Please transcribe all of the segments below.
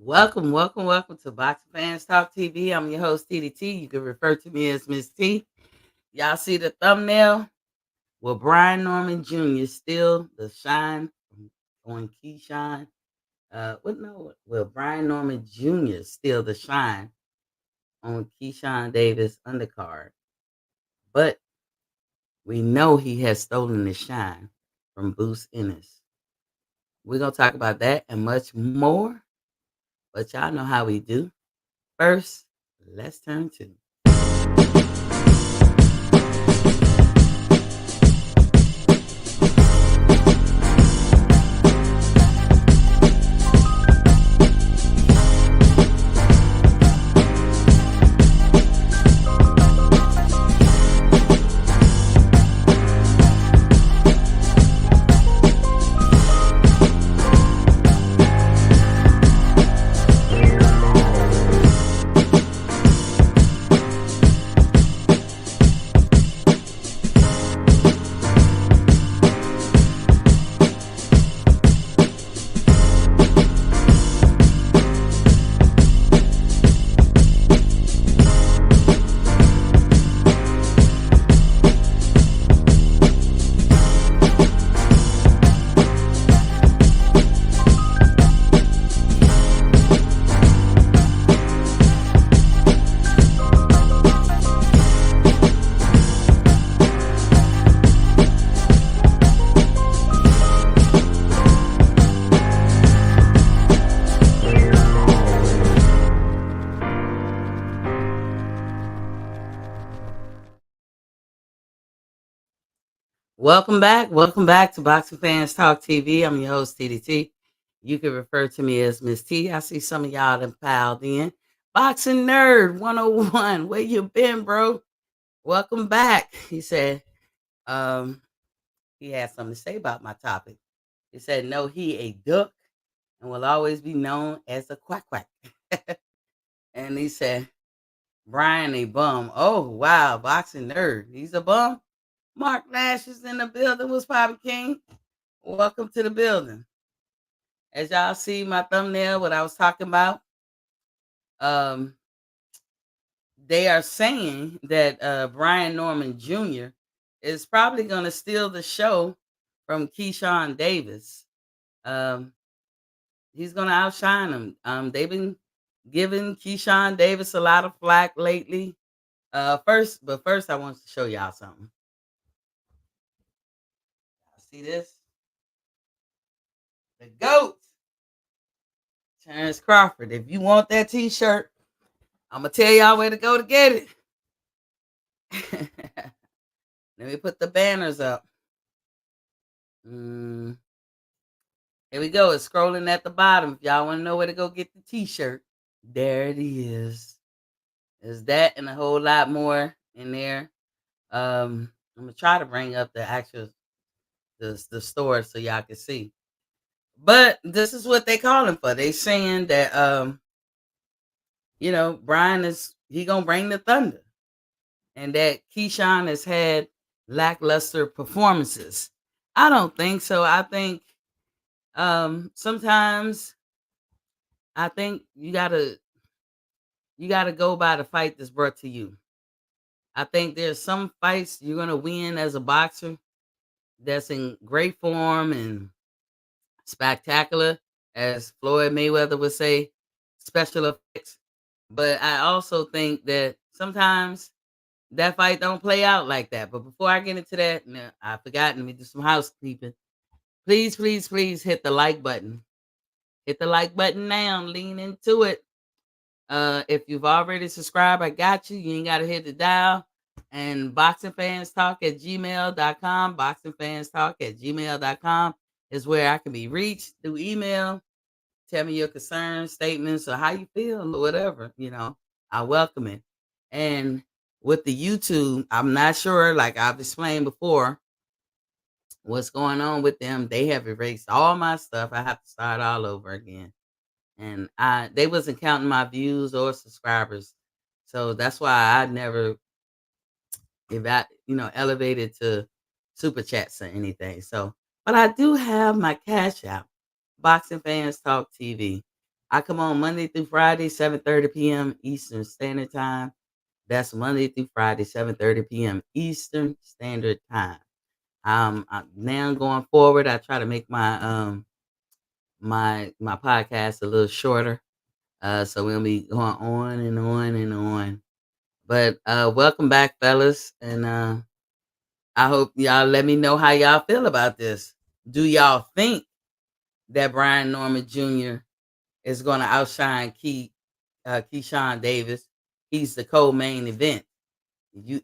Welcome to Boxing Fans Talk TV. I'm your host, TDT. You can refer to me as Miss T. Y'all see the thumbnail? Will Brian Norman Jr. still the shine on Keyshawn? What no? Will Brian Norman Jr. still the shine on Keyshawn Davis undercard? But we know he has stolen the shine from Boots Ennis. We're gonna talk about that and much more. But y'all know how we do. First, let's turn to. Welcome back to Boxing Fans Talk TV. I'm your host, TDT. You can refer to me as Miss T. I see some of y'all that piled in. Boxing Nerd 101, where you been, bro? Welcome back. He said, um, he had something to say about my topic. He said, no, he a duck and will always be known as a quack quack. And he said, Brian a bum. Oh, wow, Boxing Nerd. He's a bum. Mark Nash is in the building. Was Bobby King? Welcome to the building. As y'all see my thumbnail, what I was talking about, um, they are saying that Brian Norman Jr. is probably going to steal the show from Keyshawn Davis. Um, he's going to outshine him. They've been giving Keyshawn Davis a lot of flack lately. First, I want to show y'all something. See this? The GOAT, Terrence Crawford. If you want that T-shirt, I'm gonna tell y'all where to go to get it. Let me put the banners up. Here we go. It's scrolling at the bottom. If y'all want to know where to go get the T-shirt, there it is. There's that and a whole lot more in there. I'm gonna try to bring up the actual the store so y'all can see. But this is what they calling for. They saying that Brian is he gonna bring the thunder, and that Keyshawn has had lackluster performances. I don't think so. I think sometimes I think you gotta go by the fight that's brought to you. I think there's some fights you're gonna win as a boxer that's in great form and spectacular, as Floyd Mayweather would say, special effects. But I also think that sometimes that fight don't play out like that. But before I get into that, no, I forgot. Let me do some housekeeping. Please, please, please hit the like button. Hit the like button now. Lean into it. If you've already subscribed, I got you. You ain't got to hit the dial. And boxingfanstalk@gmail.com. Boxingfanstalk@gmail.com is where I can be reached through email. Tell me your concerns, statements, or how you feel, or whatever. I welcome it. And with the YouTube, I'm not sure, like I've explained before, what's going on with them. They have erased all my stuff. I have to start all over again. And they wasn't counting my views or subscribers. So that's why I never elevated to super chats or anything. So, but I do have my cash out, Boxing Fans Talk TV. I come on Monday through Friday, 7:30 p.m. Eastern Standard Time. That's Monday through Friday, 7:30 p.m. Eastern Standard Time. Now going forward, I try to make my podcast a little shorter. So we'll be going on and on and on. But welcome back, fellas, and I hope y'all let me know how y'all feel about this. Do y'all think that Brian Norman Jr. is going to outshine Keshawn Davis? He's the co-main event.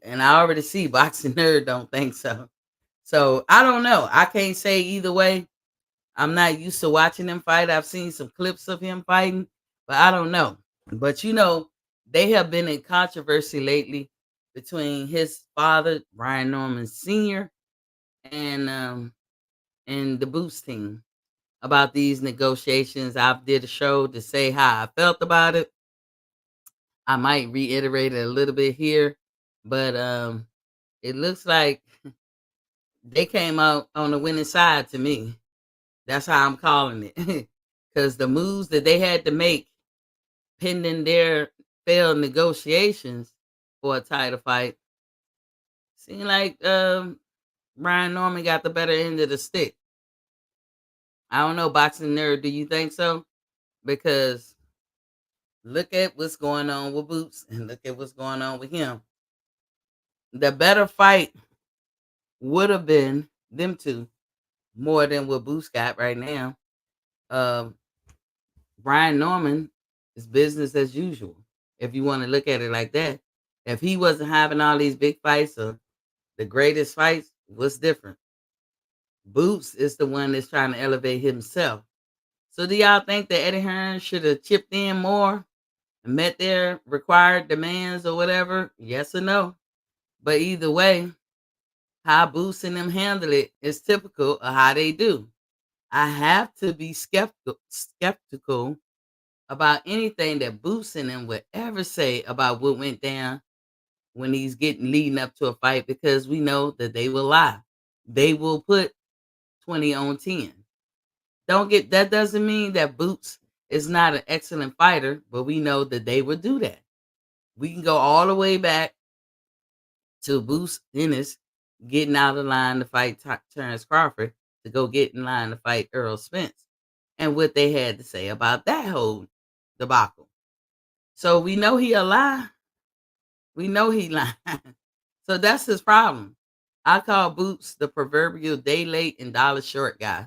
I already see Boxing Nerd don't think so. So I don't know. I can't say either way. I'm not used to watching him fight. I've seen some clips of him fighting, but I don't know. But they have been in controversy lately between his father, Brian Norman Sr., and the Boost team about these negotiations. I did a show to say how I felt about it. I might reiterate it a little bit here, but it looks like they came out on the winning side to me. That's how I'm calling it. Because the moves that they had to make pending their failed negotiations for a title fight seemed like Brian Norman got the better end of the stick. I don't know, Boxing Nerd, do you think so? Because look at what's going on with Boots and look at what's going on with him. The better fight would have been them two more than what Boots got right now. Um, Brian Norman is business as usual. If you want to look at it like that, if he wasn't having all these big fights or the greatest fights, what's different? Boots is the one that's trying to elevate himself. So do y'all think that Eddie Hearn should have chipped in more and met their required demands or whatever? Yes or no? But either way, how Boots and them handle it is typical of how they do. I have to be skeptical about anything that Boots and them would ever say about what went down when he's getting leading up to a fight because we know that they will lie. They will put 20 on 10. Don't get that doesn't mean that Boots is not an excellent fighter, but we know that they would do that. We can go all the way back to Boots Ennis getting out of line to fight Terrence Crawford to go get in line to fight Earl Spence and what they had to say about that whole debacle. So we know he a lie. We know he lying. So that's his problem. I call Boots the proverbial day late and dollar short guy.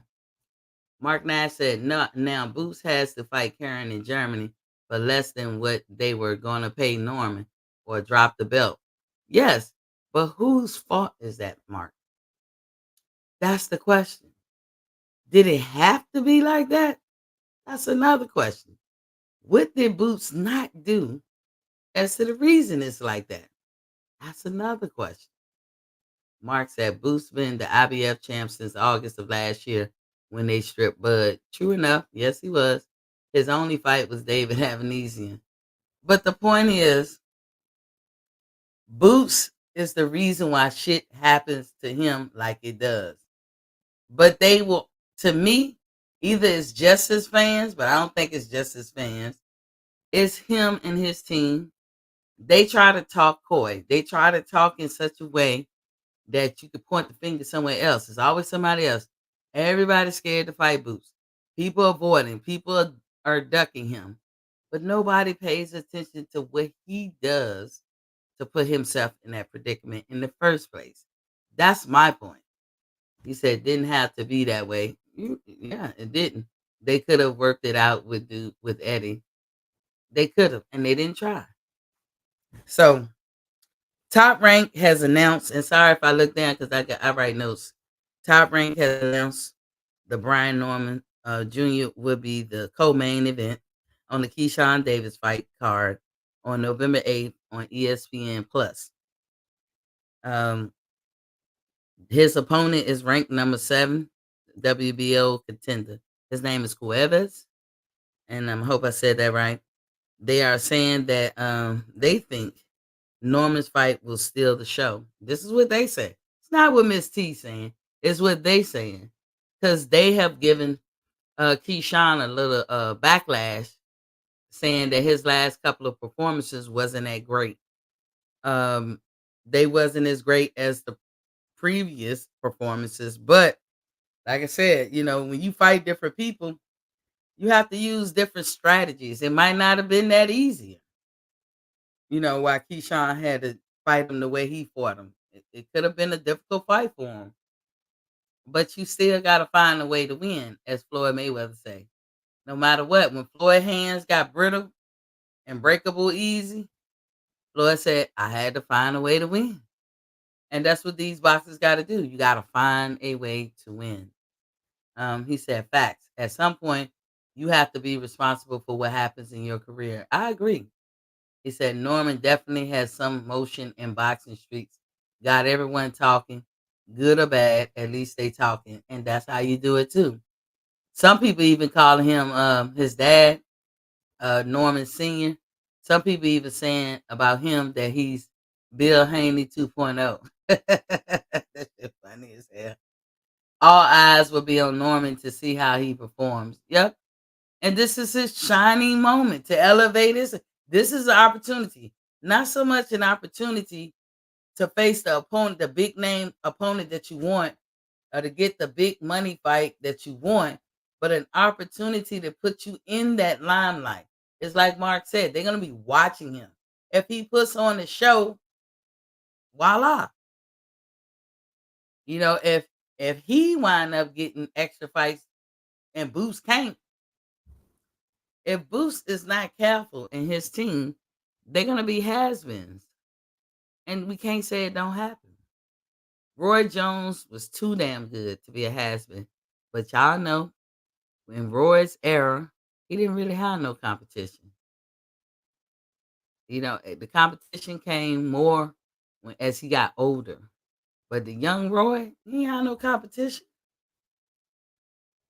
Mark Nash said, no, now Boots has to fight Karen in Germany for less than what they were going to pay Norman or drop the belt. Yes, but whose fault is that, Mark? That's the question. Did it have to be like that? That's another question. What did Boots not do as to the reason it's like that? That's another question. Mark said Boots been the IBF champ since August of last year when they stripped Bud. True enough, yes, he was. His only fight was David Avanesian. But the point is, Boots is the reason why shit happens to him like it does. But they will, to me, either it's just his fans, but I don't think it's just his fans. It's him and his team. They try to talk coy. They try to talk in such a way that you could point the finger somewhere else. It's always somebody else. Everybody's scared to fight Boots. People avoid him. People are ducking him. But nobody pays attention to what he does to put himself in that predicament in the first place. That's my point. He said it didn't have to be that way. Yeah, it didn't. They could have worked it out with Eddie. They could have, and they didn't try. So Top Rank has announced, and sorry if I look down because I write notes. Top Rank has announced the Brian Norman Jr. will be the co-main event on the Keshawn Davis fight card on November 8th on ESPN Plus. His opponent is ranked number 7 WBO contender. His name is Cuevas, and I hope I said that right. They are saying that they think Norman's fight will steal the show. This is what they say. It's not what Miss T saying. It's what they saying. Because they have given Keyshawn a little backlash saying that his last couple of performances wasn't that great. Um, they wasn't as great as the previous performances, but like I said, when you fight different people, you have to use different strategies. It might not have been that easy, why Keshawn had to fight him the way he fought him. It could have been a difficult fight for him, but you still got to find a way to win, as Floyd Mayweather say. No matter what, when Floyd hands got brittle and breakable easy, Floyd said, I had to find a way to win. And that's what these boxers got to do. You got to find a way to win. He said, facts. At some point, you have to be responsible for what happens in your career. I agree. He said, Norman definitely has some motion in boxing streets. Got everyone talking, good or bad, at least they talking. And that's how you do it too. Some people even call him his dad, Norman Sr. Some people even saying about him that he's Bill Haney 2.0. That's just funny as hell. All eyes will be on Norman to see how he performs. Yep. And this is his shining moment to elevate his. This is an opportunity, not so much an opportunity to face the opponent, the big name opponent that you want, or to get the big money fight that you want, but an opportunity to put you in that limelight. It's like Mark said, they're going to be watching him. If he puts on the show, voila. If he wind up getting extra fights and Boots can't, if Boots is not careful in his team, they're going to be has-beens. And we can't say it don't happen. Roy Jones was too damn good to be a has-been. But y'all know, in Roy's era, he didn't really have no competition. The competition came more as he got older. But the young Roy, he ain't had no competition.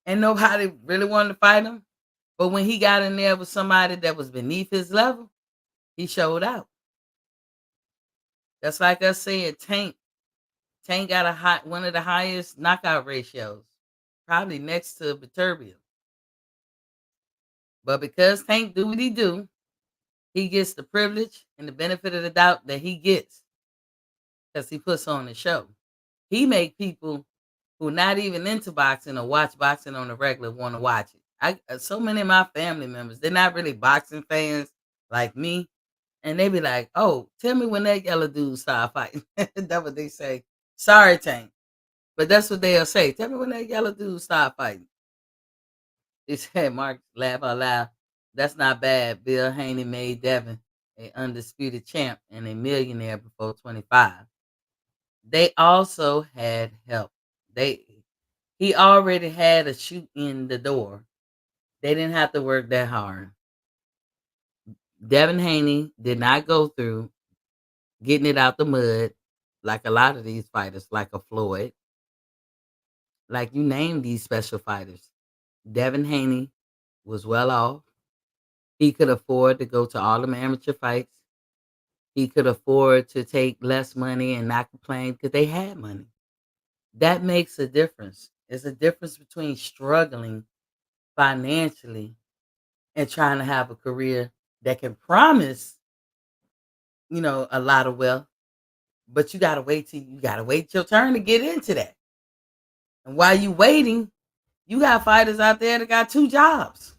And nobody really wanted to fight him. But when he got in there with somebody that was beneath his level, he showed out. That's like us saying Tank. Tank got one of the highest knockout ratios, probably next to Viterbium. But because Tank do what he do, he gets the privilege and the benefit of the doubt that he gets because he puts on the show. He make people who not even into boxing or watch boxing on the regular want to watch it. So many of my family members, they're not really boxing fans like me, and they be like, "Oh, tell me when that yellow dude start fighting." That's what they say. Sorry, Tank, but that's what they'll say. Tell me when that yellow dude start fighting. He said, Mark, laugh out loud. That's not bad. Bill Haney made Devin a undisputed champ and a millionaire before 25. They also had help. He already had a shoot in the door. They didn't have to work that hard. Devin Haney did not go through getting it out the mud like a lot of these fighters, like a Floyd, like you name these special fighters. Devin Haney was well off. He could afford to go to all them amateur fights. He could afford to take less money and not complain because they had money. That makes a difference. There's a difference between struggling financially and trying to have a career that can promise, a lot of wealth, but you gotta wait your turn to get into that. And while you waiting, you got fighters out there that got two jobs.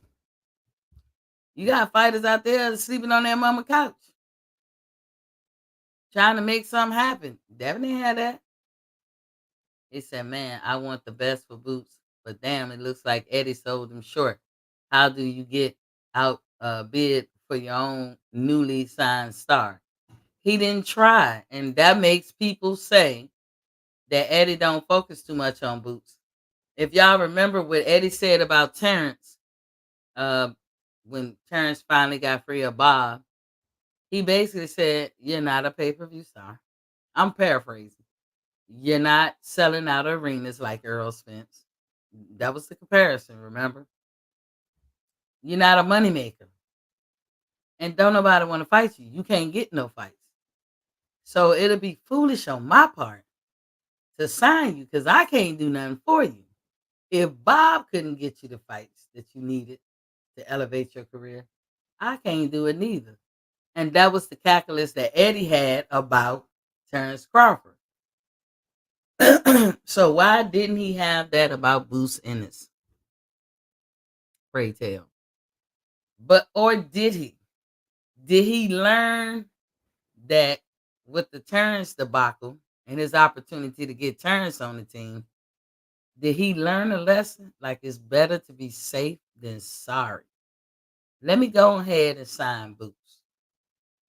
You got fighters out there sleeping on their mama couch, trying to make something happen. Devin didn't have that. He said, man, I want the best for Boots, but damn, it looks like Eddie sold him short. How do you get out bid for your own newly signed star? He didn't try, and that makes people say that Eddie don't focus too much on Boots. If y'all remember what Eddie said about Terrence, uh, when Terrence finally got free of Bob, he basically said, "You're not a pay-per-view star." I'm paraphrasing. You're not selling out arenas like Earl Spence. That was the comparison, remember? You're not a moneymaker. And don't nobody want to fight you. You can't get no fights. So it'll be foolish on my part to sign you because I can't do nothing for you. If Bob couldn't get you the fights that you needed to elevate your career, I can't do it neither. And that was the calculus that Eddie had about Terrence Crawford. So why didn't he have that about Boots Ennis? Pray tell. But or did he? Did he learn that with the Terrence debacle and his opportunity to get Terrence on the team, did he learn a lesson? Like it's better to be safe than sorry. Let me go ahead and sign Boots.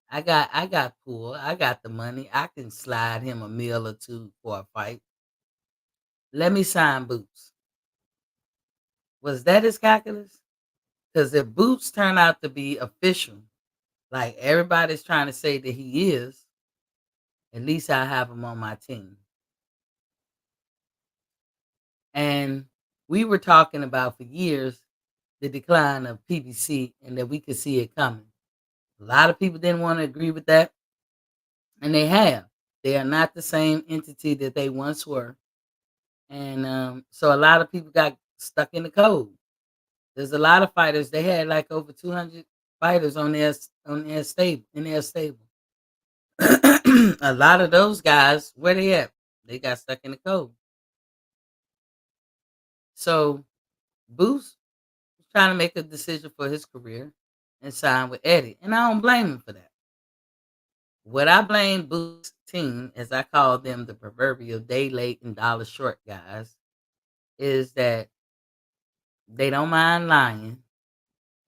I got pool. I got the money. I can slide him a meal or two for a fight. Let me sign Boots. Was that his calculus? Because if Boots turn out to be official, like everybody's trying to say that he is, at least I have him on my team. And we were talking about for years the decline of PBC and that we could see it coming. A lot of people didn't want to agree with that, and they have. They are not the same entity that they once were. And so a lot of people got stuck in the code. There's a lot of fighters. They had like over 200 fighters on their stable in their stable. A lot of those guys, where they at? They got stuck in the code. So Boost was trying to make a decision for his career and sign with Eddie, and I don't blame him for that. What I blame Boost's team, as I call them, the proverbial day late and dollar short guys, is that they don't mind lying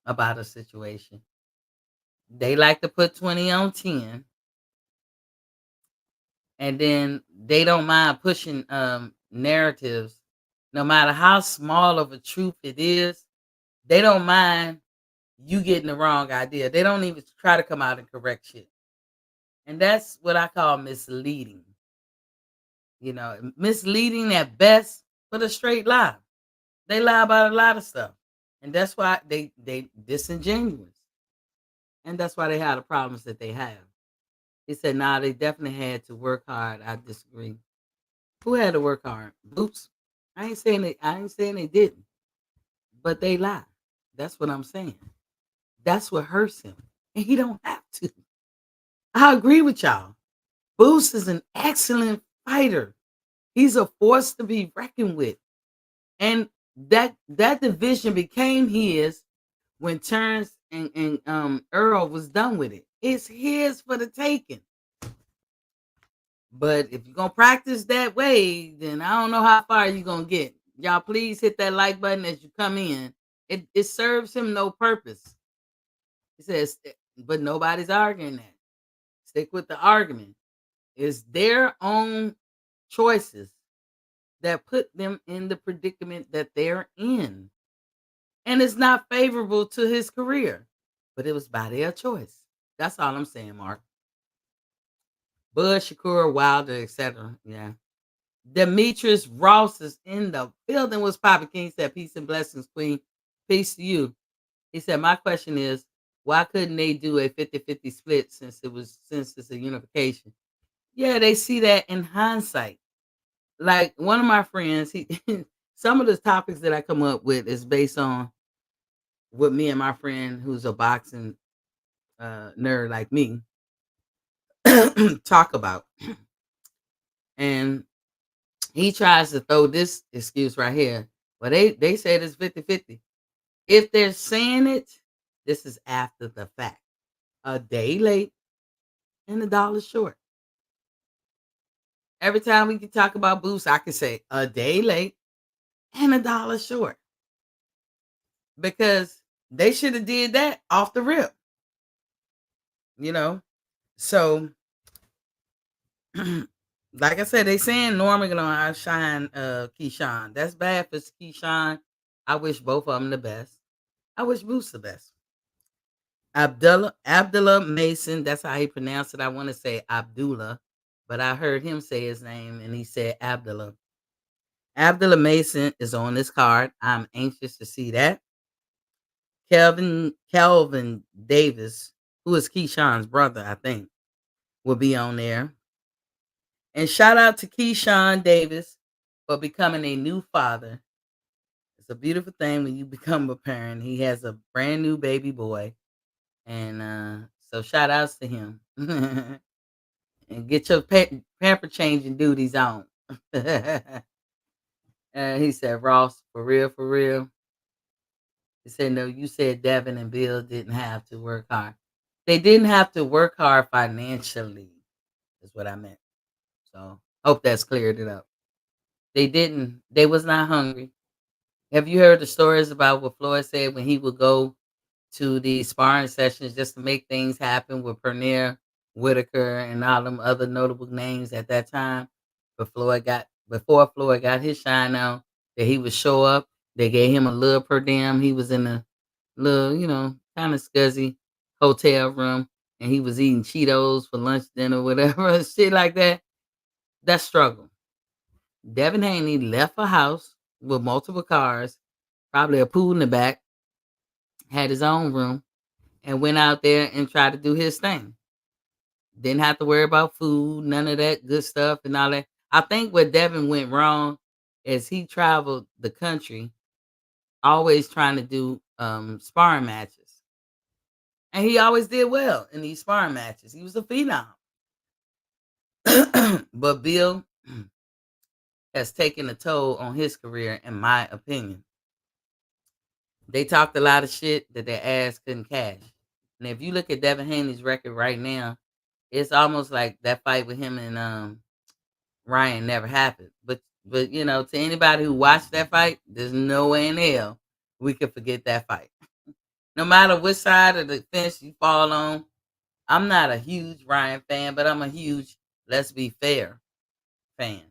about a situation. They like to put 20 on 10, and then they don't mind pushing narratives, no matter how small of a truth it is. They don't mind you getting the wrong idea. They don't even try to come out and correct shit. And that's what I call misleading. Misleading at best, but a straight lie. They lie about a lot of stuff. And that's why they disingenuous. And that's why they have the problems that they have. He said, nah, they definitely had to work hard. I disagree. Who had to work hard? Boots. I ain't saying they didn't, but they lie. That's what I'm saying. That's what hurts him. And he don't have to. I agree with y'all. Boots is an excellent fighter. He's a force to be reckoned with. And that division became his when Terrence and Earl was done with it. It's his for the taking. But if you're gonna practice that way, then I don't know how far you're gonna get. Y'all please hit that like button as you come in. It serves him no purpose. He says, but nobody's arguing that. Stick with the argument. It's their own choices that put them in the predicament that they're in. And it's not favorable to his career, but it was by their choice. That's all I'm saying, Mark. Bud Shakur, Wilder, etc. Yeah. Demetrius Ross is in the building. Was Papa King said, peace and blessings, Queen. Peace to you. He said, my question is, why couldn't they do a 50-50 split since it's a unification? Yeah, they see that in hindsight. Like one of my friends, he some of the topics that I come up with is based on what me and my friend who's a boxing nerd like me talk about. And he tries to throw this excuse right here. Well, they said it's 50-50. If they're saying it, this is after the fact. A day late and a dollar short. Every time we can talk about Boost, I can say a day late and a dollar short. Because they should have did that off the rip. You know? So like I said, they saying Norman gonna outshine Keshawn. That's bad for Keshawn. I wish both of them the best. I wish Boost the best. Abdullah Mason, that's how he pronounced it. I want to say Abdullah, but I heard him say his name and he said Abdullah. Abdullah Mason is on this card. I'm anxious to see that. Kelvin Davis, who is Keyshawn's brother, I think, will be on there. And shout out to Keshawn Davis for becoming a new father. It's a beautiful thing when you become a parent. He has a brand new baby boy. And so shout outs to him. And get your pamper changing duties on. And he said, Ross, for real, for real. He said, no, you said Devin and Bill didn't have to work hard. They didn't have to work hard financially, is what I meant. So hope that's cleared it up. They didn't, they was not hungry. Have you heard the stories about what Floyd said when he would go to the sparring sessions just to make things happen with Pernell Whitaker and all them other notable names at that time? Before Floyd got his shine on, that he would show up. They gave him a little per diem. He was in a little, kind of scuzzy hotel room, and he was eating Cheetos for lunch, dinner, whatever, shit like that. That's struggle. Devin Haney left a house with multiple cars, probably a pool in the back, had his own room, and went out there and tried to do his thing. Didn't have to worry about food, none of that good stuff and all that. I think what Devin went wrong is he traveled the country always trying to do sparring matches. And he always did well in these sparring matches. He was a phenom. But Bill has taken a toll on his career, in my opinion. They talked a lot of shit that their ass couldn't cash. And if you look at Devin Haney's record right now, it's almost like that fight with him and Ryan never happened. But to anybody who watched that fight, there's no way in hell we could forget that fight. No matter which side of the fence you fall on, I'm not a huge Ryan fan, but I'm a huge let's be fair fan.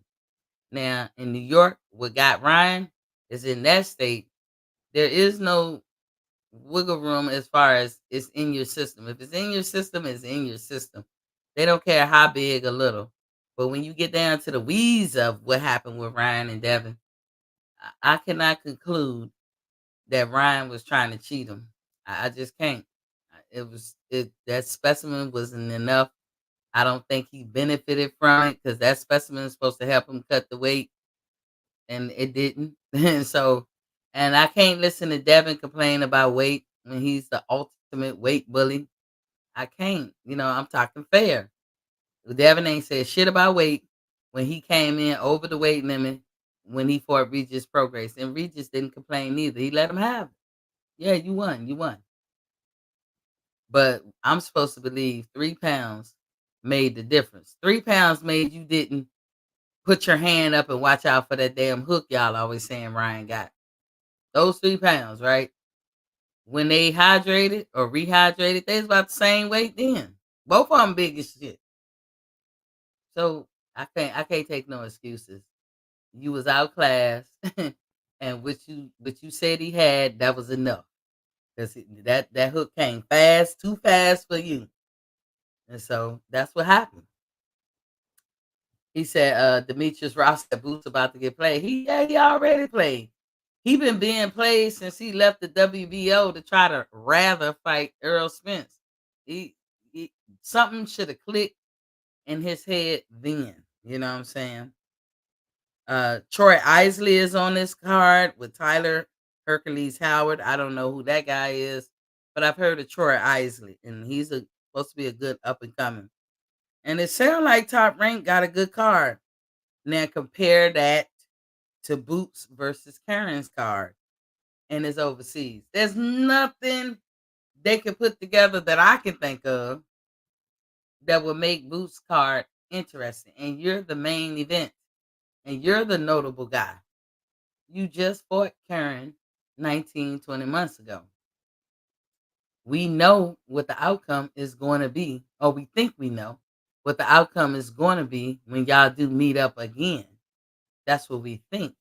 Now in New York, what got Ryan is in that state, there is no wiggle room as far as it's in your system. If it's in your system, it's in your system. They don't care how big or little. But when you get down to the weeds of what happened with Ryan and Devin, I cannot conclude that Ryan was trying to cheat him. I just can't. It that specimen wasn't enough. I don't think he benefited from it because that specimen is supposed to help him cut the weight, and it didn't. And I can't listen to Devin complain about weight when he's the ultimate weight bully. I can't. I'm talking fair. Devin ain't said shit about weight when he came in over the weight limit when he fought Regis Progress. And Regis didn't complain either. He let him have it. Yeah, you won. You won. But I'm supposed to believe 3 pounds made the difference. 3 pounds made you didn't put your hand up and watch out for that damn hook y'all always saying Ryan got. Those 3 pounds, right? When they hydrated or rehydrated, they was about the same weight then. Both of them big as shit. So I can't take no excuses. You was outclassed, and what you said he had, that was enough. Cause that hook came fast, too fast for you, and so that's what happened. He said, Demetrius Ross said Boots about to get played. He already played. He been being played since he left the WBO to try to rather fight Earl Spence. He, he Something should have clicked in his head then. You know what I'm saying? Troy Isley is on this card with Tyler Hercules Howard. I don't know who that guy is, but I've heard of Troy Isley, and he's supposed to be a good up and coming. And it sounds like Top Rank got a good card. Now compare that to Boots versus Karen's card, and it's overseas. There's nothing they can put together that I can think of that will make Boots' card interesting. And you're the main event, and you're the notable guy. You just fought Karen 19, 20 months ago. We know what the outcome is going to be, or we think we know what the outcome is going to be when y'all do meet up again. That's what we think.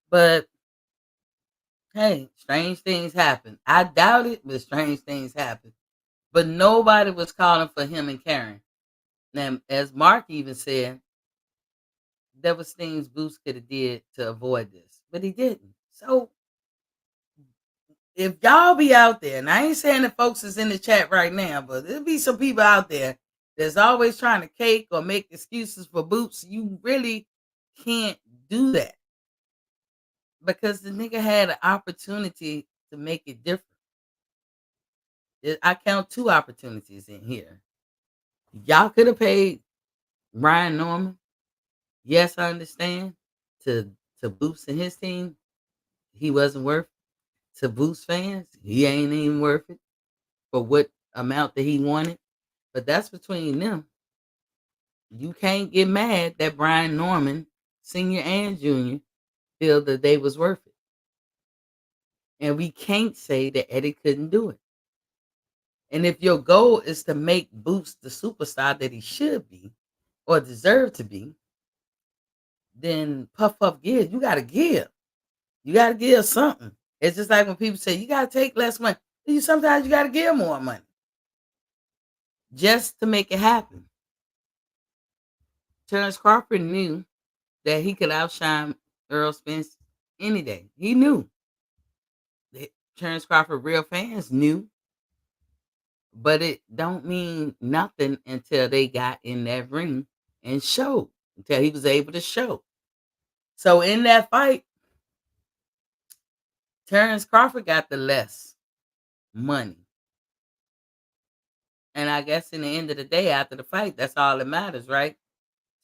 But hey, strange things happen. I doubt it, but strange things happen. But nobody was calling for him and Karen. Now, as Mark even said, there was things Boots could have did to avoid this, but he didn't. So if y'all be out there, and I ain't saying the folks is in the chat right now, but there'll be some people out there that's always trying to cake or make excuses for Boots. You really can't do that because the nigga had an opportunity to make it different. I count two opportunities in here. Y'all could have paid Ryan Norman. Yes, I understand. To Boots and his team, he wasn't worth it. To Boots fans, he ain't even worth it for what amount that he wanted. But that's between them. You can't get mad that Brian Norman, senior and junior, feel that they was worth it. And we can't say that Eddie couldn't do it. And if your goal is to make Boots the superstar that he should be or deserve to be, then puff give. You gotta give. You gotta give something. It's just like when people say you gotta take less money. Sometimes you gotta give more money just to make it happen. Terrence Crawford knew that he could outshine Earl Spence any day. He knew. Terrence Crawford real fans knew, but it don't mean nothing until they got in that ring and showed, until he was able to show. So in that fight, Terrence Crawford got the less money. And I guess in the end of the day, after the fight, that's all that matters, right?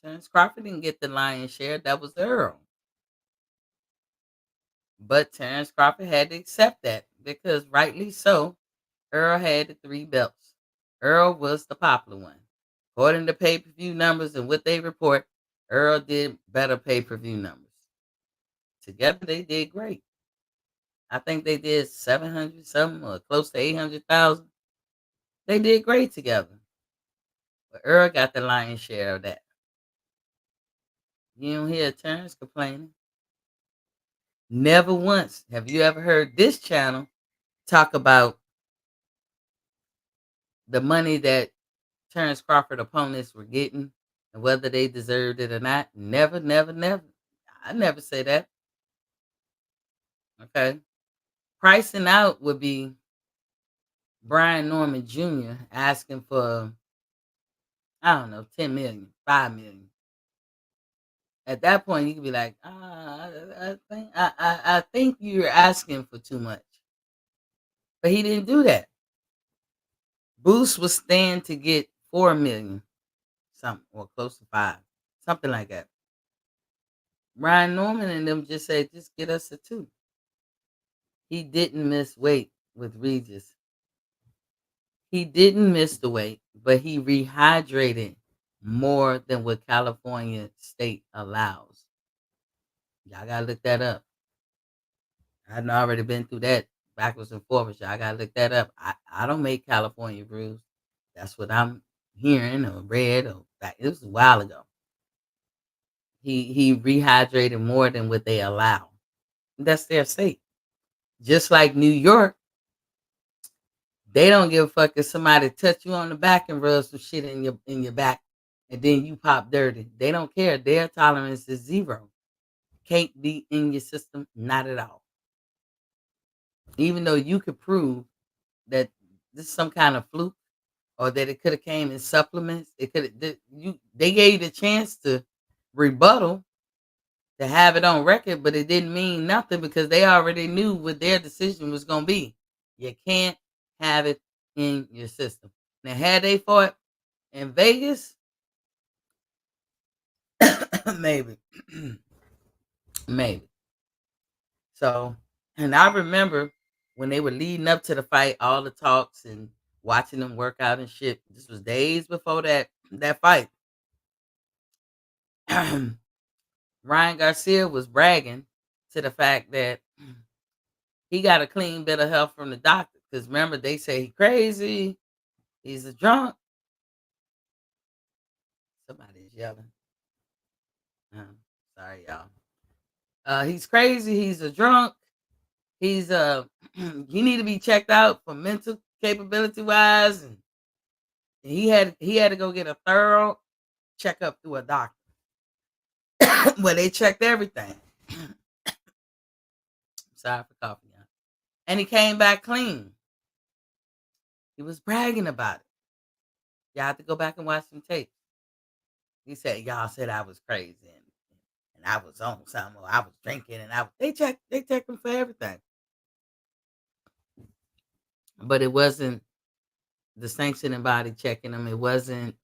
Terrence Crawford didn't get the lion's share. That was Earl. But Terrence Crawford had to accept that because rightly so, Earl had the 3 belts. Earl was the popular one. According to pay-per-view numbers and what they report, Earl did better pay-per-view numbers. Together, they did great. I think they did 700 something or close to 800,000. They did great together. But Earl got the lion's share of that. You don't hear Terrence complaining. Never once have you ever heard this channel talk about the money that Terrence Crawford opponents were getting and whether they deserved it or not. Never, never, never. I never say that. Okay. Pricing out would be Brian Norman Jr. asking for, I don't know, 10 million, 5 million. At that point, you could be like, I think you're asking for too much. But he didn't do that. Boost was stand to get 4 million, something, or close to 5, something like that. Ryan Norman and them just said, just get us a 2. He didn't miss weight with Regis. He didn't miss the weight, but he rehydrated more than what California state allows. Y'all gotta look that up. I've already been through that backwards and forwards. Y'all gotta look that up. I don't make California rules. That's what I'm hearing or read or it was a while ago. He rehydrated more than what they allow. That's their state. Just like New York, they don't give a fuck if somebody touch you on the back and rub some shit in your back, and then you pop dirty. They don't care. Their tolerance is 0. Can't be in your system, not at all. Even though you could prove that this is some kind of fluke or that it could have came in supplements, it could they gave you the chance to rebuttal, to have it on record, but it didn't mean nothing because they already knew what their decision was going to be. You can't have it in your system. Now, had they fought in Vegas, maybe, maybe. So, and I remember when they were leading up to the fight, all the talks and watching them work out and shit. This was days before that fight. Ryan Garcia was bragging to the fact that he got a clean bit of health from the doctor. Because remember, they say he's crazy, he's a drunk. Somebody's yelling. Sorry, y'all. He's crazy, he's a drunk. He's he need to be checked out for mental capability wise, and he had to go get a thorough checkup through a doctor where they checked everything. Sorry for coughing, y'all. And he came back clean. He was bragging about it. Y'all have to go back and watch some tapes. He said, "Y'all said I was crazy and I was on something, or I was drinking, and they checked him for everything." But it wasn't the sanctioning body checking him. It wasn't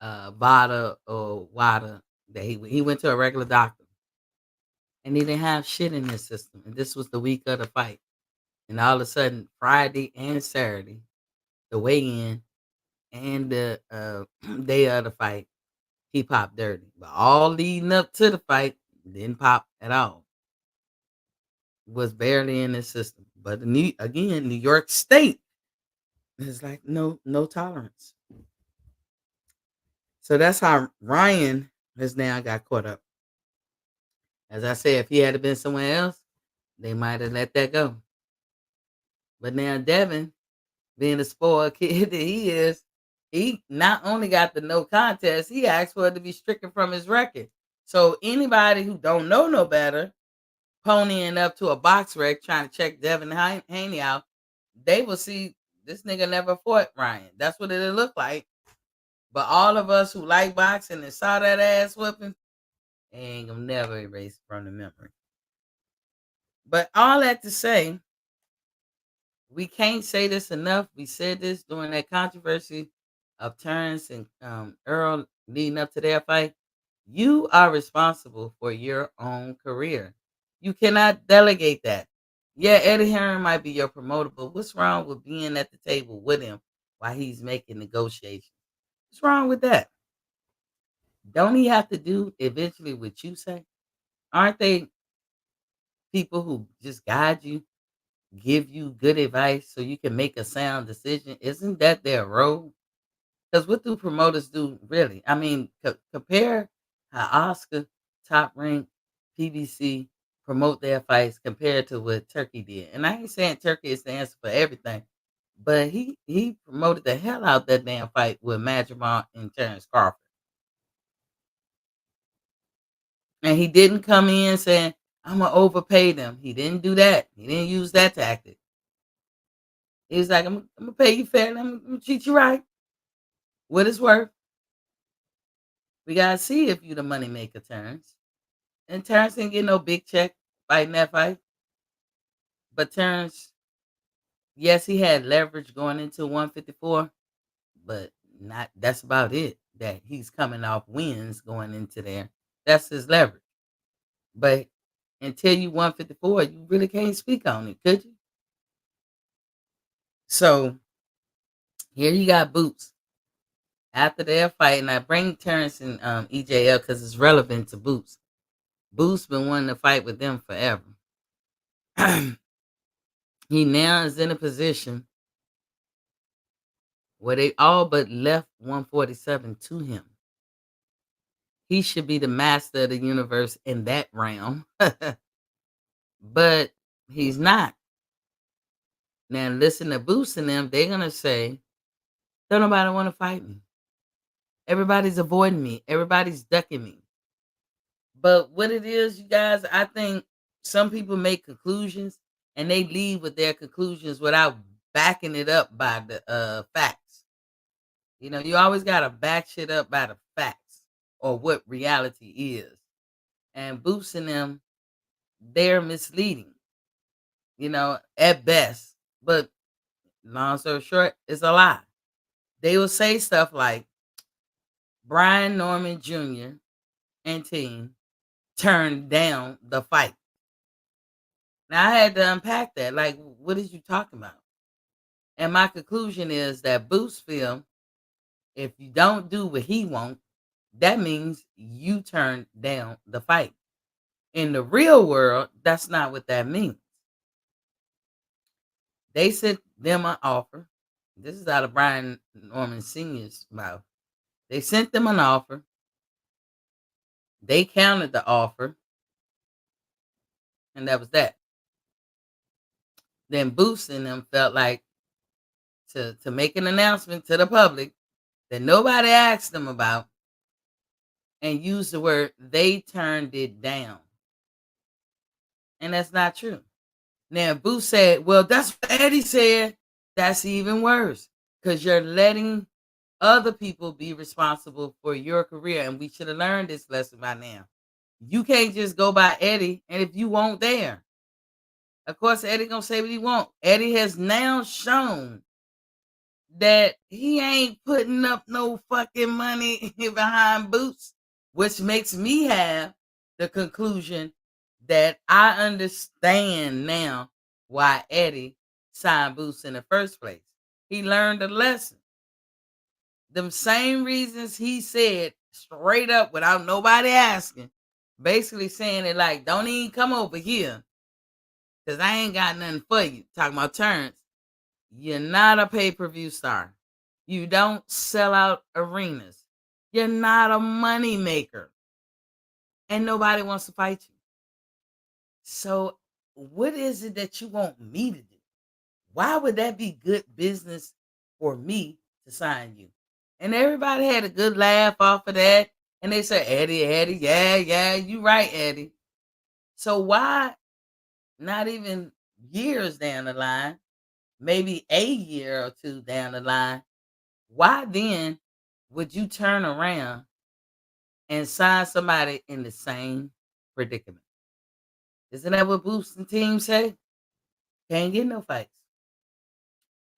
Vada or Wada that he went to a regular doctor, and he didn't have shit in his system. And this was the week of the fight, and all of a sudden, Friday and Saturday, the weigh-in and the day of the fight, he popped dirty. But all leading up to the fight, didn't pop at all. Was barely in his system. But New York State is like no tolerance. So that's how Ryan has now got caught up. As I said, if he had been somewhere else, they might have let that go. But now Devin, being a spoiled kid that he not only got the no contest, he asked for it to be stricken from his record. So anybody who don't know no better, ponying up to a box rec trying to check Devin Haney out, they will see this nigga never fought Ryan. That's what it'll look like. But all of us who like boxing and saw that ass whooping, ain't gonna never erase it from the memory. But all that to say, we can't say this enough. We said this during that controversy of Terrence and Earl leading up to their fight. You are responsible for your own career. You cannot delegate that. Yeah, Eddie Hearn might be your promoter, but what's wrong with being at the table with him while he's making negotiations? What's wrong with that? Don't he have to do eventually what you say? Aren't they people who just guide you, give you good advice so you can make a sound decision? Isn't that their role? Because what do promoters do really? I mean, compare how Oscar, Top Rank, PBC promote their fights compared to what Turkey did. And I ain't saying Turkey is the answer for everything, but he promoted the hell out that damn fight with Madrimont and Terrence Crawford. And he didn't come in saying, I'm gonna overpay them. He didn't do that. He didn't use that tactic. He was like, I'm gonna pay you fairly. I'm gonna treat you right. What it's worth. We gotta see if you the money maker, Terrence. And Terrence didn't get no big check fighting that fight. But Terrence, yes, he had leverage going into 154, but not that's about it. That he's coming off wins going into there. That's his leverage. But until you 154, you really can't speak on it, could you? So here you got Boots. After their fight, and I bring Terrence and EJL because it's relevant to Boots. Boots been wanting to fight with them forever. He now is in a position where they all but left 147 to him. He should be the master of the universe in that realm, but he's not. Now listen to Boots and them, they're gonna say, don't nobody want to fight me. Everybody's avoiding me. Everybody's ducking me. But what it is, you guys, I think some people make conclusions and they leave with their conclusions without backing it up by the facts. You know, you always gotta back shit up by the facts or what reality is. And boosting them, they're misleading, at best. But long story short, it's a lie. They will say stuff like Brian Norman Jr. and team turned down the fight. Now I had to unpack that. Like, what is you talking about? And my conclusion is that Boots feel if you don't do what he wants, that means you turn down the fight. In the real world, that's not what that means. They sent them an offer. This is out of Brian Norman Sr.'s mouth. They sent them an offer. They countered the offer. And that was that. Then Boots and them felt like to make an announcement to the public that nobody asked them about and use the word they turned it down. And that's not true. Now, Boots said, well, that's what Eddie said. That's even worse because you're letting other people be responsible for your career. And we should have learned this lesson by now. You can't just go by Eddie, and if you won't there. Of course, Eddie going to say what he wants. Eddie has now shown that he ain't putting up no fucking money behind Boots, which makes me have the conclusion that I understand now why Eddie signed Boots in the first place. He learned a lesson. Them same reasons he said straight up without nobody asking, basically saying it like, don't even come over here because I ain't got nothing for you. Talking about Terrence, you're not a pay-per-view star. You don't sell out arenas. You're not a money maker. And nobody wants to fight you. So what is it that you want me to do? Why would that be good business for me to sign you? And everybody had a good laugh off of that. And they said, Eddie, yeah, you right, Eddie. So why not even years down the line, maybe a year or two down the line, why then would you turn around and sign somebody in the same predicament? Isn't that what Boost and team say? Can't get no fights.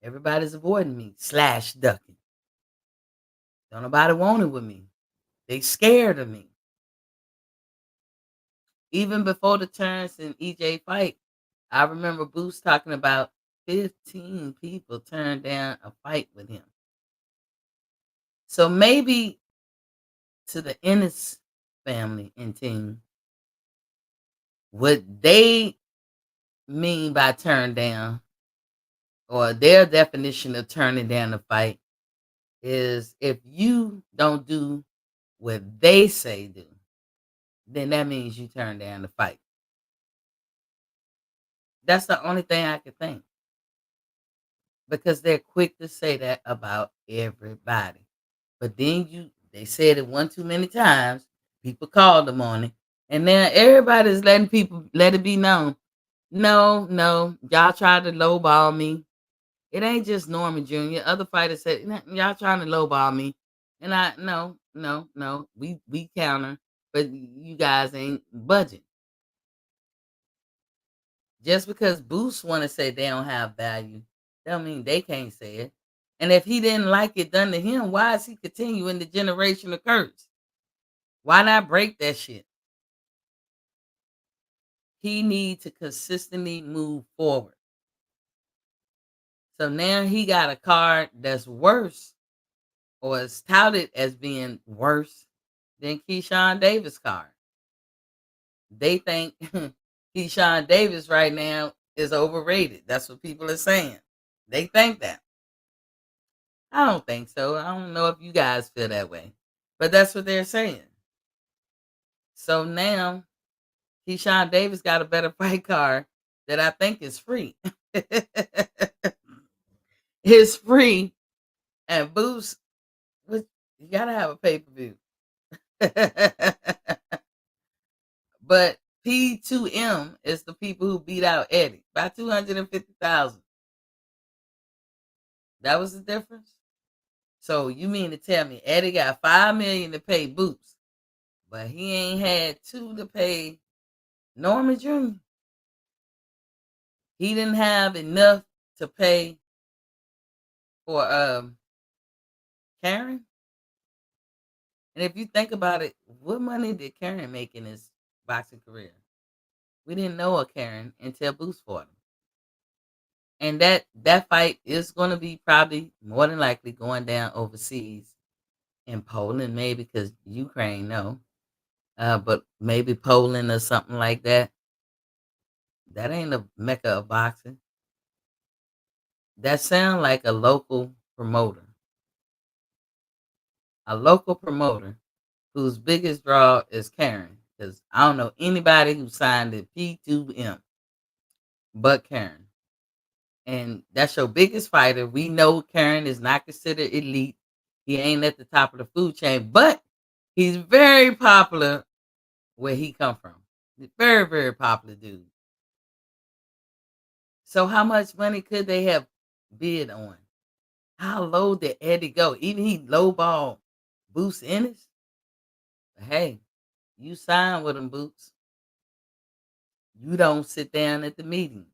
Everybody's avoiding me, slash ducking. Don't nobody want it with me. They scared of me. Even before the Terrence and EJ fight, I remember Boost talking about 15 people turned down a fight with him. So maybe to the Ennis family and team, what they mean by turn down, or their definition of turning down a fight, is if you don't do what they say do, then that means you turn down the fight. That's the only thing I could think, because they're quick to say that about everybody. But then they said it one too many times. People called them on it, and now everybody's letting people let it be known. No, y'all tried to lowball me. It ain't just Norman Jr. Other fighters said, y'all trying to lowball me. And I, no. We counter, but you guys ain't budging. Just because Boost want to say they don't have value, don't mean they can't say it. And if he didn't like it done to him, why is he continuing the generation of curse? Why not break that shit? He needs to consistently move forward. So now he got a card that's worse, or is touted as being worse than Keshawn Davis' card. They think Keshawn Davis right now is overrated. That's what people are saying. They think that. I don't think so. I don't know if you guys feel that way, but that's what they're saying. So now Keshawn Davis got a better fight card that I think is free. It's free, and Boost, you gotta have a pay per view. But P2M is the people who beat out Eddie by 250,000. That was the difference. So you mean to tell me Eddie got 5 million to pay Boots, but he ain't had two to pay Norman Jr.? He didn't have enough to pay for Karen. And if you think about it, what money did Karen make in his boxing career? We didn't know a Karen until Boots fought him. And that fight is going to be probably more than likely going down overseas in Poland, maybe because Ukraine, no, but maybe Poland or something like that. That ain't a mecca of boxing. That sound like a local promoter whose biggest draw is Karen. Because I don't know anybody who signed at P2M but Karen. And that's your biggest fighter. We know Karen is not considered elite. He ain't at the top of the food chain, but he's very popular where he come from. Very, very popular dude. So how much money could they have bid on? How low did Eddie go? Even he lowball Boots Ennis. But hey, you sign with him, Boots. You don't sit down at the meeting.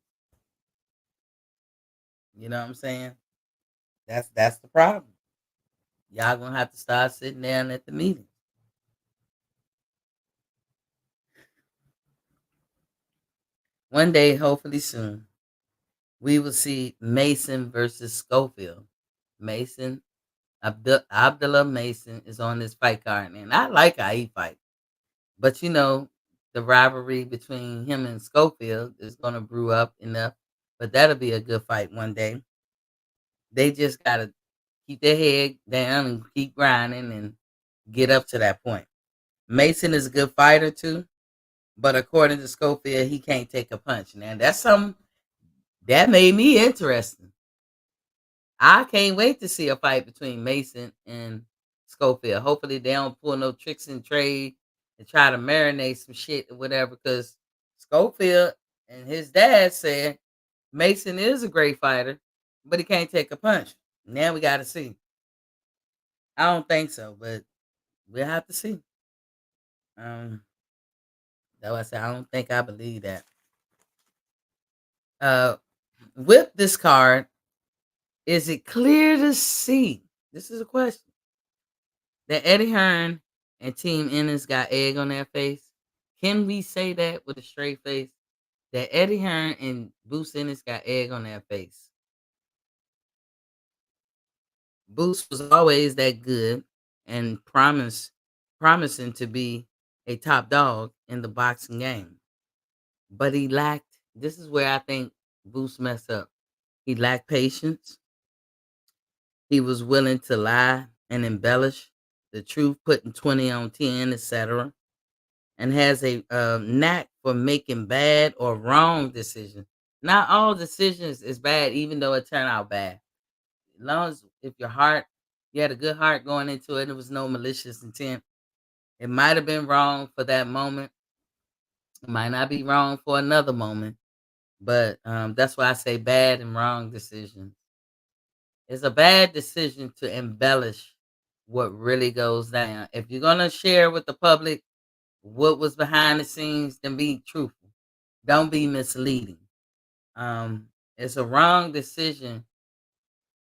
You know what I'm saying? That's the problem. Y'all gonna have to start sitting down at the meeting. One day, hopefully soon, we will see Mason versus Schofield. Mason, Abdullah Mason is on this fight card, and I like how he fight. But the rivalry between him and Schofield is gonna brew up enough. But that'll be a good fight one day. They just gotta keep their head down and keep grinding and get up to that point. Mason is a good fighter too, but according to Schofield, he can't take a punch. Now that's something that made me interesting. I can't wait to see a fight between Mason and Schofield. Hopefully they don't pull no tricks and trade and try to marinate some shit or whatever. Because Schofield and his dad said Mason is a great fighter, but he can't take a punch. Now we got to see. I don't think so, but we'll have to see. Um, That's why I said I don't think I believe that. Uh, with this card, is it clear to see? This is a question that Eddie Hearn and Team Ennis got egg on their face. Can we say that with a straight face? That Eddie Hearn and Boots Ennis got egg on their face. Boots was always that good and promising to be a top dog in the boxing game. But he lacked, this is where I think Boots messed up. He lacked patience. He was willing to lie and embellish the truth, putting 20 on 10, etc., and has a knack for making bad or wrong decisions. Not all decisions is bad, even though it turned out bad. As long as if you had a good heart going into it, and there was no malicious intent. It might have been wrong for that moment. It might not be wrong for another moment. But that's why I say bad and wrong decisions. It's a bad decision to embellish what really goes down. If you're gonna share with the public what was behind the scenes, then be truthful. Don't be misleading. It's a wrong decision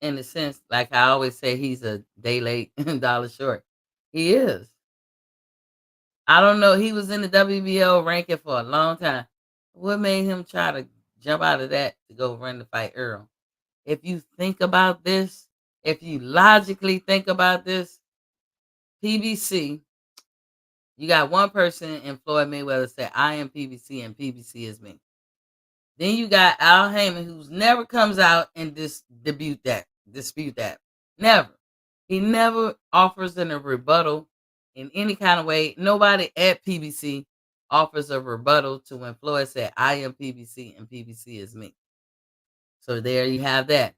in the sense, like I always say, he's a day late and dollar short. He is. I don't know. He was in the WBO ranking for a long time. What made him try to jump out of that to go run the fight Earl? If you think about this, if you logically think about this, PBC, you got one person in Floyd Mayweather say, I am PBC and PBC is me. Then you got Al Heyman, who's never comes out and dispute that. Never. He never offers in a rebuttal in any kind of way. Nobody at PBC offers a rebuttal to when Floyd said, I am PBC and PBC is me. So there you have that.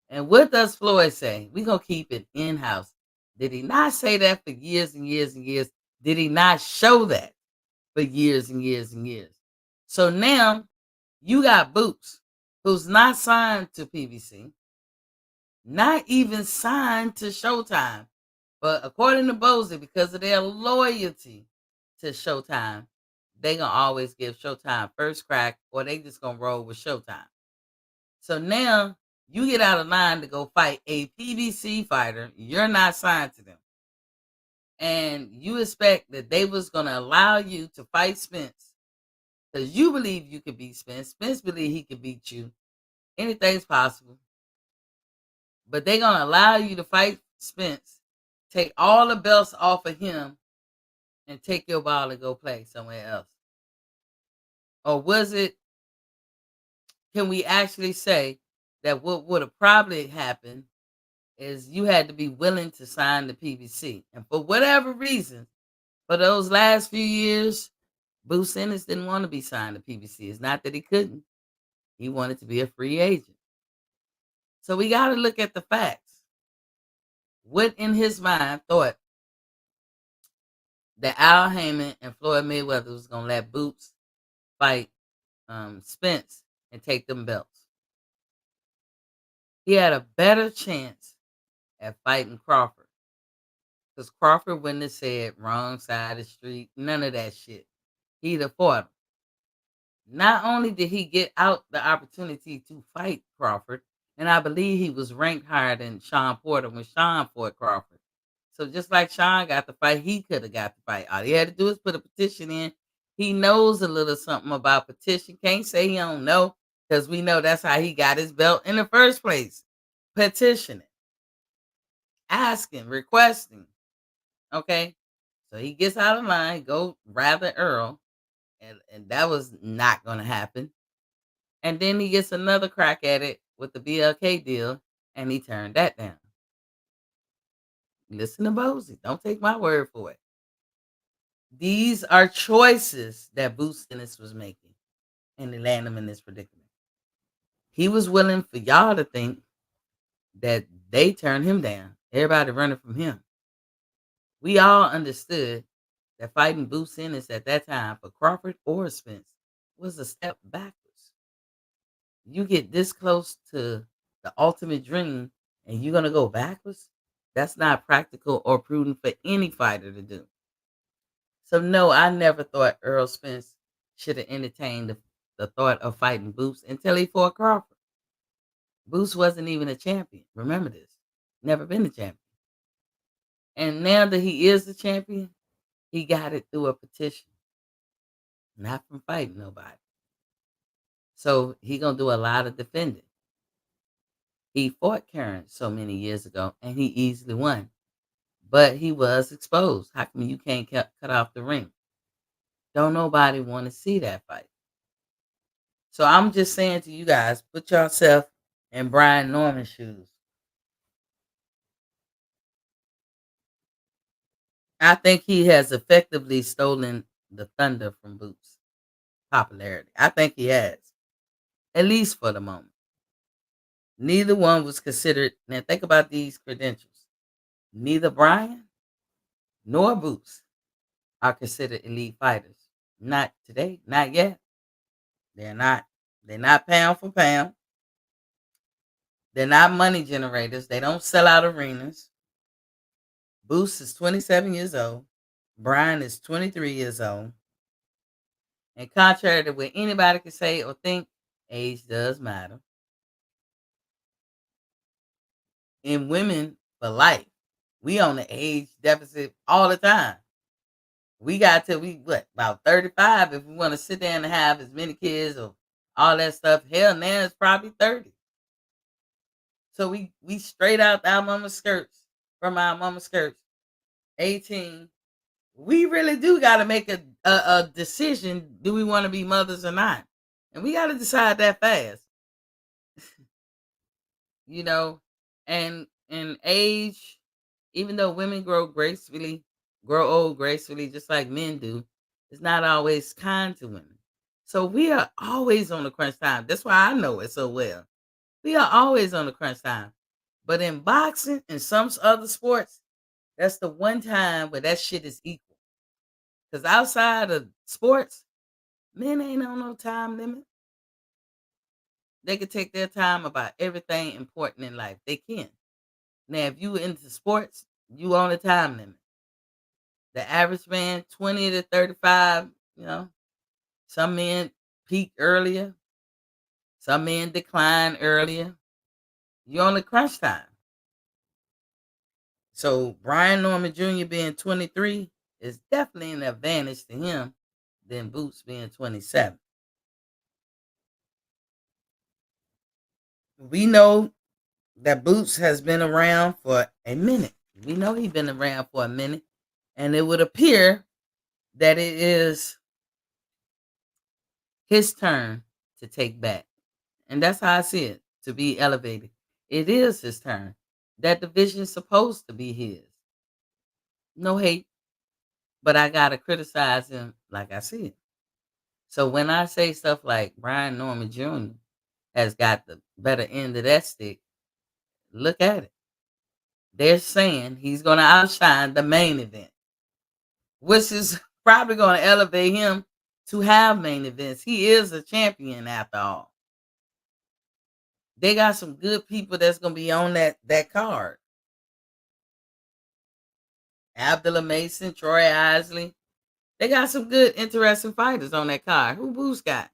And what does Floyd say? We're going to keep it in-house. Did he not say that for years and years and years? Did he not show that for years and years and years? So now you got Boots, who's not signed to PBC, not even signed to Showtime. But according to Bozy, because of their loyalty to Showtime, they going to always give Showtime first crack, or they just going to roll with Showtime. So now you get out of line to go fight a PBC fighter. You're not signed to them. And you expect that they was going to allow you to fight Spence because you believe you could beat Spence. Spence believe he could beat you. Anything's possible. But they're going to allow you to fight Spence, take all the belts off of him, and take your ball and go play somewhere else. Or was it, can we actually say that what would have probably happened is you had to be willing to sign the PBC. And for whatever reason, for those last few years, Boots Ennis didn't want to be signed to PBC. It's not that he couldn't. He wanted to be a free agent. So we got to look at the facts. What in his mind thought that Al Heyman and Floyd Mayweather was going to let Boots fight Spence and take them belts? He had a better chance at fighting Crawford. Because Crawford wouldn't have said wrong side of the street, none of that shit. He'd have fought him. Not only did he get out the opportunity to fight Crawford, And I believe he was ranked higher than Sean Porter when Sean fought Crawford. So just like Sean got the fight, he could have got the fight. All he had to do is put a petition in. He knows a little something about petition. Can't say he don't know, because we know that's how he got his belt in the first place. Petitioning, asking, requesting. Okay. So he gets out of line, go rather Earl, and that was not gonna happen. And then he gets another crack at it with the BLK deal, and he turned that down. Listen to Bosie. Don't take my word for it. These are choices that Boots Ennis was making, and they land him in this predicament. He was willing for y'all to think that they turned him down. Everybody running from him. We all understood that fighting Boots Ennis at that time for Crawford or Spence was a step backwards. You get this close to the ultimate dream and you're going to go backwards? That's not practical or prudent for any fighter to do. So, no, I never thought Earl Spence should have entertained the thought of fighting Boots until he fought Crawford. Boots wasn't even a champion. Remember this. Never been a champion. And now that he is the champion, he got it through a petition, not from fighting nobody. So he gonna do a lot of defending. He fought Karen so many years ago, and he easily won. But he was exposed. How come you can't cut off the ring? Don't nobody want to see that fight. So I'm just saying to you guys, put yourself in Brian Norman's shoes. I think he has effectively stolen the thunder from Boots' popularity. I think he has, at least for the moment. Neither one was considered. Now think about these credentials. Neither Brian nor Boots are considered elite fighters. Not today, not yet. They're not. They're not pound for pound. They're not money generators. They don't sell out arenas. Boots is 27 years old. Brian is 23 years old. And contrary to what anybody can say or think, age does matter. In women for life, we on the age deficit all the time. We got till we about 35 if we want to sit down and have as many kids or all that stuff. Hell, now it's probably 30. So we straight out our mama skirts from our mama skirts. 18. We really do got to make a decision. Do we want to be mothers or not? And we got to decide that fast. you know, and in age, even though women grow old gracefully, just like men do, it's not always kind to women. So we are always on the crunch time. That's why I know it so well. We are always on the crunch time. But in boxing and some other sports, that's the one time where that shit is equal. Because outside of sports, men ain't on no time limit. They can take their time about everything important in life. They can. Now, if you into sports, you on a time limit. The average man, 20 to 35, some men peak earlier, some men decline earlier. You're on the crunch time. So Brian Norman Jr. being 23 is definitely an advantage to him than Boots being 27. We know that Boots has been around for a minute. We know he's been around for a minute, and it would appear that it is his turn to take back. And that's how I see it, to be elevated. It is his turn. That division is supposed to be his. No hate, but I got to criticize him like I see it. So when I say stuff like Brian Norman Jr. has got the better end of that stick, look at it. They're saying he's going to outshine the main event, which is probably going to elevate him to have main events. He is a champion after all. They got some good people that's going to be on that card. Abdullah Mason, Troy Isley. They got some good, interesting fighters on that card. Who Boots got?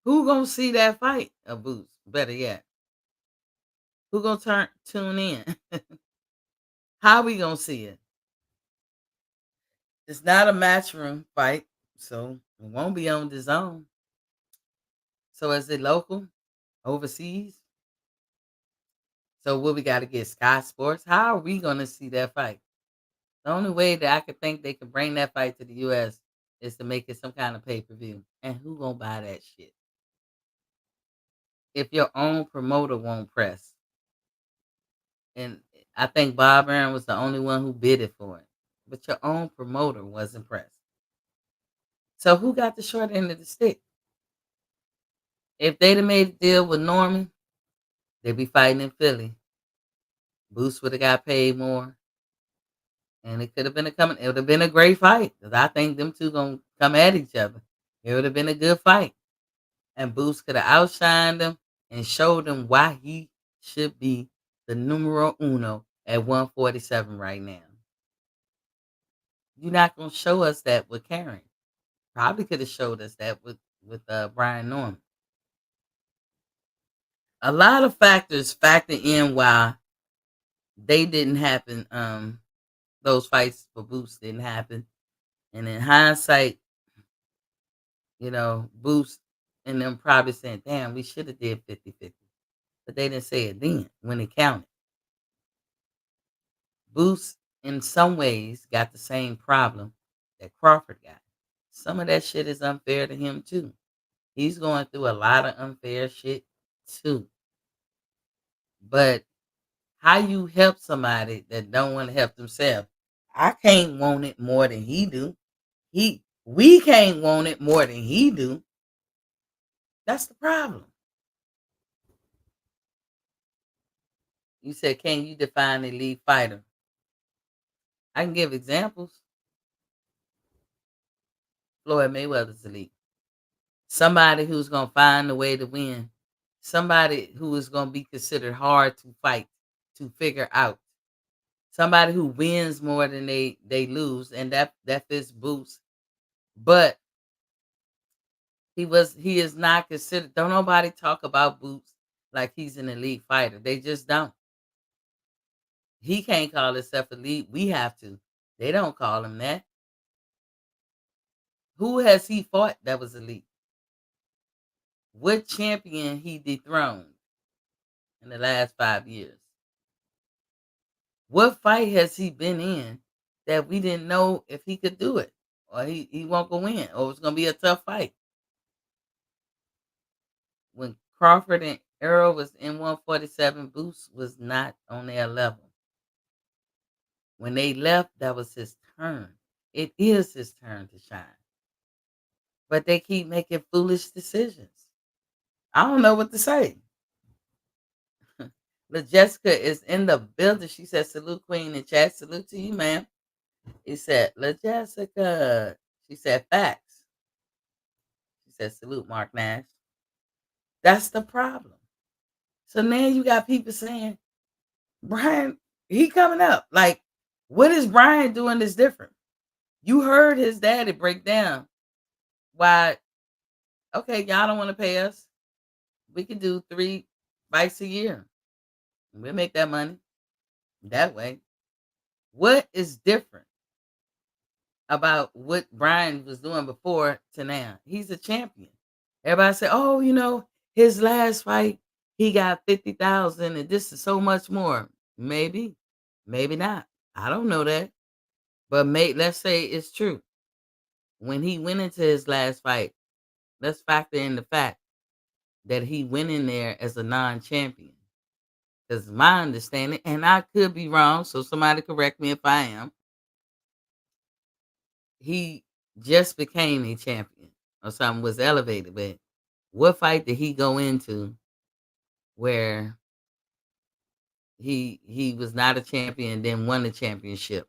Who gonna see that fight of Boots? Better yet, who gonna tune in? How we gonna see it? It's not a matchroom fight, so it won't be on the zone. So is it local, overseas? So what we got to get Sky Sports? How are we gonna see that fight? The only way that I could think they could bring that fight to the U.S. is to make it some kind of pay per view. And who gonna buy that shit? If your own promoter won't press, and I think Bob Aaron was the only one who bid it for it, but your own promoter wasn't pressed. So who got the short end of the stick? If they'd have made a deal with Norman, they'd be fighting in Philly. Boost would have got paid more, and it could have been a coming. It would have been a great fight because I think them two gonna come at each other. It would have been a good fight, and Boost could have outshined them and showed them why he should be the numero uno at 147 right now. You're not gonna show us that with Karen. Probably could have showed us that with Brian Norman. A lot of factors factor in why they didn't happen. Those fights for Boots didn't happen, and in hindsight, Boots and them probably saying, "Damn, we should have did 50-50," but they didn't say it then when it counted. Boots, in some ways, got the same problem that Crawford got. Some of that shit is unfair to him too. He's going through a lot of unfair shit too. But how you help somebody that don't want to help themselves? I can't want it more than he do. We can't want it more than he do. That's the problem. You said, can you define a elite fighter? I can give examples. Floyd Mayweather's elite. Somebody who's gonna find a way to win. Somebody who is gonna be considered hard to fight, to figure out. Somebody who wins more than they lose, and that fits Boots. But he is not considered. Don't nobody talk about Boots like he's an elite fighter. They just don't. He can't call himself elite. We have to. They don't call him that. Who has he fought that was elite? What champion he dethroned in the last 5 years? What fight has he been in that we didn't know if he could do it? Or he won't go in, or it's gonna be a tough fight. When Crawford and Errol was in 147, Boots was not on their level. When they left, that was his turn. It is his turn to shine. But they keep making foolish decisions. I don't know what to say. But Jessica is in the building. She said, salute Queen in chat. Salute to you, ma'am. He said, La Jessica. She said, facts. She said, salute Mark Nash. That's the problem. So now you got people saying, Brian, he coming up. Like, what is Brian doing that's different? You heard his daddy break down why, okay, y'all don't want to pay us. We can do 3 fights a year. We'll make that money that way. What is different about what Brian was doing before to now? He's a champion. Everybody say, oh, his last fight, he got 50,000 and this is so much more. Maybe, maybe not. I don't know that. But let's say it's true. When he went into his last fight, let's factor in the fact that he went in there as a non-champion. Because my understanding, and I could be wrong, so somebody correct me if I am, he just became a champion or something, was elevated. But what fight did he go into where he was not a champion, then won the championship?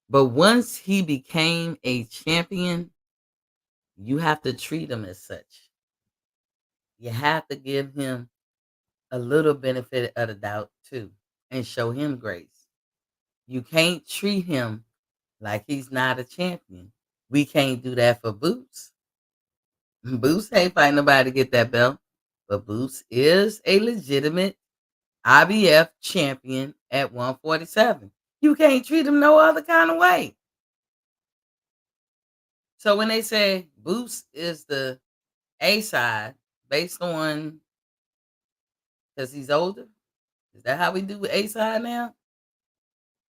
But once he became a champion, you have to treat him as such. You have to give him a little benefit of the doubt too and show him grace. You can't treat him like he's not a champion. We can't do that for Boots. Boots ain't fighting nobody to get that belt, but Boots is a legitimate IBF champion at 147. You can't treat him no other kind of way. So when they say Boots is the A side based on because he's older, is that how we do A side now?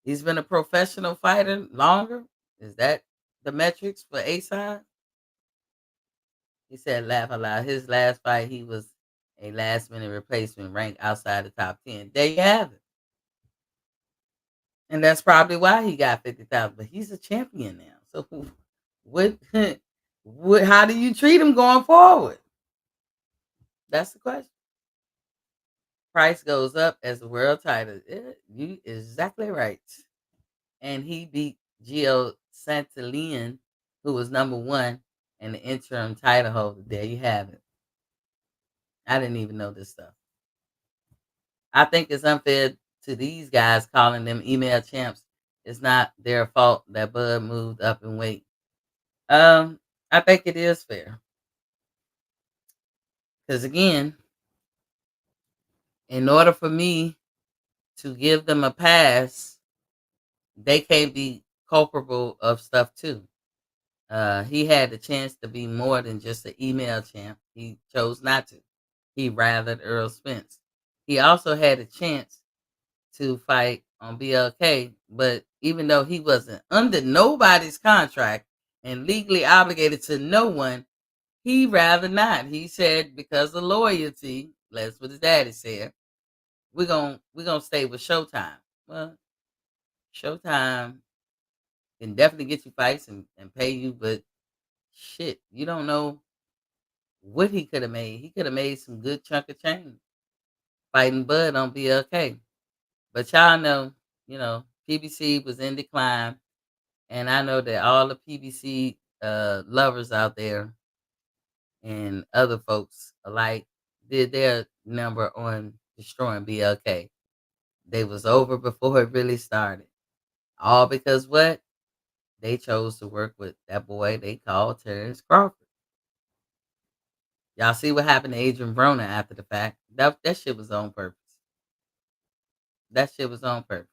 He's been a professional fighter longer. Is that the metrics for A side? He said, laugh aloud. His last fight, he was a last minute replacement ranked outside the top 10. There you have it. And that's probably why he got 50,000. But he's a champion now. So what, how do you treat him going forward? That's the question. Price goes up as the world title. You exactly right. And he beat Gio Santillane, who was number one and the interim title holder. There you have it. I didn't even know this stuff. I think it's unfair to these guys calling them email champs. It's not their fault that Bud moved up in weight. I think it is fair. Because again, in order for me to give them a pass, they can't be culpable of stuff too. He had the chance to be more than just an email champ. He chose not to. He rathered Earl Spence. He also had a chance to fight on BLK, but even though he wasn't under nobody's contract and legally obligated to no one, he rather not. He said because of loyalty, that's what his daddy said. We're gonna stay with Showtime. Well, Showtime can definitely get you fights and pay you, but shit, you don't know what he could have made. He could have made some good chunk of change fighting Bud on BLK. But y'all know, PBC was in decline, and I know that all the PBC lovers out there and other folks alike did their number on destroying BLK. They was over before it really started. All because what? They chose to work with that boy they called Terrence Crawford. Y'all see what happened to Adrian Broner after the fact? That shit was on purpose. That shit was on purpose.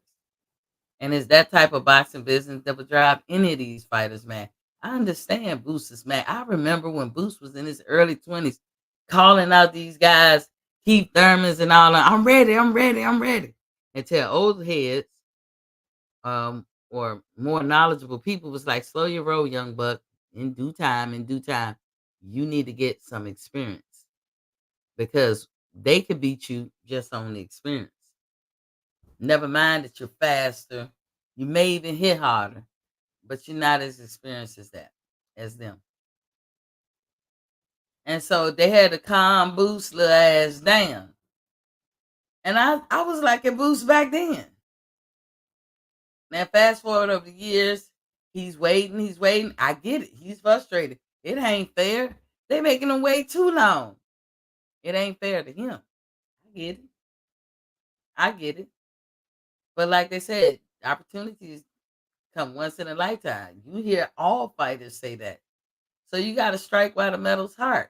And it's that type of boxing business that would drive any of these fighters mad. I understand Boots is mad. I remember when Boots was in his early 20s calling out these guys, Keith Thurmans and all that. I'm ready, I'm ready, I'm ready. And tell old heads or more knowledgeable people was like, slow your roll, young buck. In due time, you need to get some experience because they could beat you just on the experience. Never mind that you're faster. You may even hit harder, but you're not as experienced as them. And so they had to calm Boost little ass down. And I was like a Boost back then. Now fast forward over the years, he's waiting. I get it. He's frustrated. It ain't fair. They making him wait too long. It ain't fair to him. I get it. I get it. But like they said, opportunities come once in a lifetime. You hear all fighters say that. So you got to strike while the metal's hot.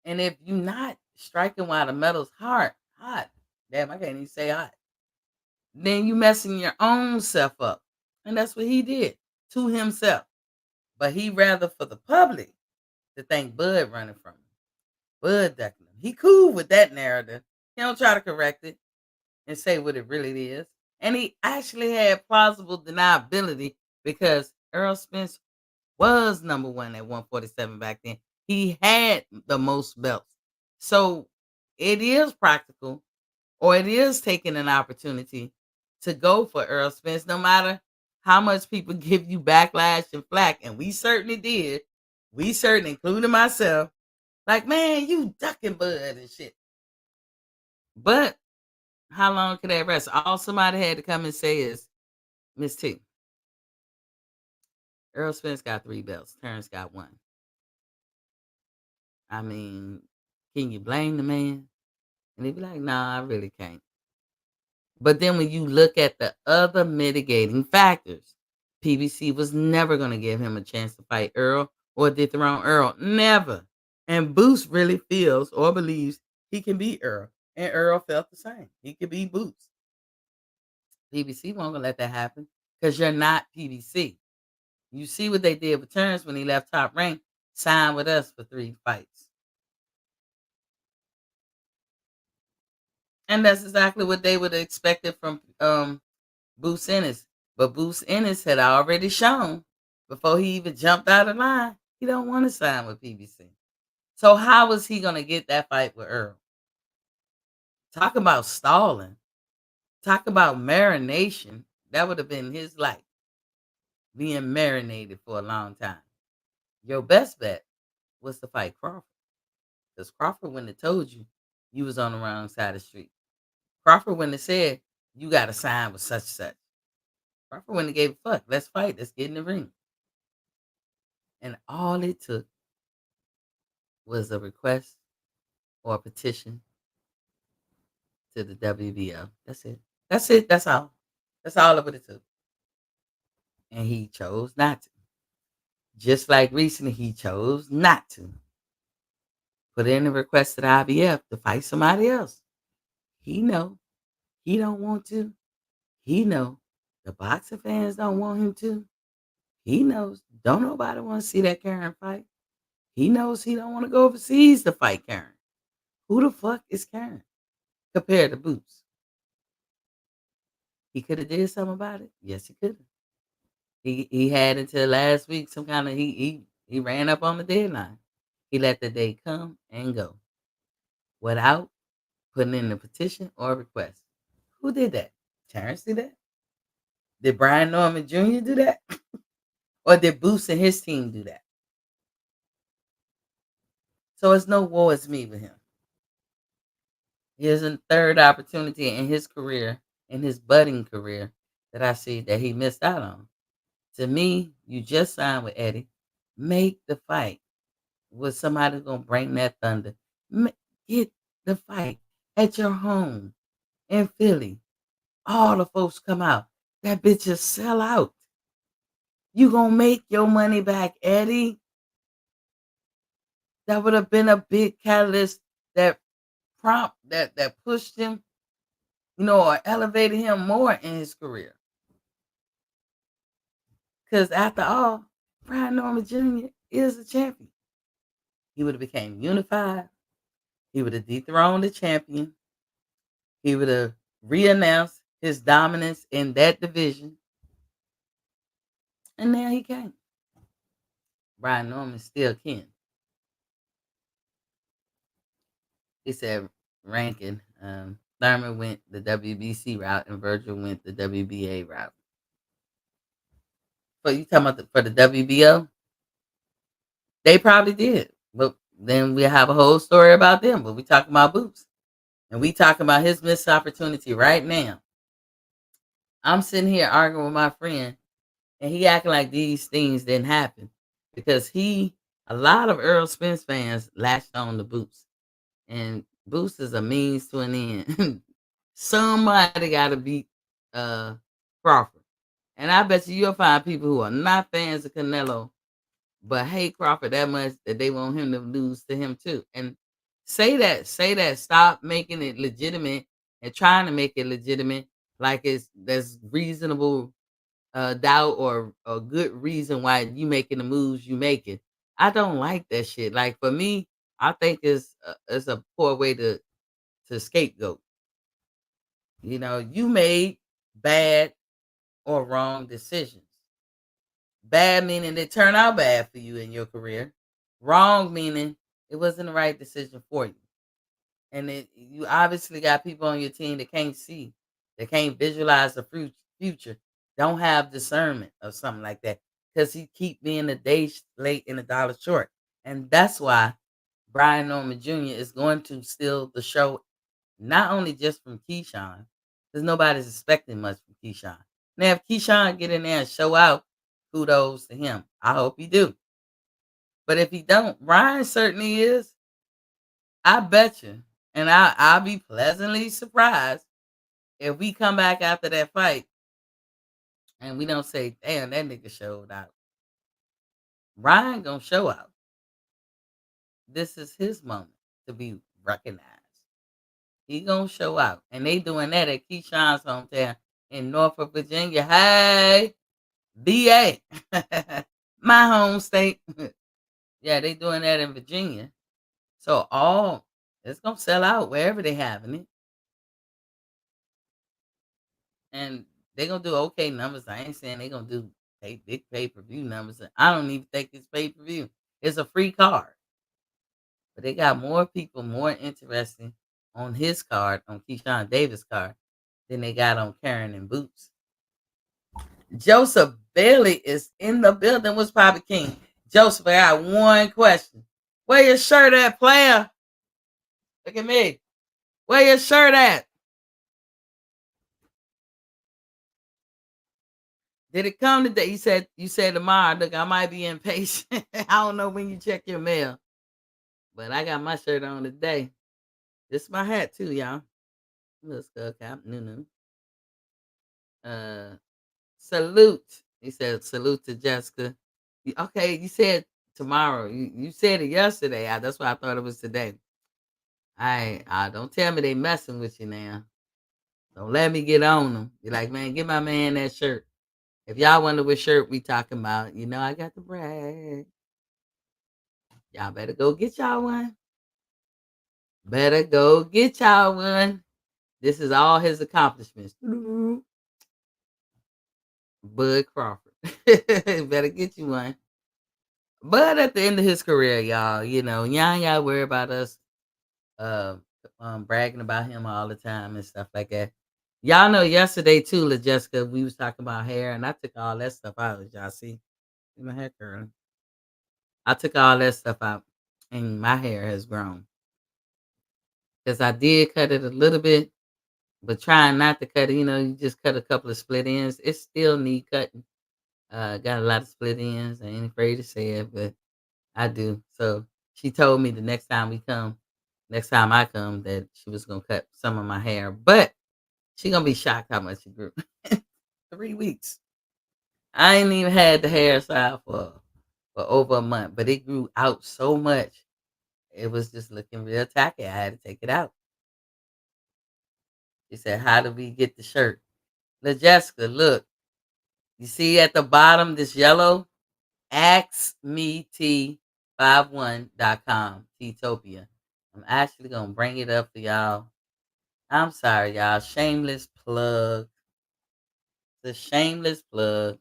And if you're not striking while the metal's hot, damn, I can't even say hot, then you messing your own self up. And that's what he did to himself. But he rather for the public to think Bud running from him. Bud ducking him. He cool with that narrative. He don't try to correct it and say what it really is. And he actually had plausible deniability because Earl Spence was number one at 147 back then. He had the most belts. So it is practical or it is taking an opportunity to go for Earl Spence, no matter how much people give you backlash and flack. And we certainly did. We certainly, including myself, like, man, you ducking Bud and shit. But how long could that rest? All somebody had to come and say is, Miss T, Earl Spence got 3 belts. Terrence got 1. I mean, can you blame the man? And he'd be like, nah, I really can't. But then when you look at the other mitigating factors, PBC was never going to give him a chance to fight Earl or dethrone Earl. Never. And Boots really feels or believes he can beat Earl. And Earl felt the same. He could beat Boots. PBC won't gonna let that happen because you're not PBC. You see what they did with Terrence when he left Top Rank, signed with us for 3 fights. And that's exactly what they would have expected from Boots Ennis. But Boots Ennis had already shown before he even jumped out of line, he don't want to sign with PBC. So how was he gonna get that fight with Earl? Talk about stalling. Talk about marination. That would have been his life, being marinated for a long time. Your best bet was to fight Crawford. Because Crawford wouldn't have told you you was on the wrong side of the street. Crawford wouldn't have said you got to sign with such and such. Crawford wouldn't have gave a fuck. Let's fight. Let's get in the ring. And all it took was a request or a petition to the WBO. That's it. That's it. That's all. That's all of it took. And he chose not to. Just like recently, he chose not to put in a request to the IBF to fight somebody else. He know he don't want to. He know the boxing fans don't want him to. He knows don't nobody want to see that Karen fight. He knows he don't want to go overseas to fight Karen. Who the fuck is Karen compared to Boots? He could have did something about it. Yes, he could have. He had until last week. Some kind of he ran up on the deadline. He let the day come and go without putting in a petition or request. Who did that? Terrence did that? Did Brian Norman Jr. do that? Or did Boots and his team do that? So it's no war, it's me with him. Here's a third opportunity in his career, in his budding career, that I see that he missed out on. To me, you just signed with Eddie. Make the fight with somebody who's gonna bring that thunder. Get the fight at your home in Philly. All the folks come out. That bitch just sell out. You gonna make your money back, Eddie. That would have been a big catalyst that that pushed him, or elevated him more in his career. Because after all, Brian Norman Jr. is a champion. He would have became unified. He would have dethroned the champion. He would have reannounced his dominance in that division. And now he can't. Brian Norman still can. He said ranking. Thurman went the WBC route and Virgil went the WBA route. But you talking about for the WBO? They probably did. But then we have a whole story about them. But we talking about Boots. And we talking about his missed opportunity right now. I'm sitting here arguing with my friend, and he acting like these things didn't happen because a lot of Earl Spence fans latched on to Boots, and Boots is a means to an end. Somebody got to beat Crawford, and I bet you'll find people who are not fans of Canelo but hate Crawford that much that they want him to lose to him too. And say that, stop making it legitimate and trying to make it legitimate like there's reasonable doubt or a good reason why you making the moves you making. I don't like that shit. Like for me, I think it's a poor way to scapegoat. You made bad or wrong decisions. Bad meaning they turn out bad for you in your career. Wrong meaning it wasn't the right decision for you. And you obviously got people on your team that can't see, that can't visualize the future, don't have discernment or something like that. Because he keep being a day late and a dollar short. And that's why Brian Norman Jr. is going to steal the show, not only just from Keshawn, because nobody's expecting much from Keshawn. Now, if Keshawn get in there and show out, kudos to him. I hope he do. But if he don't, Brian certainly is. I bet you. And I'll be pleasantly surprised if we come back after that fight and we don't say, damn, that nigga showed out. Ryan gonna show out. This is his moment to be recognized. He gonna show out, and they doing that at Keshawn's hometown in Norfolk, Virginia. Hey, VA, my home state. Yeah, they doing that in Virginia. So all it's gonna sell out wherever they having it, and they gonna do okay numbers. I ain't saying they gonna do big pay per view numbers. I don't even think it's pay per view. It's a free card, but they got more people more interested on his card, on Keyshawn Davis card, than they got on Karen and Boots. Joseph Bailey is in the building. What's Papa King? Joseph, I got one question. Where your shirt at, player? Look at me. Where your shirt at? Did it come today? You said tomorrow. Look, I might be impatient. I don't know when you check your mail, but I got my shirt on today. This is my hat too, y'all. Little skull cap, new. Uh, salute. He said salute to Jessica. Okay, you said tomorrow. You said it yesterday. That's why I thought it was today. I don't tell me they messing with you now. Don't let me get on them. Be like, man, get my man that shirt. If y'all wonder what shirt we talking about, I got the brag. Y'all better go get y'all one. Better go get y'all one. This is all his accomplishments. Bud Crawford. Better get you one. But at the end of his career, y'all ain't gotta worry about us uh, bragging about him all the time and stuff like that. Y'all know yesterday too, La Jessica, we was talking about hair, and I took all that stuff out. Y'all see my hair curling. I took all that stuff out, and my hair has grown because I did cut it a little bit, but trying not to cut it. You just cut a couple of split ends. It still need cutting. Got a lot of split ends. I ain't afraid to say it, but I do. So she told me the next time I come, that she was gonna cut some of my hair, but she gonna be shocked how much it grew. 3 weeks. I ain't even had the hairstyle for over a month, but it grew out so much. It was just looking real tacky. I had to take it out. She said, "How do we get the shirt?" La Jessica, look. You see at the bottom this yellow? Ask me T51.com. Topia. I'm actually gonna bring it up for y'all. I'm sorry, y'all. Shameless plug. The shameless plug.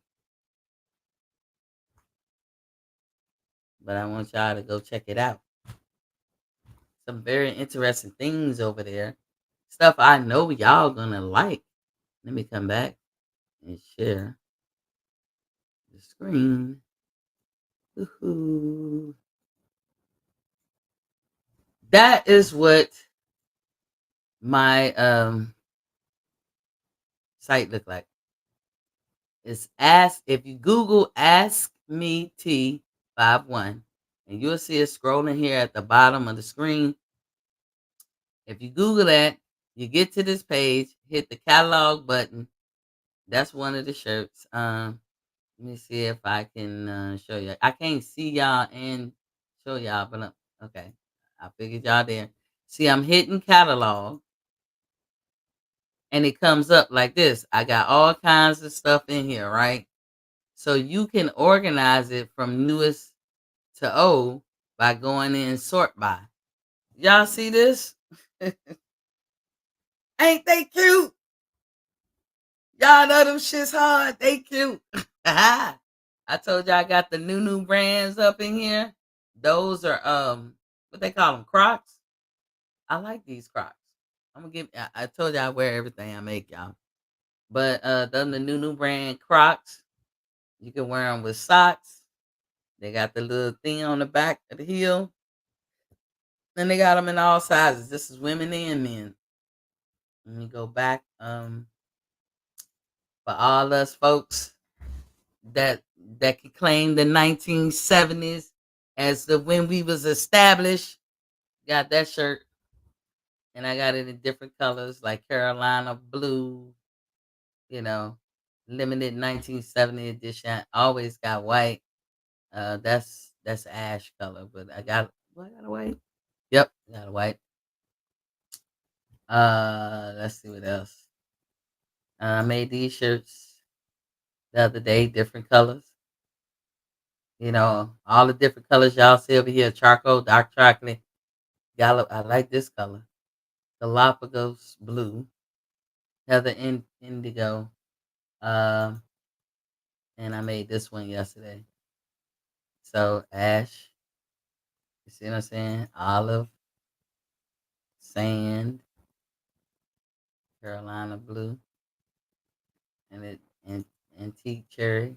But I want y'all to go check it out. Some very interesting things over there. Stuff I know y'all gonna like. Let me come back and share the screen. Woo-hoo. That is what my site looked like. It's if you Google Ask Me T51, and you'll see it scrolling here at the bottom of the screen. If you Google that, you get to this page, hit the catalog button. That's one of the shirts. Let me see if I can show you. I can't see y'all and show y'all, but okay. I figured y'all there. See, I'm hitting catalog, and it comes up like this. I got all kinds of stuff in here, right? So you can organize it from newest to old by going in sort by. Y'all see this? Ain't they cute? Y'all know them shits hard. They cute. I told y'all I got the new brands up in here. Those are what they call them, Crocs. I like these Crocs. I'm gonna give. I told y'all I wear everything I make, y'all. But them the new brand Crocs. You can wear them with socks. They got the little thing on the back of the heel. And they got them in all sizes. This is women and men. Let me go back. For all us folks that that could claim the 1970s as the when we was established, got that shirt, and I got it in different colors like Carolina blue, you know, limited 1970 edition. Always got white. That's ash color, but I got a white. Yep, got a white. Let's see what else. I made these shirts the other day, different colors. All the different colors y'all see over here: charcoal, dark chocolate, yellow. I like this color, Galapagos blue, heather indigo. Um, and I made this one yesterday. So ash, you see what I'm saying? Olive, sand, Carolina blue, and antique cherry,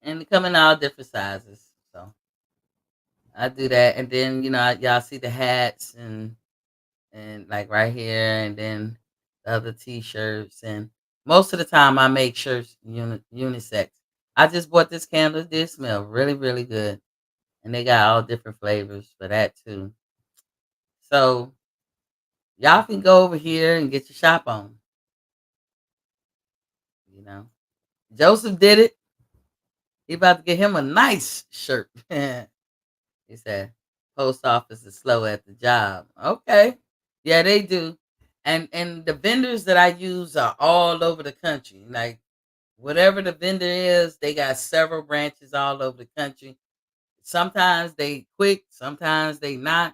and they come in all different sizes. So I do that, and then y'all see the hats and like right here, and then the other T-shirts, and most of the time I make shirts unisex. I just bought this candle. It did smell really really good, and they got all different flavors for that too. So y'all can go over here and get your shop on. You know, Joseph did it. He about to get him a nice shirt. He said, "Post office is slow at the job." Okay, yeah, they do. And the vendors that I use are all over the country. Like whatever the vendor is, they got several branches all over the country. Sometimes they quick, sometimes they not.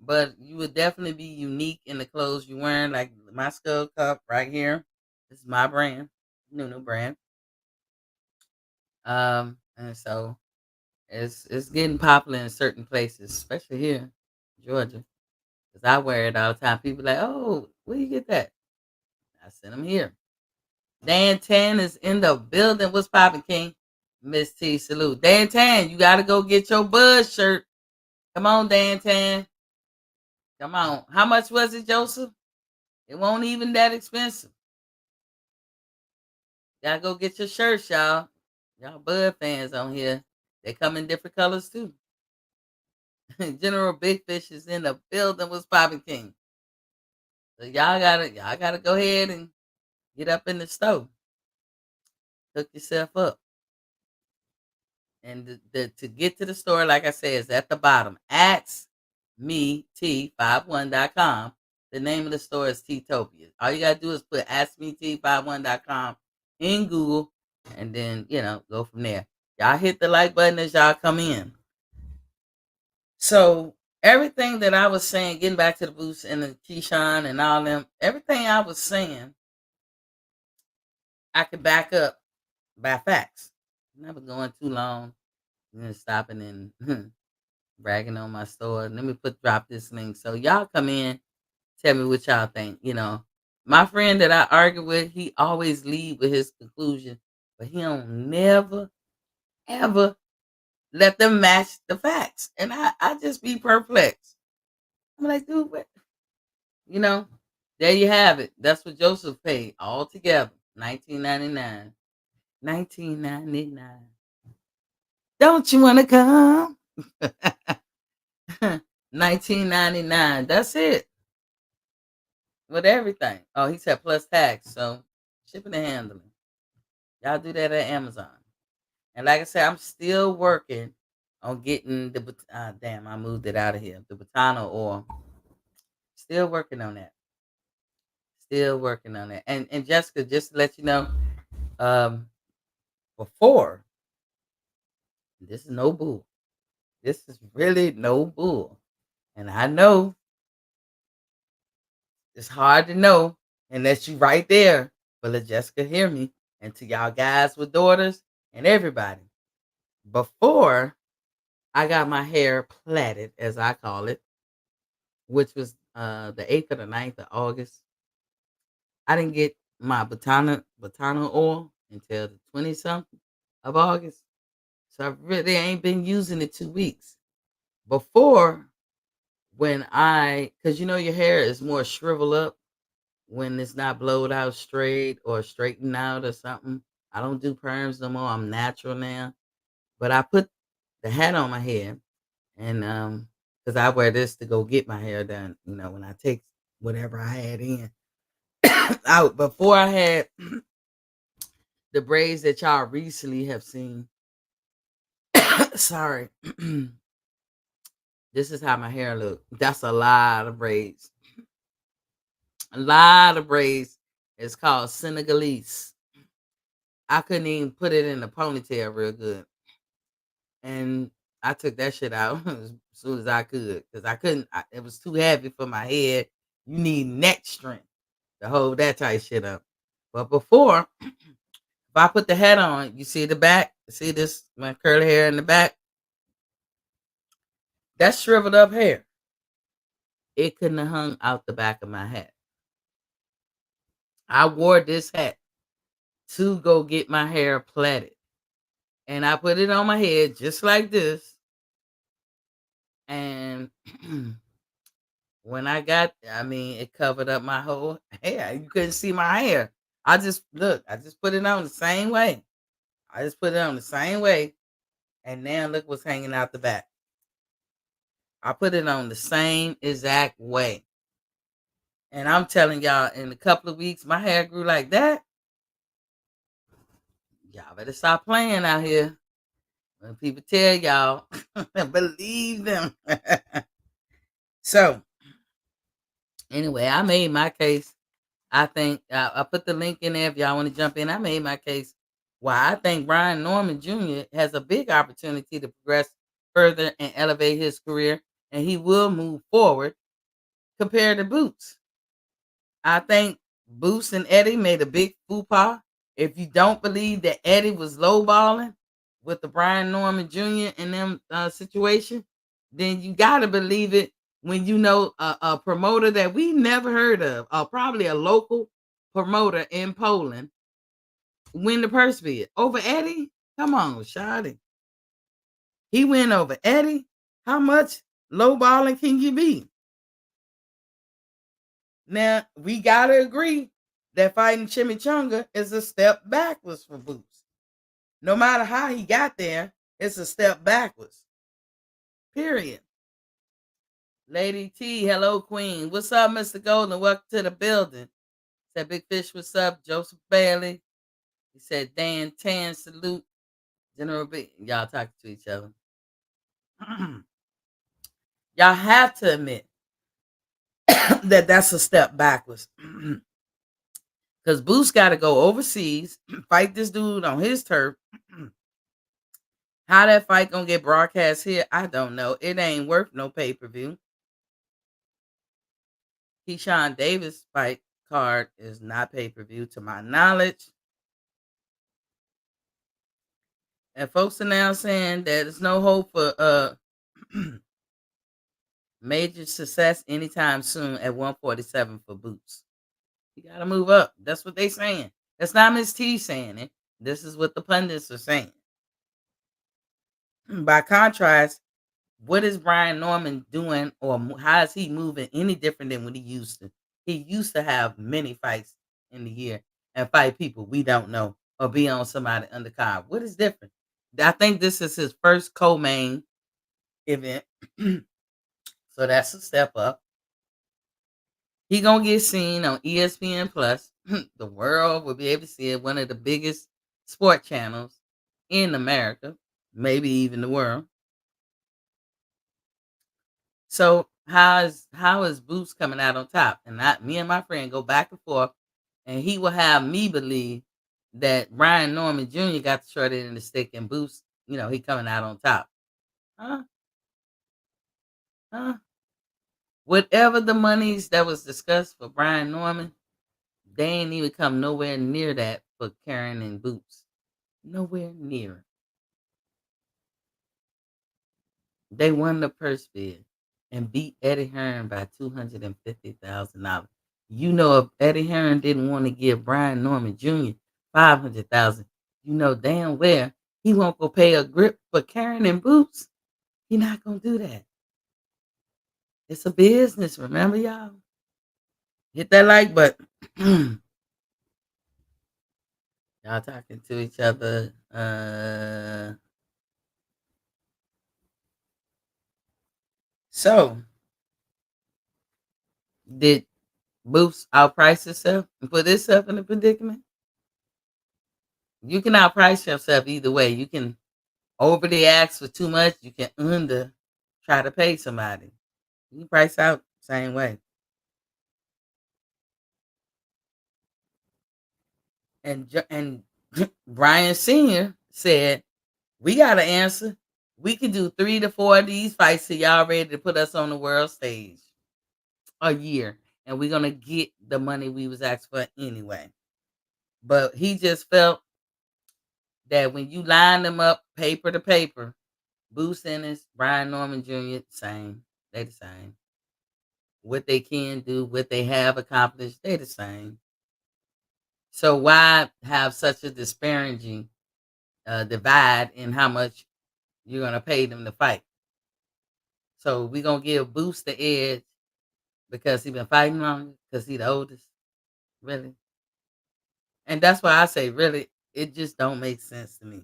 But you would definitely be unique in the clothes you're wearing. Like my skull cup right here. This is my brand, Nunu brand. And so it's getting popular in certain places, especially here, in Georgia. Cause I wear it all the time. People like, oh, where you get that? I sent them here. Dan Tan is in the building. What's poppin', King? Miss T, salute. Dan Tan, you gotta go get your Buzz shirt. Come on, Dan Tan. Come on. How much was it, Joseph? It won't even that expensive. Gotta go get your shirts, y'all. Y'all Bud fans on here. They come in different colors too. General Big Fish is in the building. What's poppin', King? So y'all gotta go ahead and get up in the stove. Hook yourself up. And to get to the store, like I said, is at the bottom. At me t51.com. The name of the store is Teatopia. All you gotta do is put askmet51.com in Google, and then go from there. Y'all hit the like button as y'all come in. So everything that I was saying, getting back to the Boots and the Keshawn and all them, everything I was saying, I could back up by facts. Never going too long, and then stopping and bragging on my store. Let me drop this link so y'all come in, tell me what y'all think. My friend that I argue with, he always lead with his conclusion, but he don't never ever let them match the facts, and I just be perplexed. I'm like, dude, what? You know, there you have it. That's what Joseph paid all together, 1999. 1999. Don't you want to come? 1999. That's it. With everything. Oh, he said plus tax. So shipping and handling. Y'all do that at Amazon. And like I said, I'm still working on getting damn, I moved it out of here. The Botano oil. Still working on that. Still working on that. And Jessica, just to let you know, um, before, this is no bull. This is really no bull. And I know it's hard to know unless you right there. But let Jessica hear me. And to y'all guys with daughters and everybody. Before I got my hair plaited, as I call it, which was the 8th or the 9th of August, I didn't get my botana oil until the 20 something of August. So I really ain't been using it 2 weeks. Before, because your hair is more shriveled up when it's not blowed out straight or straightened out or something. I don't do perms no more. I'm natural now. But I put the hat on my head, and because I wear this to go get my hair done, when I take whatever I had in out. Before I had the braids that y'all recently have seen, Sorry. This is how my hair look. That's a lot of braids. A lot of braids. It's called Senegalese. I couldn't even put it in a ponytail real good. And I took that shit out as soon as I could because I couldn't. It was too heavy for my head. You need neck strength to hold that tight shit up. But before, if I put the hat on, you see the back? See this, my curly hair in the back? That's shriveled up hair. It couldn't have hung out the back of my hat. I wore this hat to go get my hair plaited. And I put it on my head just like this. And when I got, I mean, it covered up my whole hair. You couldn't see my hair. I just put it on the same way. I just put it on the same way. And now look what's hanging out the back. I put it on the same exact way. And I'm telling y'all, in a couple of weeks, my hair grew like that. Y'all better stop playing out here. When people tell y'all, believe them. So, anyway, I made my case. I think I put the link in there if y'all want to jump in. I made my case why I think Brian Norman Jr. has a big opportunity to progress further and elevate his career, and he will move forward compared to Boots. I think Boots and Eddie made a big faux pas. If you don't believe that Eddie was lowballing with the Brian Norman Jr. in them situation, then you got to believe it when you know a promoter that we never heard of, or probably a local promoter in Poland, win the purse bid over Eddie. Come on, Shotty. He went over Eddie. How much lowballing can you be? Now, we got to agree that fighting Chimichanga is a step backwards for Boots. No matter how he got there, it's a step backwards. Period. Lady T, hello, Queen. What's up, Mr. Golden? Welcome to the building. Said Big Fish, what's up? Joseph Bailey. He said Dan Tan, salute. General B. Y'all talking to each other. Y'all have to admit that that's a step backwards. Because Boots got to go overseas, fight this dude on his turf. How that fight gonna get broadcast here, I don't know. It ain't worth no pay-per-view. Keshawn Davis fight card is not pay-per-view to my knowledge. And folks are now saying that there's no hope for major success anytime soon at 147 for Boots. You gotta move up. That's what they saying. That's not Miss T saying it. This is what the pundits are saying. By contrast, what is Brian Norman doing, or how is he moving any different than what he used to? He used to have many fights in the year and fight people we don't know or be on somebody undercard. What is different? I think this is his first co-main event, so that's a step up. He gonna get seen on ESPN Plus. The world will be able to see it. One of the biggest sport channels in America, maybe even the world. So how is Boots coming out on top? And me and my friend go back and forth, and he will have me believe that Brian Norman Jr. got the short end of the stick, and Boots, he coming out on top. Huh? Huh? Whatever the monies that was discussed for Brian Norman, they ain't even come nowhere near that for Karen and Boots. Nowhere near. They won the purse bid and beat Eddie Hearn by $250,000. You know, if Eddie Hearn didn't want to give Brian Norman Jr. $500,000, you know damn well he won't go pay a grip for Karen and Boots. He not gonna do that. It's a business, remember y'all? Hit that like button. Y'all talking to each other. So did Boots outprice himself and put himself in a predicament? You can outprice yourself either way. You can Overly ask for too much, you can under try to pay somebody. You price out same way. And Brian Senior said, "We got to answer. We can do 3 to 4 of these fights till y'all ready to put us on the world stage a year, and we're gonna get the money we was asked for anyway." But he just felt that when you line them up paper to paper, Boots Ennis, Brian Norman Jr., same. They the same. What they can do, what they have accomplished, they the same. So why have such a disparaging divide in how much you're gonna pay them to fight? So we gonna give Boots the edge because he been fighting longer, because he the oldest, really. And that's why I say, really, it just don't make sense to me.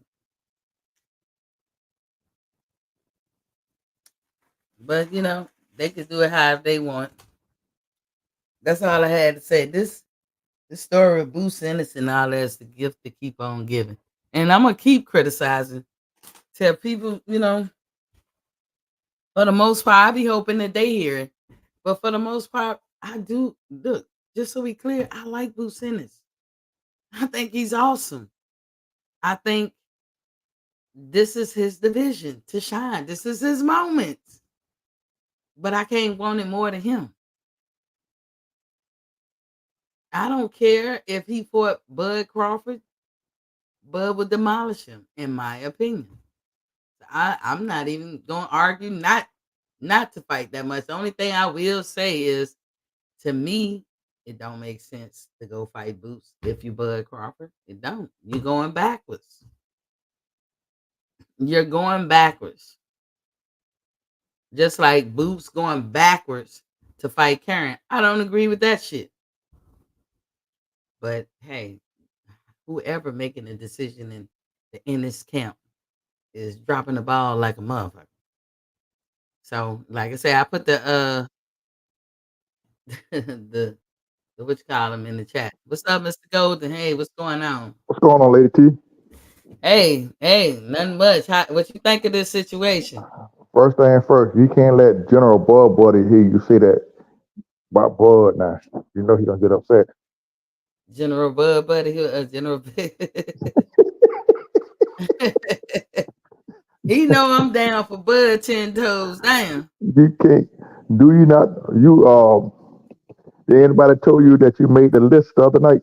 But they can do it however they want. That's all I had to say. This story of Boots Ennis and all that is the gift to keep on giving. And I'm gonna keep criticizing. Tell people, for the most part, I be hoping that they hear it. But for the most part, I do look, just so we clear, I like Boots Ennis. I think he's awesome. I think this is his division to shine. This is his moment. But I can't want it more than him. I don't care if he fought Bud Crawford. Bud would demolish him, in my opinion. I'm not even gonna argue not to fight that much. The only thing I will say is, to me, it don't make sense to go fight Boots if you Bud Crawford. It don't. You're going backwards. You're going backwards. Just like Boots going backwards to fight Karen. I don't agree with that shit. But hey, whoever making the decision in this camp is dropping the ball like a motherfucker. So, like I say, I put the what you call him in the chat. What's up, Mr. Golden? Hey, what's going on? What's going on, Lady T? Hey, nothing much. What you think of this situation? First thing first, you can't let General Bud Buddy hear you say that about Bud now. You know he gonna get upset. General Bud Buddy, General. He know I'm down for Bud 10 toes down. You can't. Do you not? You Did anybody told you that you made the list the other night?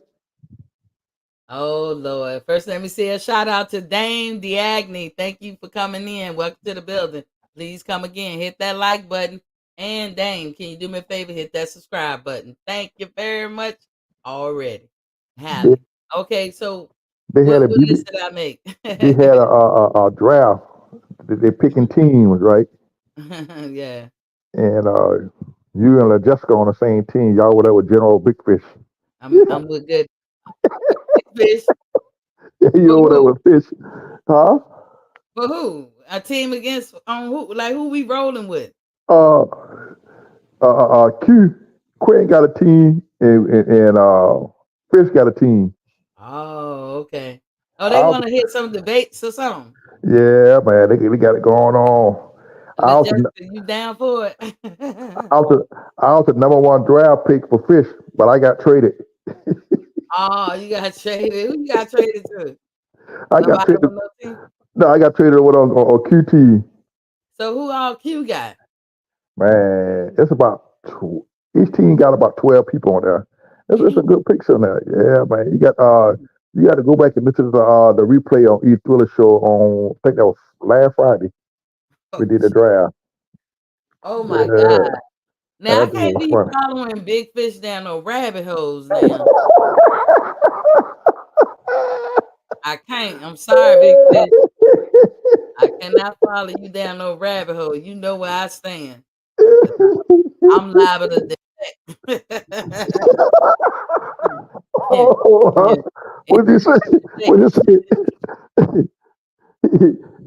Oh Lord! First, let me say a shout out to Dame Diagni. Thank you for coming in. Welcome to the building. Please come again. Hit that like button. And Dame, can you do me a favor? Hit that subscribe button. Thank you very much already. They, Highly. Okay, so they had a what beauty. list did I make? They had a draft. They picking teams, right? Yeah, And you and Jessica on the same team. Y'all were there with General Big Fish. I'm with good big fish. You For over there who? with Fish, huh? For who? A team against on who? Like who we rolling with? Uh, Q Quinn got a team, and Fish got a team. Oh, okay. Oh, they I was, want to hit some debates or something. yeah, man, they got it going on. I was, Jessica, the- you down for it? I was, the- I was the number one draft pick for Fish, but I got traded. Oh, you got traded. Who you got traded to? I got Nobody traded. on no team. No, I got traded with on Q team. So who all Q got? Man, it's about each team got about 12 people on there. It's a good picks on there. Yeah, man. You got to go back and listen to the replay on E Thriller show on I think that was last Friday. We Oh, did the draft. oh my God. Yeah, Now I that can't was be funny. following big fish down no rabbit holes now. I can't. I'm sorry, big fish. I cannot follow you down no rabbit hole. You know where I stand. 'Cause I'm liable to defect. Oh, And what did you say? defect. What did you say?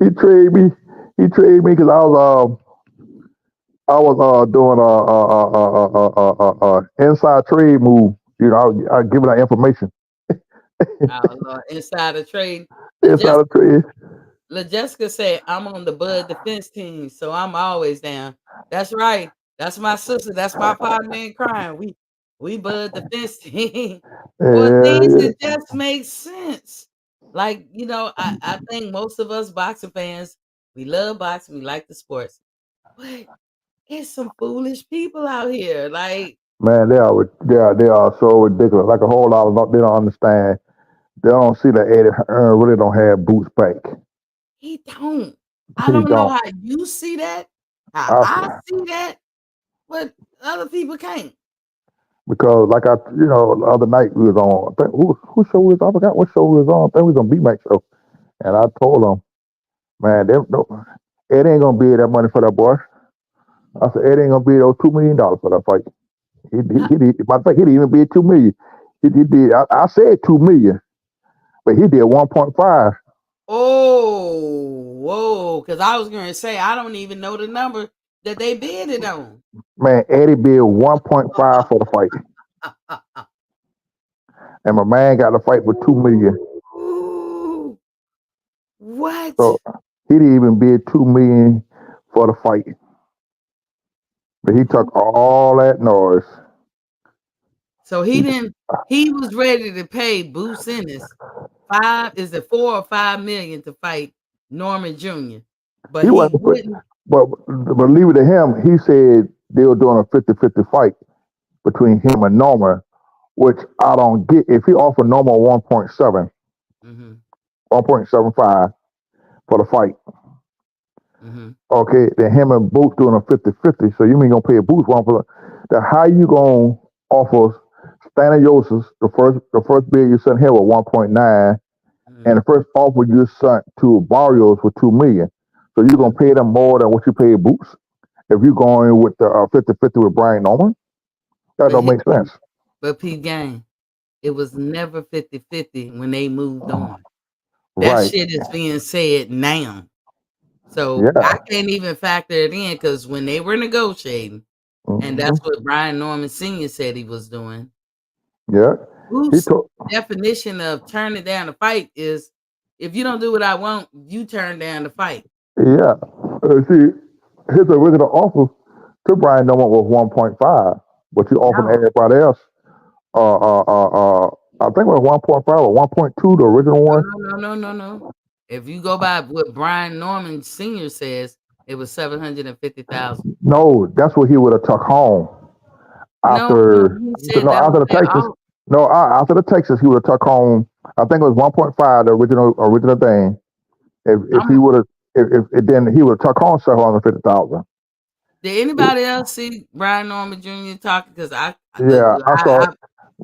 he traded me. He traded me because I was doing inside trade move. You know, I giving that information Oh Lord, insider trade. inside Just of trade. LaJessica said, "I'm on the Bud Defense team, so I'm always down." That's right. That's my sister. That's my partner in crime. We Bud Defense team for things Yeah, that just make sense. Like, I think most of us boxing fans, we love boxing, we like the sports, but it's some foolish people out here. Like, man, they are so ridiculous. Like a whole lot of they don't understand. They don't see that Eddie Hearn really don't have Boots back. he don't. I He don't know don't. how you see that, how I, I see that, but other people can't. because like the other night we was on. I think who show was I forgot what show we was on. I think we was on B-Max show, and I Mhm. told him, man, no, Ed ain't gonna be that money for that boy. I said Ed ain't gonna be those $2 million for that fight. He did. I think he didn't even bid 2 million. He did. I said 2 million, but he did 1.5. Oh, whoa! Because I was going to say I don't even know the number that they bid it on. Man, Eddie bid 1.5 for the fight, and my man got the fight for 2 million. Ooh, So what? he didn't even bid 2 million for the fight, but he took all that noise. So he He, didn't. He was ready to pay Boots Ennis five. Is it 4 or 5 million to fight Norman Jr. But he he wasn't, wouldn't. but leave it to him. He said they were doing a 50-50 fight between him and Norman, which I don't get. If he offered Norman 1.7, Mm-hmm, 1.75 for the fight, mm-hmm. okay, then him and Boots doing a 50-50. So you mean gonna pay Boots one for the how you gonna offer Stanley Yosef the first bid you sent here was 1.9, and Mm-hmm. the first offer you sent to Barrios for 2 million. So you're gonna pay them more than what you paid Boots if you're going with the 50-50 with Brian Norman. That But don't make sense. but Pete Gang, it was never 50-50 when they moved on. That Right. shit is being said now. So I Yeah. can't even factor it in because when they were negotiating, and Hmm. that's what Brian Norman Sr. said he was doing. Yeah. He Whose told. definition of turning down the fight is if you don't do what I want, you turn down the fight. Yeah. See, his original offer to Brian Norman was 1.5, but you offered No, everybody else. I think it was 1.5 or 1.2, the original no, one. no, no, no, no, no. If you go by what Brian Norman Sr. says, it was 750,000. No, that's what he would have took home No, no, after. he said No, that was after the their Texas. all. No, after the Texas, he would have took home. I think it was 1.5, the original thing. If he I'm would have, if then he would have took home 750,000. Did anybody else see Brian Norman Jr. talking? Because look, Yeah, I saw it,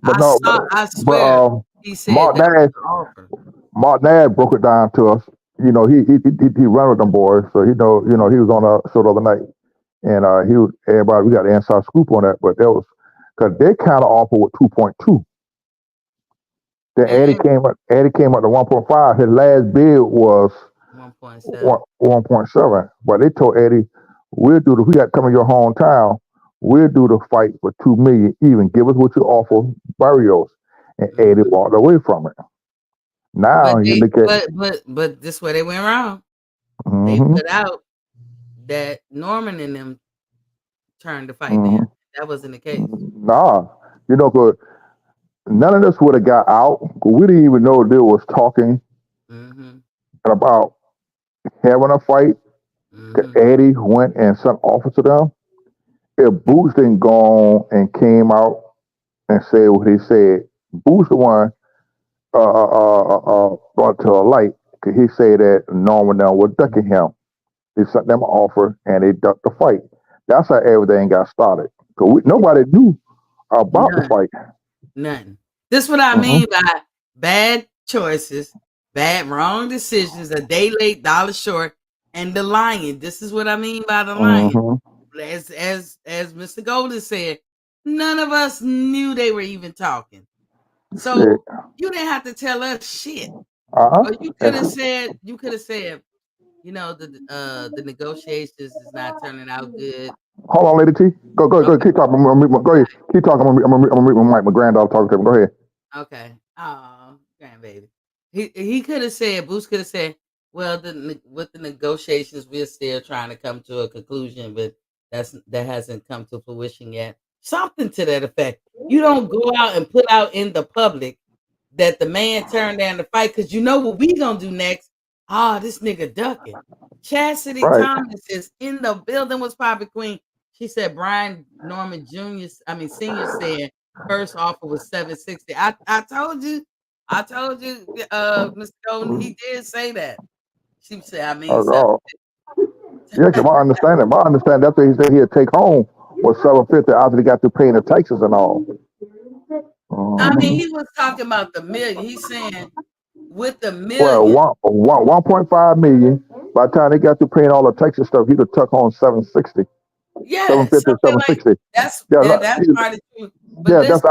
but no, I but swear he said Mark that was Nash, the offer. Mark Nash broke it down to us. He run with them boys, so he was on a show the other night, and everybody we got the inside scoop on that, but that was because they kind of offered with 2.2. Then And, and Eddie came up to 1.5. His last bid was 1.7. 1.7, but they told Eddie, we got to come to your hometown. We'll do the fight for 2 million. Even give us what you offer Barrios, and Eddie Mhm. walked away from it. Now you look at. But this where they went wrong. They Hmm. put out that Norman and them turned the fight down. Hmm. That wasn't the case. Nah, 'cause none of this would have got out. 'Cause we didn't even know they was talking Mm-hmm. about having a fight. 'Cause Mm-hmm. Eddie went and sent offers to them. If Boots didn't go on and came out and said what he said, Boots the one brought to a light. 'Cause he said that Norman now was ducking him. They sent them an offer and they ducked the fight. That's how everything got started. 'Cause nobody knew about the None. fight. None. This what I Hmm. mean by bad choices, wrong decisions, a day late, dollar short, and the lying. This is what I mean by the lying. Hmm. As Mr. Golden said, none of us knew they were even talking. Shit. So you didn't have to tell us shit. Uh-huh. Or you could have said, the negotiations is not turning out good. Hold on, Lady T. Go. Okay, Keep talking. Go ahead. Keep talking. I'm gonna mute my mic. My granddaughter talking to me. Go ahead. okay. Oh, grandbaby. He could have said, Boots could have said, Well, with the negotiations, we're still trying to come to a conclusion, but that hasn't come to fruition yet. Something to that effect. You don't go out and put out in the public that the man turned down the fight because you know what we gonna do next. Ah, this nigga ducking. Chastity Right. Thomas is in the building. Was Poppy Queen? She said Brian Norman Jr. I mean Senior said first offer was 760. I told you. I told you, Mr. Golden, he did say that. She said, I mean, seven. Oh, yeah, 'cause my understanding, that's what he said he'd take home was 750 after he got through paying the taxes and all. I mean, Mhm. he was talking about the million. He's saying with the Well, million, 1.5 million. By the time they got through paying all the taxes stuff, he'd have took home 760, yeah, 750, something like 760. that's Yeah, and that's part of true. But yeah, that's listen,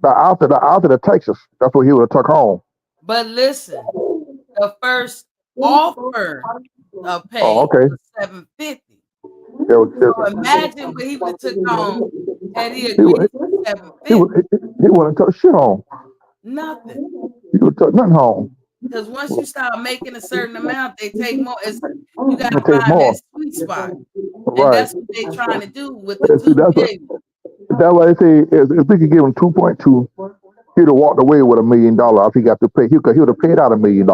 after the taxes. That's what he would have took home. but listen, the first offer of Oh, pay okay. was 750. So Yeah, imagine what he would have took home had he he would agreed to he would 750. he wouldn't took shit home. Nothing. He would took nothing home. Because once you start making a certain amount, they take more. It's you got It to takes find that more. sweet spot, and Right. that's what they're trying to do with the And see, 2 million. that's why they say if we could give him 2.2, he'd have walked away with $1 million if he got to pay. He would have paid out $1 million.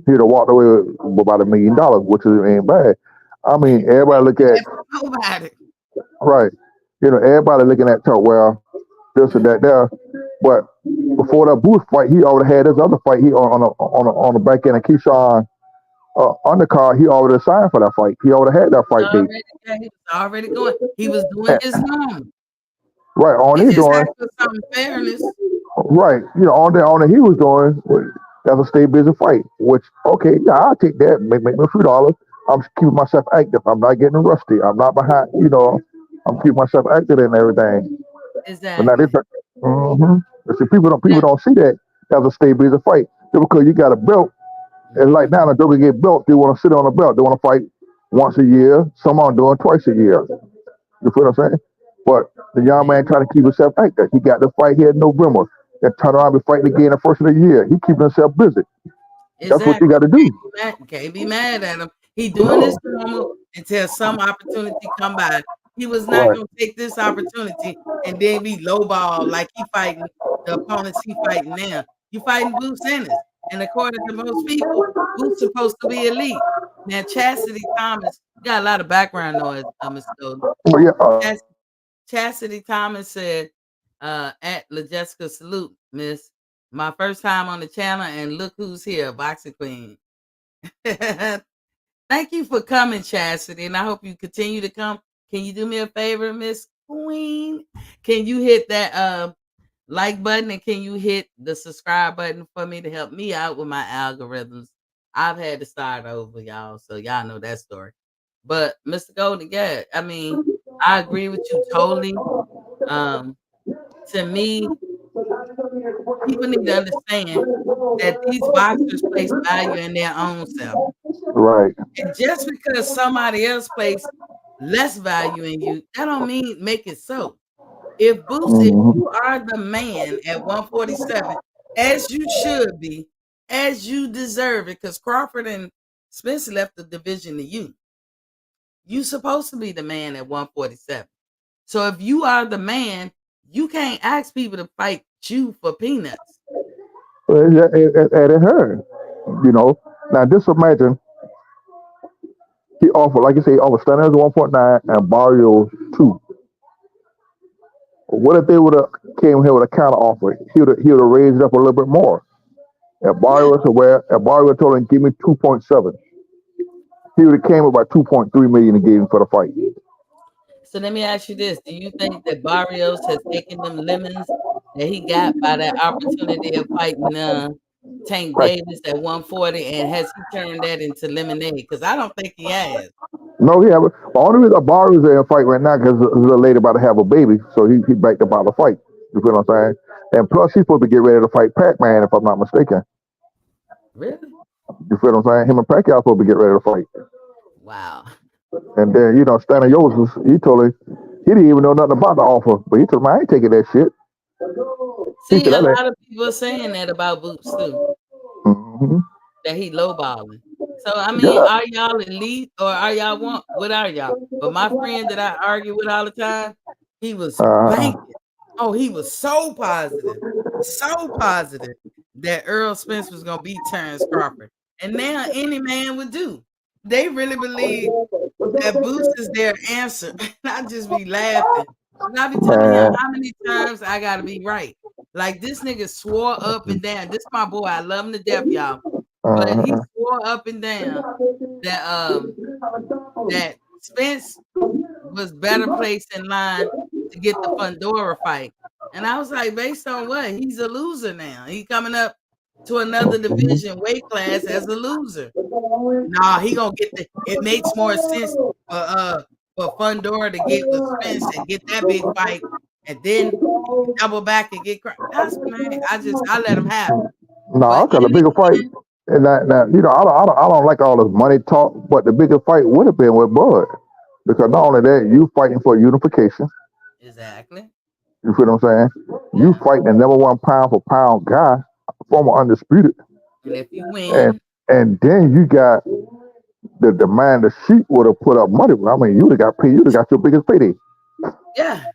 He'd have walked away with about $1 million, which ain't bad. I mean, everybody look at Nobody. right. Everybody looking at talk well, this and that there. But before that Booth fight, he already had his other fight. He on the back end of Keshawn undercard. He already signed for that fight. He already had that fight date. Already, yeah, he was already going. He was doing And, his normal. right on He he just had doing to put some fairness. right. On that he was doing. That's a stay busy fight. Which okay, yeah, I'll take that. Make me $3. I'm keeping myself active. I'm not getting rusty. I'm not behind. I'm keeping myself active and everything. But now this, Exactly. mm-hmm. See, people Yeah. don't see that as a stay busy fight. Just because you got a belt, and like Hmm. now the Joker get belt, they want to sit on a belt. They want to fight once a year. Some are doing twice a year. You feel what I'm saying? But the young man trying to keep himself active. He got the fight here in November. Then turn around and be fighting again the first of the year. He keeping himself busy. That's what you Exactly. got to do. Can't be mad at him. He doing No. this normal until some opportunity come by. He was not Right. gonna take this opportunity and then be lowball like he fighting the opponents he fighting now. You fighting Boots Ennis, and according to most people, Boots supposed to be elite. Now Chastity Thomas, you got a lot of background noise, Mr. Golden. But yeah, Chas- Chastity Thomas said, at La Jessica salute, Miss. My first time on the channel, and look who's here, Boxing Queen. Thank you for coming, Chastity, and I hope you continue to come. Can you do me a favor, Miss Queen? Can you hit that like button and can you hit the subscribe button for me to help me out with my algorithms? I've had to start over, y'all, so y'all know that story. But Mr. Golden, yeah, I mean, I agree with you totally. Um, to me, people need to understand that these boxers place value in their own self. right. And just because somebody else place less value in you, that don't mean make it so. If Mm-hmm. you are the man at 147, as you should be, as you deserve it, because Crawford and Spencer left the division to you. You supposed to be the man at 147. So if you are the man, you can't ask people to fight you for peanuts. Well, it hurt. You know. Now just imagine he offered, like you say, he offered Stanley's 1.9 and Barrios 2. What if they would have came here with a counter offer? He would have raised it up a little bit more. If Yeah. Barrios told him give me 2.7, he would have came about 2.3 million and gave him for the fight. So let me ask you this. Do you think that Barrios has taken them lemons that he got by that opportunity of fighting Tank Right. Davis at 140, and has he turned that into lemonade? Because I don't think he has. No, he haven't. The only reason Barrios is in a fight right now because the lady about to have a baby, so he backed up out of the fight. You feel what I'm saying? And plus, he's supposed to get ready to fight Pac-Man, if I'm not mistaken. Really? You feel what I'm saying? Him and Pacquiao supposed to get ready to fight. Wow. And then, Stanley Yosef, he told him, he didn't even know nothing about the offer, but he told him, I ain't taking that shit. He See, said, a that ain't. lot of people are saying that about Boots too. Mm-hmm. that he lowballing. So I mean, Yeah. are y'all elite or are y'all want what are y'all? But my friend that I argue with all the time, he was Uh, banking. Oh, he was so positive that Earl Spence was gonna beat Terrence Crawford. And now any man would do. They really believe that Boots is their answer. And I just be laughing. And I be telling him man. how many times I gotta be right. Like this nigga swore up and down. This my boy. I love him to death, y'all. But he Uh, swore up and down that that Spence was better placed in line to get the Fundora fight. And I was like, based on what? He's a loser now. He coming up to another division weight class as a loser. Nah, he gonna get the. It makes more sense for Fundora to get with Spence and get that big fight, and then double back and get. That's man. I let him have it. no, But I got in a the bigger fight. end, And that, I don't like all this money talk, but the bigger fight would have been with Bud. Because not only that, you fighting for unification. exactly. You feel what I'm saying? You Yeah. fighting the number one pound for pound guy, former undisputed. And if you And win, and then you got the demand the sheep would have put up money. I mean, you would have got paid. You would have got your biggest payday. yeah,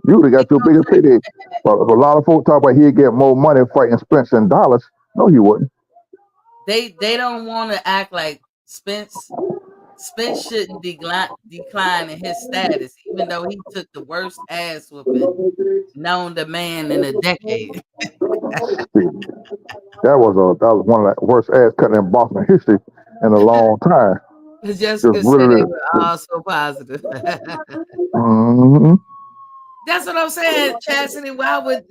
You would have he got your gonna biggest say payday. But a lot of folks talk about he'd get more money fighting Spence in dollars. No, he wouldn't. they don't want to act like Spence shouldn't decline in his status, even though he took the worst ass whooping known to man in a decade. That was one of the worst ass cutting in Boston history in a long time. Just Jessica said they really. were all so positive. Mm-hmm. That's what I'm saying, Chastity. Why would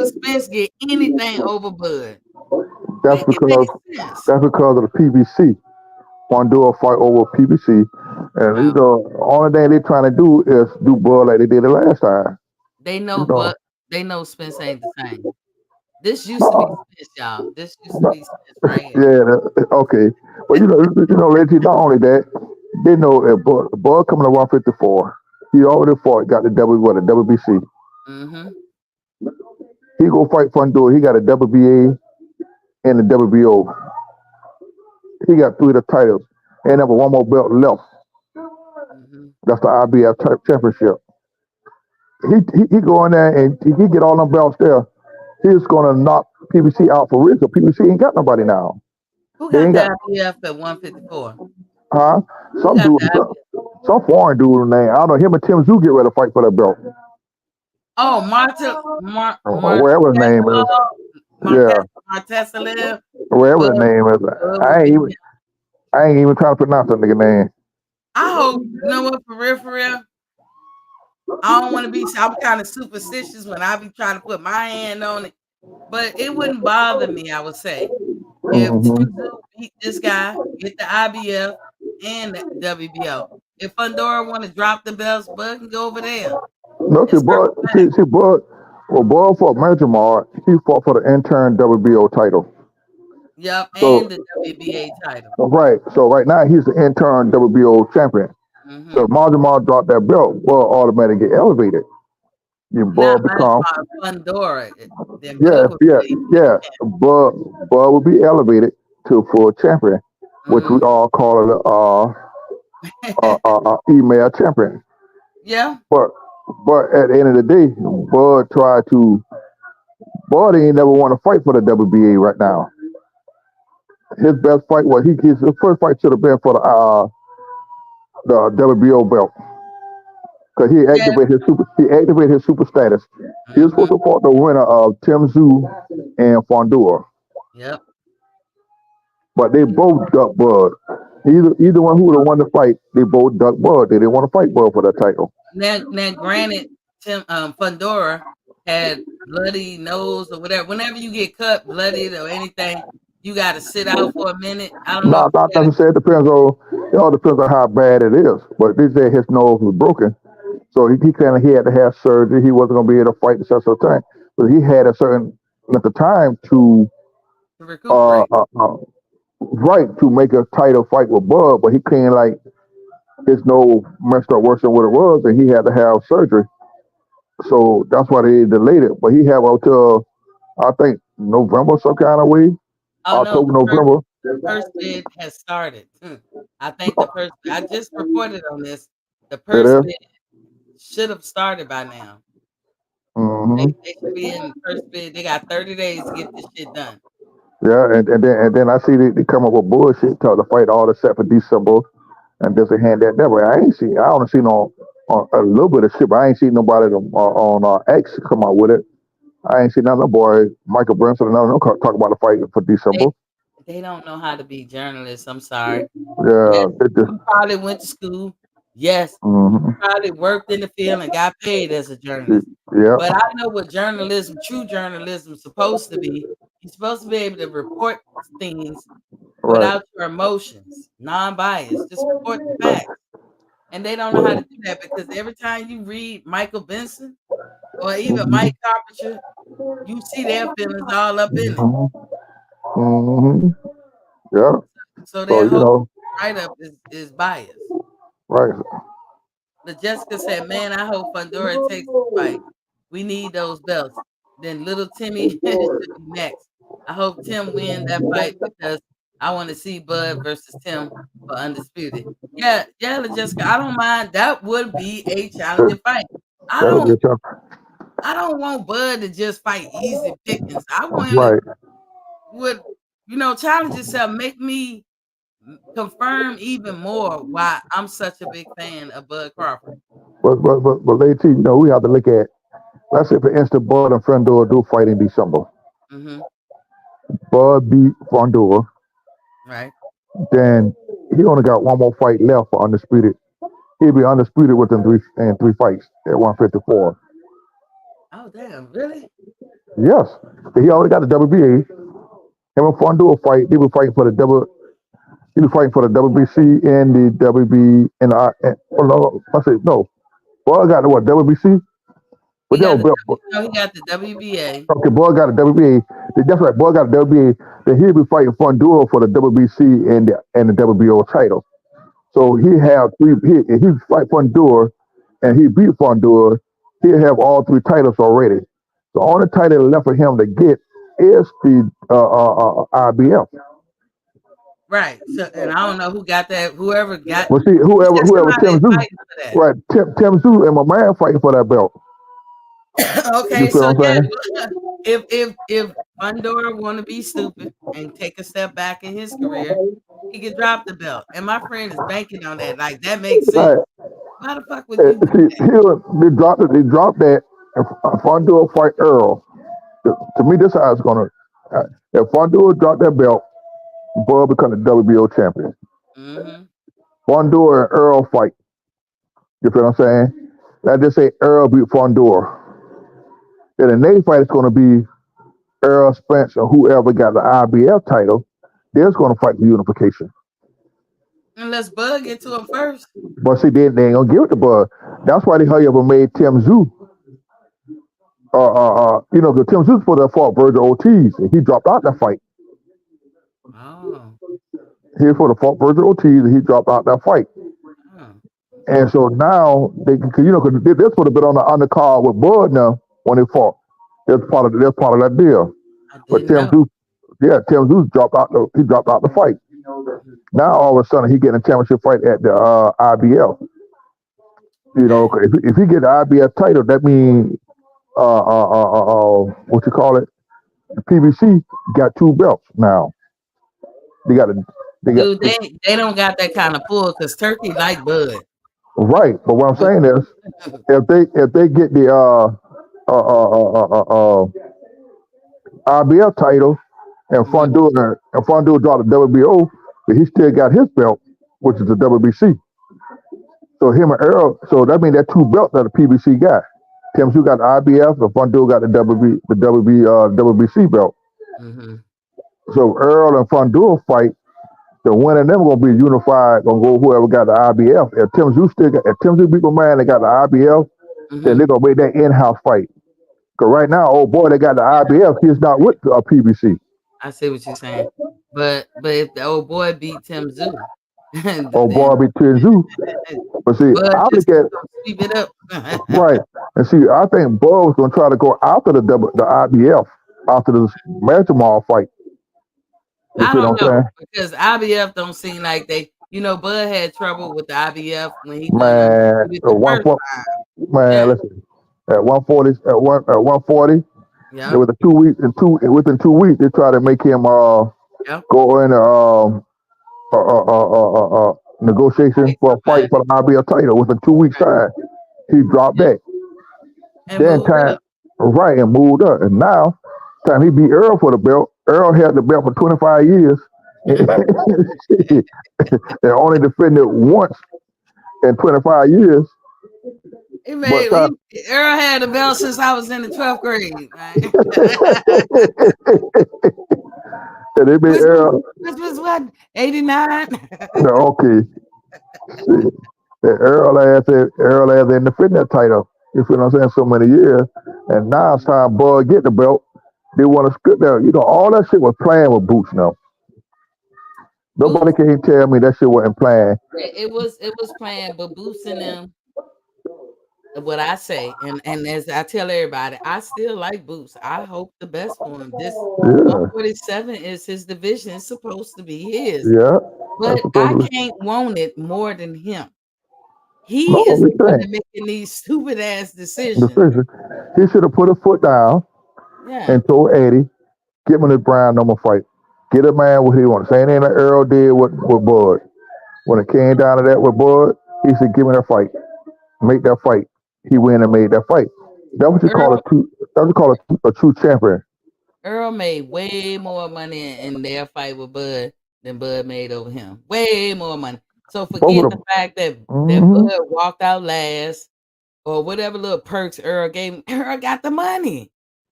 Spence get anything over Bud? That's Make it make because sense. that's because of the PBC. Want to do a fight over PBC, and Wow. only thing they trying to do is do Bud like they did it last time. They know, You know, but they know Spence ain't the same. This used to be no, Spence, y'all. This used to no, be Spence right here. yeah, okay, but Reggie. Not only that, they know if Bud coming to 154, he already fought, got the WBC. Mm-hmm. He go fight Fundor. He got a WBA and a WBO. He got three of the titles, and have one more belt left. Mm-hmm. That's the IBF championship. He go in there and he get all them belts there. He's gonna knock PBC out for real. 'Cause PBC ain't got nobody now. Who They got ain't the got IBF at 154? huh? Who Some got dude, the IBF? some foreign dude name. I don't know. Him and Tim Zoo get ready to fight for that belt. Oh, Or wherever his name is. Marquez Yeah, Martesalev. wherever Bud, the name is. Bud I would ain't beat even him. I ain't even trying to pronounce that nigga name. I hope, you know what, for real. I don't want to be, I'm kind of superstitious when I be trying to put my hand on it, but it wouldn't bother me, I would say, if Tim Mm-hmm. Zoo beat this guy, get the IBF and the WBO. If Fundora want to drop the belts, Bud can go over there No, and circle back. Bud. Well, Bud fought Manjamar. He fought for the intern WBO title. Yep, and So the WBA title. right, so right now he's the intern WBO champion. So Mm-hmm. if Manjamar dropped that belt, Bud automatically get elevated. Your Not Bud become Manchmal, Fundora. Then yeah, Bud would yeah, be yeah. Bud will be elevated to full champion, which we mm-hmm. all call it email champion. Yeah, But at the end of the day, Bud ain't never want to fight for the WBA right now. His best fight was his first fight should have been for the WBO belt because yeah. he activated his super status. He was supposed Mm-hmm. to fight the winner of Tim Zoo and Fondor, Yep. but they both ducked Bud. Either one who would have won the fight, they both ducked Bud. They didn't want to fight Bud for that title. Now, granted, Fundora had bloody nose or whatever. Whenever you get cut, bloodied or anything, you got to sit out for a minute. I don't know if Not you necessarily. It all depends on how bad it is. But they said his nose was broken, so he had to have surgery. He wasn't going to be able to fight the certain time, but he had a certain at the time to to uh, recuperate. uh, uh, right to make a title fight with Bud, but he can't like his nose messed up worse than what it was, and he had to have surgery. So that's why they delayed it. But he have until I think November some kind of way, Oh no, October, November. the first bid has started. I think the first I just reported on this. The It first is. bid should have started by now. Mm-hmm. They should be in first bid. They got 30 days to get this shit done. Yeah, and then I see they come up with bullshit talk to fight all the set for December, and just a hand that never. I only seen on a little bit of shit, but I ain't seen nobody on X come out with it. I ain't seen none of the boy Michael Brinson and none of them talk about the fight for They December. they don't know how to be journalists. I'm sorry. Yes, Yeah, they just. you probably went to school. Yes, you Mm-hmm. probably worked in the field and got paid as a journalist. Yeah, But I know what journalism, true journalism, is supposed to be. You're supposed to be able to report things right. without your emotions, non-biased. Just report the facts. And they don't know how to Well, do that because every time you read Michael Benson or even mm-hmm. Mike Carpenter, you see their feelings all up in it. Mm-hmm. Mm-hmm. Yeah. So So their whole write-up is biased. right. But Jessica said, "Man, I hope Fundora takes this fight. We need those belts." Then little Timmy should be next. I hope Tim wins that fight because I want to see Bud versus Tim for undisputed. Yeah, yeah, Jessica. I don't mind. That would be a That, challenging fight. I that would be don't a tough. I don't want Bud to just fight easy pickings. I want him to Right. would challenge yourself, make me confirm even more why I'm such a big fan of Bud Crawford. But late we have to look at. Let's say for instance, Bud and Frendor do fight in December. Hmm. Bud beat Frendor, Right. then he only got one more fight left for undisputed. He'll be undisputed within three fights at 154. Oh damn! Really? Yes, he already got the WBA. Him and Frendor fight. They were fighting for the double. He was fighting for the WBC and the WB oh no, I said no. Bud got the what WBC? He But they got were the belt. no. He got the WBA. Okay, Bud got a WBA. That's right. Bud got a WBA. Then he'll be fighting Fundura for the WBC and the WBO title. So he have three. If he fight Fundura, and he beat Fundura, he'll have all three titles already. The only title left for him to get is the IBF. Right. So, and I don't know who got that. Whoever got. Well, see, He said whoever somebody Tim is Zoo, fighting for that. right? Tim Zoo and my man fighting for that belt. You Okay, feel so what I'm saying? yeah, if Fundora want to be stupid and take a step back in his career, he could drop the belt. And my friend is banking on that. Like that makes sense. Right. Why the fuck would you do See, that? they dropped it. They dropped that. If Fundura fight Earl, to me, this is how it's gonna. If Fundura drop that belt, Bud become the WBO champion. Mm-hmm. Fundura and Earl fight. You feel what I'm saying? Let's just say Earl beat Fundura. Then the next fight is gonna be Earl Spence or whoever got the IBF title. They're gonna fight for unification. Unless Bug get to him first. But see, they ain't gonna give it to Bud. That's why they hurry up and made Tim Zoo. Because Tim Zoo's supposed to have fought Virgil Ortiz, and he dropped out that fight. Oh. He was supposed to fought Virgil Ortiz, and he dropped out that fight. Oh. And so now because they're supposed to be on the undercard with Bud now when they fought. That's part of that deal. I But didn't know. Tim Zeus dropped out the fight. Now all of a sudden he getting a championship fight at the IBF. Okay. If he get the IBF title, that means what you call it? The PBC got two belts now. They got a, they got Dude, they don't got that kind of pull because Turkey like Bud. right. But what I'm saying is, if they get the IBF title and Mhm. Fundura dropped the WBO, but he still got his belt, which is the WBC. So him and Earl, so that means that two belts that the PBC got. Tim Sue got the IBF, and Fundura got WBC belt. Mhm. So Earl and Fundura fight. The winner of them gonna be unified. Gonna go whoever got the IBF. If Tim Sue beat my man, they got the IBF. Then Mhm. they're gonna make that in-house fight. Cause right now, oh boy, they got the IBF. He's not with PBC. I see what you're saying. But if the old boy beat Tim Zoo, Oh then boy, beat Tim Sue. But see, Bud I look just at gonna sweep it up. right and see. I think Bud was gonna try to go after the IBF after the Matchmall fight. You I see what don't I'm know saying? because IBF don't seem like they. Bud had trouble with the IBF when he done Man, undisputed the one first for time. man, Yeah, listen. At 140, at 140, there yep, was a 2 weeks and within 2 weeks they tried to make him yep. go in negotiation Fight for a fight somebody for the IBF title within 2 weeks time. He dropped that. and Then moved time up. right and moved up, and now time he beat Earl for the belt. Earl had the belt for 25 years, and only defended once in 25 years. He But made time, Earl had the belt since I was in the 12th grade, man. and they made which was Earl. which was what 89. No, okay, shit. And Earl ass didn't defend that title. You feel what I'm saying? So many years, and now it's time Bud get the belt. They want to skip that. All that shit was playing with Boots now. Nobody Boots, can tell me that shit wasn't playing. yeah, it was playing, but Boots and them. What I say, and as I tell everybody, I still like Boots. I hope the best for him. This Yeah, 147 is his division. It's supposed to be his, yeah. That's but supposed I to be. can't want it more than him. He No, is we the one can't. that making these stupid ass decisions. Decision. He should have put his foot down Yeah. and told Eddie, "Give me this Brian number fight. Get a man what he wants." Same thing that Earl did with Bud. When it came down to that with Bud, he said, "Give me that fight. Make that fight." He went and made that fight. That what you call a Earl true. That what you call a true champion. Earl made way more money in their fight with Bud than Bud made over him. Way more money. So Both of forget the them. fact that Hmm. Bud walked out last or whatever little perks Earl gave him. Earl got the money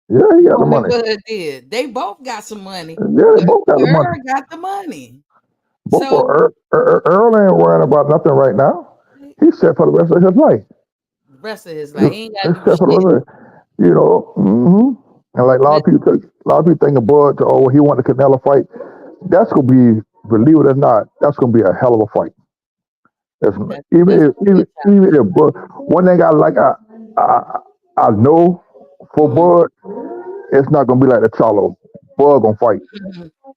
Yeah, he got the more than money. Bud did. They both got some money, Yeah, they but both got the money. Earl got the money. Both of So Earl ain't worrying about nothing right now. He's set for the rest of his life. the rest of his life, You he ain't got to He's do set for the shit. rest of And like But a lot of people think of Bud, he want the Canelo fight. That's gonna be, believe it or not, that's gonna be a hell of a fight. That's, that's gonna be a even if Bud, one thing I I know for challenge. Bud, it's not gonna be like the Charlo. Bud gonna fight.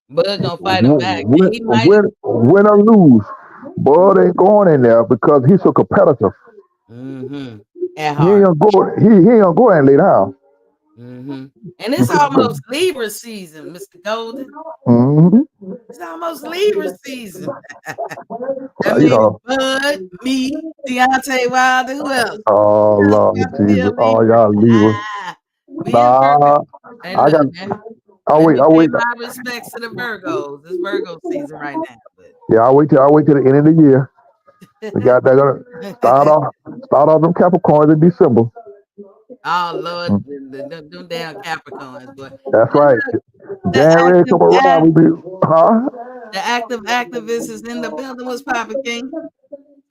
Bud gonna fight him back, and he might. Win or lose, Bud ain't going in there because he's so competitive. Mm-hmm. At He ain't heart. gonna go. He ain't gonna go and lay down. Mm-hmm. And it's almost Libra season, Mr. Golden. Hmm. It's almost Libra season. That You means know, Bud, me, Deontay Wilder, who else? oh Who else Lord about to be a Jesus, oh Libra? y'all leave us. Me and Virgo. Nah, Hey, I look, got. man. I Let wait. me I pay wait. my respects to the Virgos. It's Virgo season right now, Yeah, I wait till the end of the year. We got that gonna start but off start off them Capricorns in December. oh Lord, Mm. them damn Capricorns, boy. That's But right. look, the January active come around, we be huh? the active activist is in the building. Was Papa King?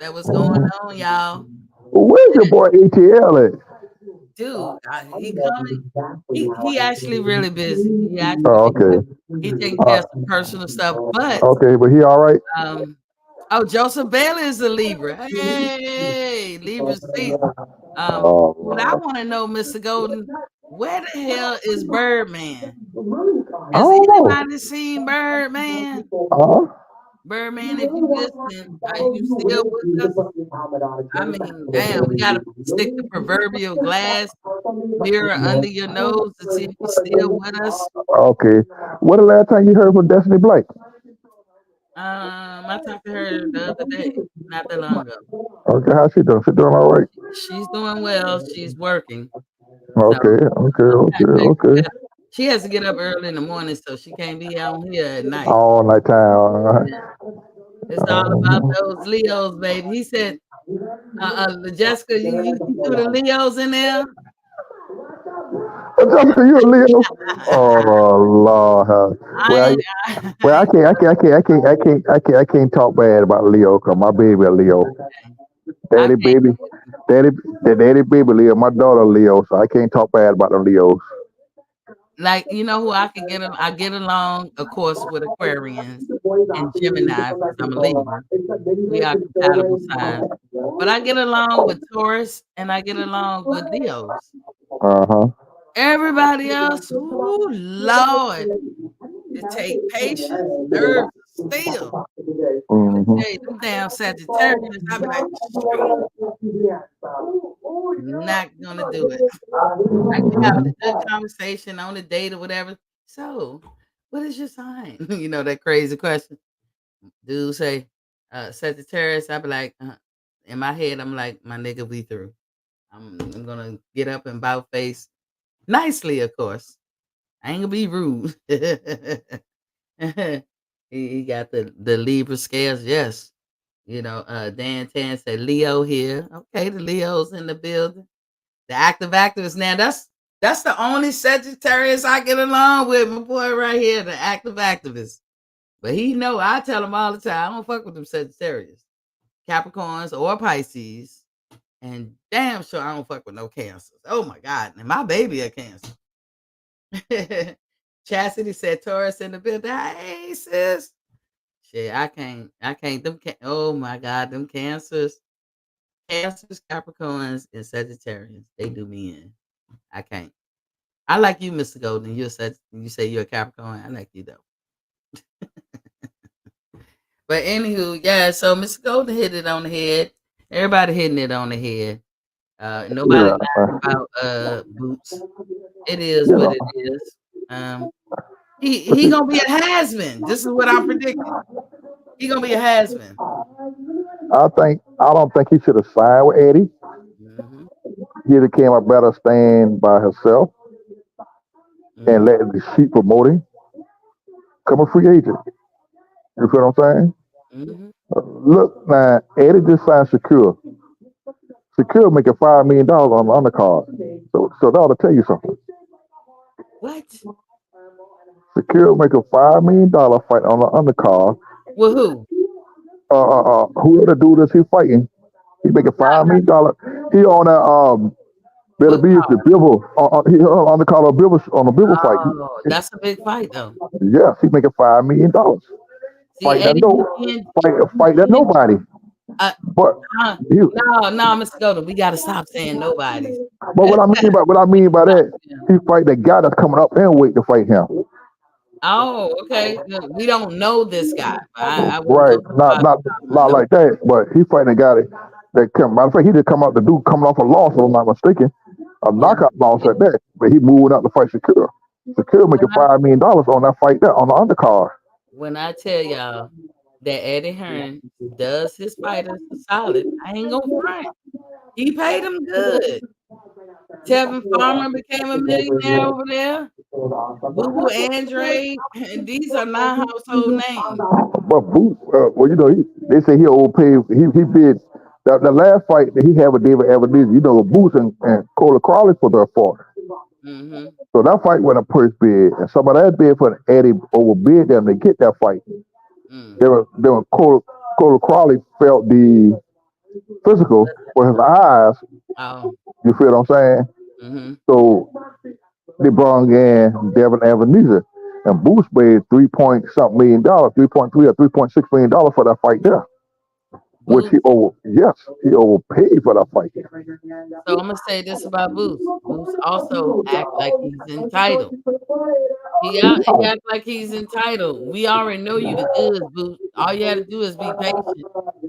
That was going Mhm. on, y'all. Where's your boy ATL at? Dude, he coming. He actually really busy. He actually Oh, busy. okay. He taking care Uh, of some personal stuff. But okay, but he all right. um, oh, Joseph Bailey is a Libra. Hey, Libra season. Oh, What I Lord. want to know, Mr. Golden, where the hell is Birdman? I Has don't know. anybody seen Birdman? Uh-huh. Birdman, if you listening, are you still with us? I mean, damn, we gotta stick the proverbial glass mirror under your nose to see if you're still with us. Okay. What the last time you heard from Destiny Blake? I talked to her the other day, not that long ago. Okay, how she doing? She doing all right? She's doing well. She's working. So Okay, okay, I'm okay, not good. okay. She has to get up early in the morning, so she can't be out here at night. All night time. Yeah. It's all about those Leos, baby. He said, Jessica, you threw the Leos in there? Jessica, you a Leo? Oh Lord. I Well, ain't, I I can't talk bad about Leo because my baby a Leo. I Daddy can't. baby, daddy, the daddy baby Leo. My daughter Leo, so I can't talk bad about the Leos. Like, you know who I can I get along, of course, with Aquarians and Gemini because I'm a Libra. We are compatible signs. But I get along with Taurus and I get along with Leos. Uh huh. Everybody else, ooh, Lord. It take patience, nerves, steel. Let me Mm-hmm. tell you, them damn Sagittarius, I be like, shoot, not gonna do it. Like we having a good conversation on a date or whatever. So, what is your sign? You know that crazy question. Dude say, Sagittarius. I be like, in my head, I'm like, my nigga, we through. I'm gonna get up and bow face nicely, of course. I ain't gonna be rude. He got the Libra scales, yes. You know, Dan Tan said Leo here. Okay, the Leo's in the building. The active activist. Now that's the only Sagittarius I get along with, my boy right here, the active activist. But he know I tell him all the time, I don't fuck with them Sagittarius, Capricorns or Pisces, and damn sure I don't fuck with no Cancers. Oh my God, and my baby a Cancer. Chastity said Taurus in the building. Hey sis, shit, I can't. Oh my God, them Cancers, Capricorns, and Sagittarians, they do me in. I can't. I like you, Mr. Golden. You say you're a Capricorn. I like you though. But anywho, yeah. So Mr. Golden hit it on the head. Everybody hitting it on the head. Nobody Yeah. lying about Boots. It is You what know, it is. Um, but he see, gonna be a has been. This is what I'm predicting. He gonna be a has been. I don't think he should have signed with Eddie. Hmm. He'd have came up better staying by himself and Hmm. letting the sheep promoting come a free agent. You feel what I'm saying? Hmm. Look, now Eddie just signed Secure. Secure making $5 million on the undercard. So that ought to tell you something. What? Secure making $5 million fight on the undercard. Well, who? Whoever the dude is he fighting, he making $5 million. He on that better What be the card? Bibble he on the call of Bibble on the Bibble fight. Oh, that's a big fight though. Yes, he making $5 million. See, Fight that Eddie, no you fight that can't. nobody. Uh, But he, no, Mr. Golden, we gotta stop saying nobody's. but what I mean by that, Yeah. he fight the guy that's coming up and wait to fight him. Oh, okay. Good. We don't know this guy. I wouldn't Right. go so Not far as not to call him a not no. like that, but he fighting a guy that come matter of fact he just come out the dude coming off a loss, if I'm not mistaken. A Yeah. knockout loss at that. But he moving out to fight Shakur. Shakur When making I $5 million on that fight there on the undercard. when I tell y'all that Eddie Hearn does his fighters solid, I ain't gonna front. He paid him good. Tevin Farmer became a millionaire over there. Boo Boo Andre, and these are not household names. But Boots, well, they say he overpaid. He bid the last fight that he had with David Evans. Boots and Cola Crawley for their fought. Mm-hmm. So that fight went a purse bid, and some of that bid for Eddie overbid them to get that fight. Mm. There were Cola Crawley felt the physical with his eyes. Oh. You feel what I'm saying? Mm-hmm. So they brought in Devin Ebenezer, and Boots paid 3 point something $1 million, 3.3 or $3.6 million for that fight there. Which Boots. he overpaid for that fight. So I'm gonna say this about Boots. Boots also act like he's entitled. He act like he's entitled. We already know you the goods, Boots. All you had to do is be patient.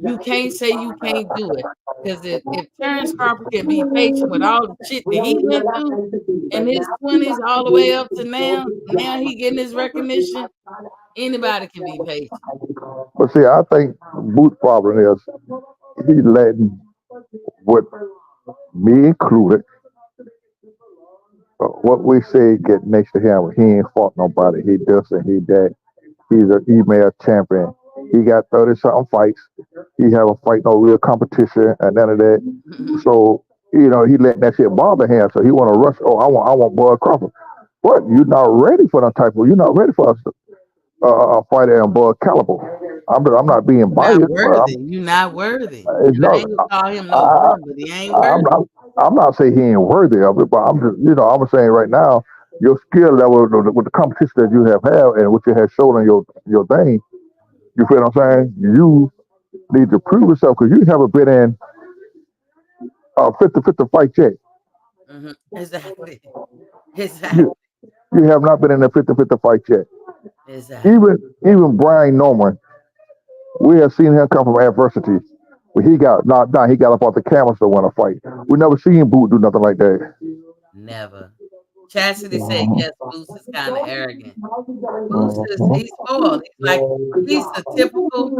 You can't say you can't do it. Because if Terrence Crawford can be patient with all the shit that he went through in his 20s all the way up to now he getting his recognition, anybody can be patient. But see, I think Boots' problem is he letting what me included, what we say get next to him. He ain't fought nobody. He this and he that. He's an email champion. He got 30 something fights. He haven't fight no real competition and none of that. So, he letting that shit bother him. So he wanna rush, oh, I want Bud Crawford. What? You're not ready for that type of you're not ready for a fighter in Bud caliber. I'm not being Not biased, but worthy. You not worthy. it's And I not ain't gonna call him no I, bum, but he ain't I'm worthy. not I'm not saying he ain't worthy of it, but I'm just I'm saying right now your skill level with the competition that you have had and what you have shown in your thing, you feel what I'm saying? You need to prove yourself because you haven't been in a 50-50 fight yet. Exactly. Exactly. You, you have not been in a 50-50 fight yet. Exactly. Even Brian Norman, we have seen him come from adversity. When he got knocked down, he got up off the canvas to win a fight. We never seen Boot do nothing like that. Never. Chastity said, yes, Boots is kind of arrogant. Boots is, Mhm. he's spoiled. He's the typical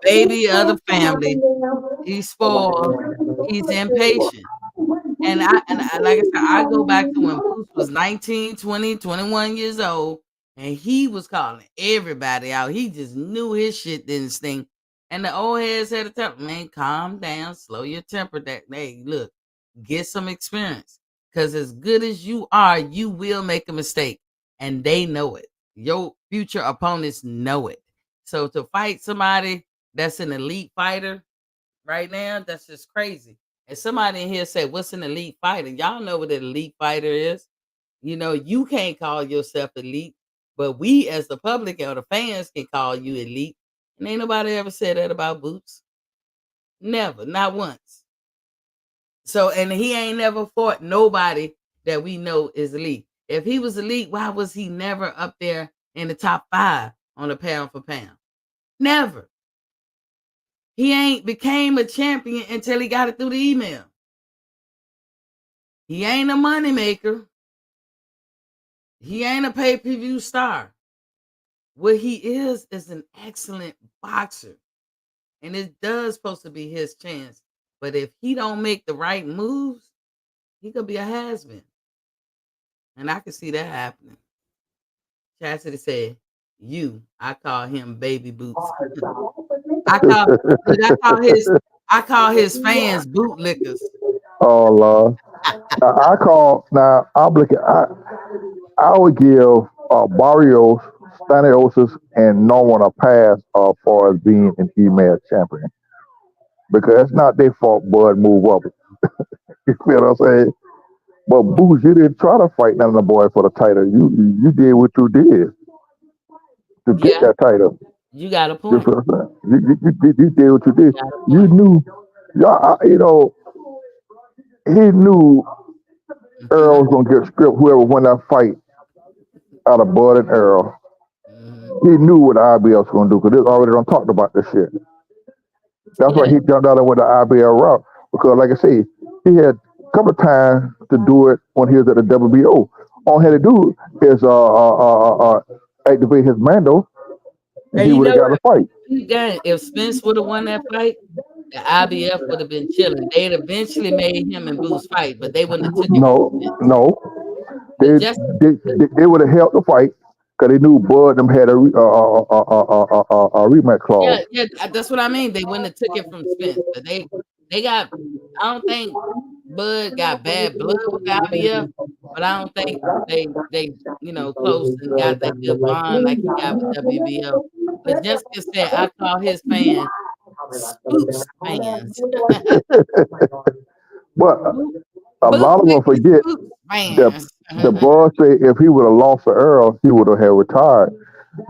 baby of the family. He's spoiled. He's impatient. And like I said, I go back to when Boots was 19, 20, 21 years old, and he was calling everybody out. He just knew his shit didn't stink. And the old heads had to tell him, man, calm down, slow your temper. That hey, look, get some experience. Cause as good as you are, you will make a mistake. And they know it. Your future opponents know it. So to fight somebody that's an elite fighter right now, that's just crazy. And somebody in here said, "What's an elite fighter?" Y'all know what an elite fighter is. You know, you can't call yourself elite, but we as the public or the fans can call you elite. And ain't nobody ever said that about Boots. Never, not once. So, and he ain't never fought nobody that we know is elite. If he was elite, why was he never up there in the top 5 on a pound for pound? Never. He ain't became a champion until he got it through the email. He ain't a moneymaker. He ain't a pay-per-view star. What he is an excellent boxer. And it does supposed to be his chance. But if he don't make the right moves, he could be a has-been. And I can see that happening. Chastity said, I call him baby boots. I call look, I call his fans bootlickers. Oh Lord. I call now. I'm looking. I would give Barrios, Staniosis, and no one a pass far as being an email champion because it's not their fault. Bud move up. You feel what I'm saying? But Boots, you didn't try to fight none of the boys for the title. You did what you did to get Yeah, that title. you got a You point. feel what I'm saying? You did what you You did. got a You point. knew, y'all. He knew Earl was gonna get stripped. Whoever won that fight out of Bud and Earl, Mhm. he knew what the IBL was gonna do because they already done talked about this shit. That's why Yeah, he jumped out and went the IBL route because, like I say, he had a couple of times to do it when he was at the WBO. All he had to do is activate his Mando, and and he you would have know got the what? fight. Again, if Spence would have won that fight, the IBF would have been chilling. They'd eventually made him and Boots fight, but they wouldn't have took it from No, Spence. no, The just the, they would have held the fight because they knew Bud them had a rematch clause. yeah, yeah, that's what I mean. They wouldn't have took it from Spence, but they got. I don't think Bud got bad blood with the IBF, but I don't think they close and got that good bond like he got with WBO. But Jessica said I call his fans Spooks fans. But a lot of them Bootlicker forget Spooks that fans. the boss say if he would have lost to Earl, he would have had retired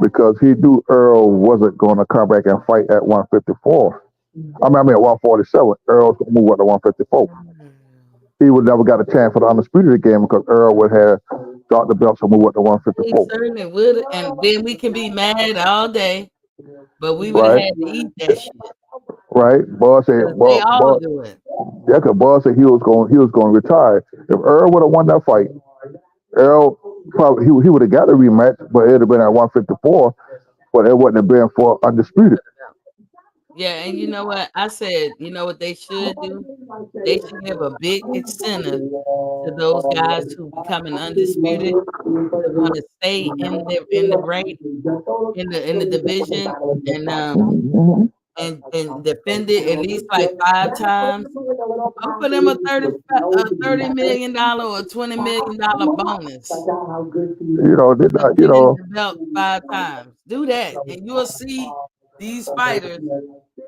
because he knew Earl wasn't going to come back and fight at 154. I mean at 147. Earl's going to move up to 154. He would never got a chance for the undisputed again because Earl would have dropped the belt to move up to He 154. certainly would, and then we can be mad all day, but we would have Right, had to eat that shit right. Boss said, because they all do it. yeah, because Boss said he was going to retire. If Earl would have won that fight, Earl probably he would have got a rematch, but it'd have been at 154. But it wouldn't have been for undisputed. Yeah, and you know what? I said, you know what they should do? They should give a big incentive to those guys who becoming undisputed to want to stay in the break in the division and Mhm. defend it at least like 5 times. Offer them a $30 million or $20 million bonus They for not, defending the belt 5 times. Do that, and you'll see these fighters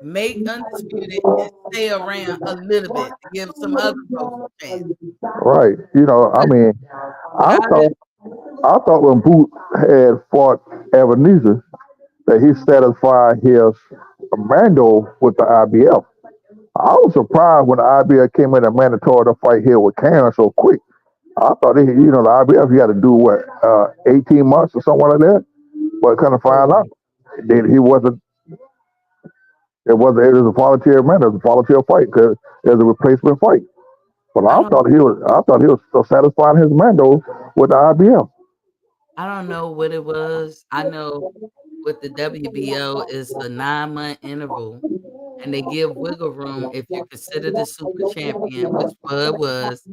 make undisputed and stay around a little bit to give some other folks a chance. right. I But mean, but I I thought I thought when Boot had fought Ebenezer that he satisfied his Mando with the IBF. I was surprised when the IBF came in and mandatory to fight here with Cannon so quick. I thought the IBF you had to do what 18 months or something like that. But kind of find Oh, out that he wasn't. It was a volunteer man. It was a volunteer fight because it was a replacement fight. But I don't I thought he was so satisfying his Mando with the IBF. I don't know what it was. I know with the WBO is a 9-month interval, and they give wiggle room if you're considered a super champion, which Bud was,